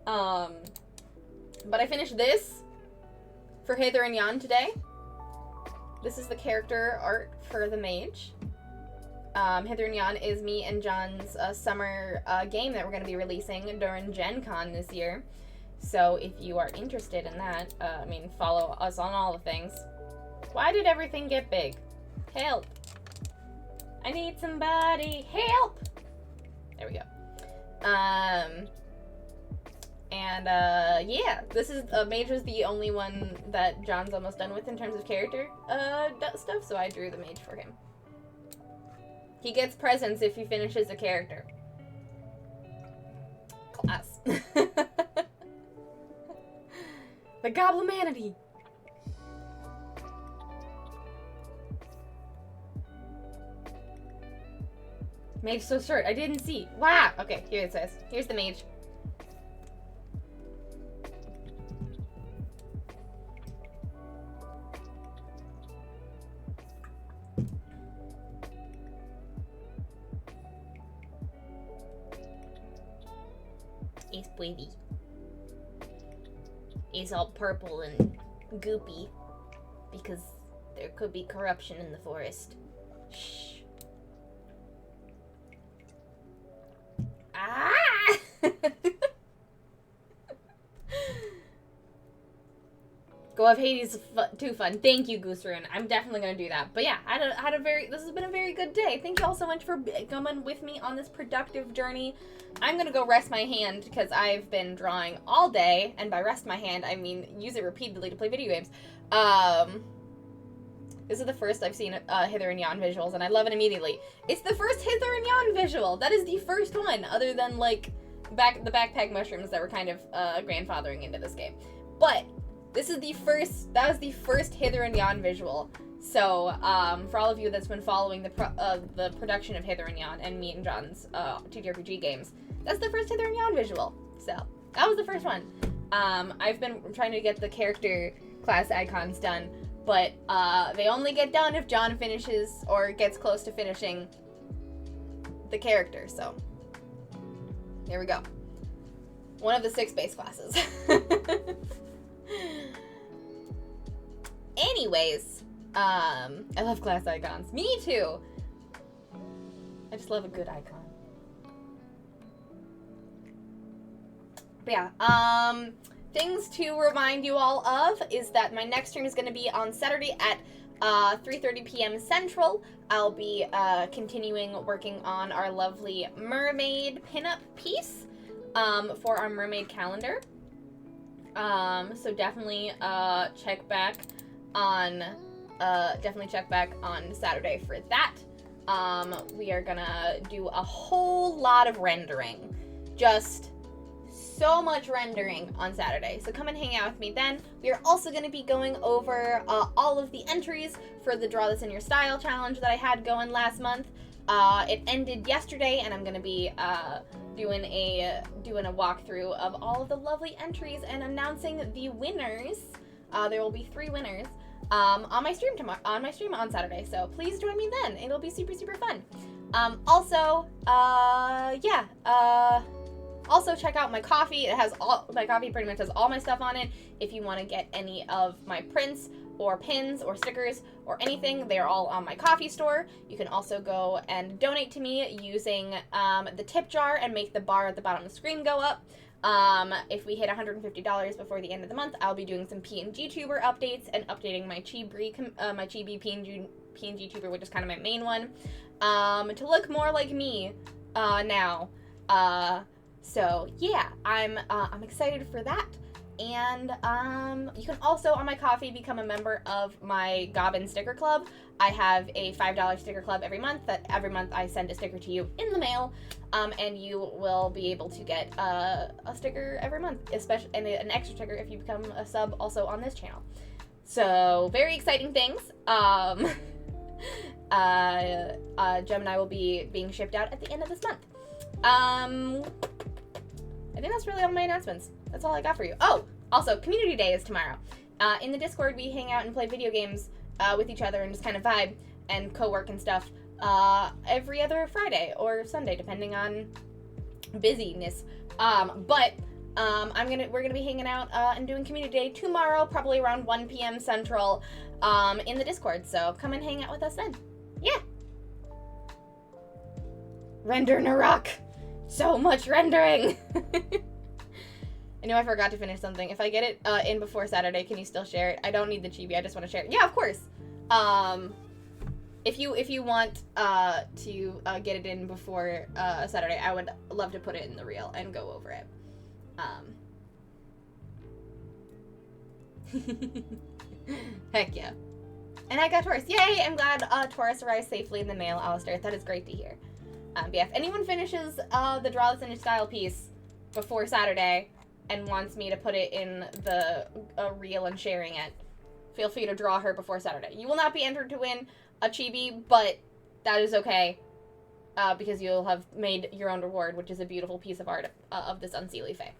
But I finished this for Heather and Jan today. This is the character art for the mage. Heather and Jan is me and John's summer game that we're going to be releasing during Gen Con this year. So if you are interested in that, follow us on all the things. Why did everything get big? Help. I need somebody. Help. There we go. Yeah, this is, Mage was the only one that John's almost done with in terms of character, stuff, so I drew the mage for him. He gets presents if he finishes a character. Class. The Goblimanity. Mage so short. I didn't see. Wow. Okay, here it says. Here's the mage. It's pretty. It's all purple and goopy because there could be corruption in the forest. Shh. Ah! Go have Hades too fun. Thank you, Gooseroon. I'm definitely gonna do that. But yeah, this has been a very good day. Thank you all so much for coming with me on this productive journey. I'm gonna go rest my hand because I've been drawing all day, and by rest my hand, I mean use it repeatedly to play video games. This is the first I've seen Hither and Jan visuals, and I love it immediately. It's the first Hither and Jan visual. That is the first one, other than like the backpack mushrooms that were kind of grandfathering into this game. But this is the first. That was the first Hither and Jan visual. So for all of you that's been following the production of Hither and Jan and me and John's TTRPG games, that's the first Hither and Jan visual. So that was the first one. I've been trying to get the character class icons done, but they only get done if John finishes or gets close to finishing the character. So there we go. One of the 6 base classes. Anyways, I love class icons. Me too. I just love a good icon. But yeah, things to remind you all of is that my next stream is going to be on Saturday at 3:30 p.m. Central. I'll be continuing working on our lovely mermaid pinup piece for our mermaid calendar. So definitely check back on Saturday for that. We are gonna do a whole lot of rendering, just so much rendering on Saturday. So come and hang out with me then. We are also going to be going over all of the entries for the Draw This in Your Style challenge that I had going last month. It ended yesterday, and I'm going to be doing a walkthrough of all of the lovely entries and announcing the winners. There will be 3 winners on my stream on Saturday. So please join me then. It'll be super, super fun. Also, check out my Kofi. My Kofi pretty much has all my stuff on it. If you want to get any of my prints or pins or stickers or anything, they're all on my Kofi store. You can also go and donate to me using the tip jar and make the bar at the bottom of the screen go up. If we hit $150 before the end of the month, I'll be doing some PNG tuber updates and updating my Chibi PNG tuber, which is kind of my main one, to look more like me now. So yeah, I'm excited for that. And you can also on my Ko-fi become a member of my Goblin sticker club. I have a $5 sticker club every month that every month I send a sticker to you in the mail, and you will be able to get a sticker every month, especially and an extra sticker if you become a sub also on this channel. So very exciting things. Gemini will be being shipped out at the end of this month. I think that's really all my announcements. That's all I got for you. Oh, also, Community Day is tomorrow. In the Discord, we hang out and play video games with each other and just kind of vibe and co-work and stuff every other Friday or Sunday, depending on busyness. We're gonna be hanging out and doing Community Day tomorrow, probably around 1 p.m. Central, in the Discord. So come and hang out with us then. Yeah. Render Narok. So much rendering. I know I forgot to finish something. If I get it in before Saturday, can you still share it? I don't need the chibi. I just want to share it. Yeah, of course. If you want to get it in before Saturday, I would love to put it in the reel and go over it. Heck yeah. And I got Taurus. Yay! I'm glad Taurus arrived safely in the mail, Alistair. That is great to hear. But yeah, if anyone finishes the Draw This in Your Style piece before Saturday and wants me to put it in the reel and sharing it, feel free to draw her before Saturday. You will not be entered to win a chibi, but that is okay, because you'll have made your own reward, which is a beautiful piece of art of this Unseelie Fae.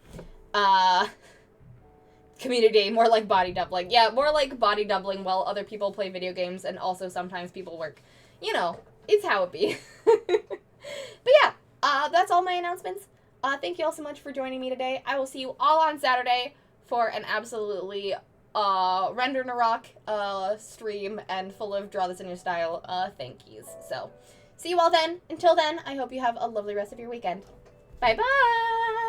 Community, more like body doubling. Yeah, more like body doubling while other people play video games and also sometimes people work. You know, it's how it be. But yeah, that's all my announcements. Thank you all so much for joining me today. I will see you all on Saturday for an absolutely Render Narok stream and full of Draw This in Your Style thank yous. So, see you all then. Until then, I hope you have a lovely rest of your weekend. Bye-bye!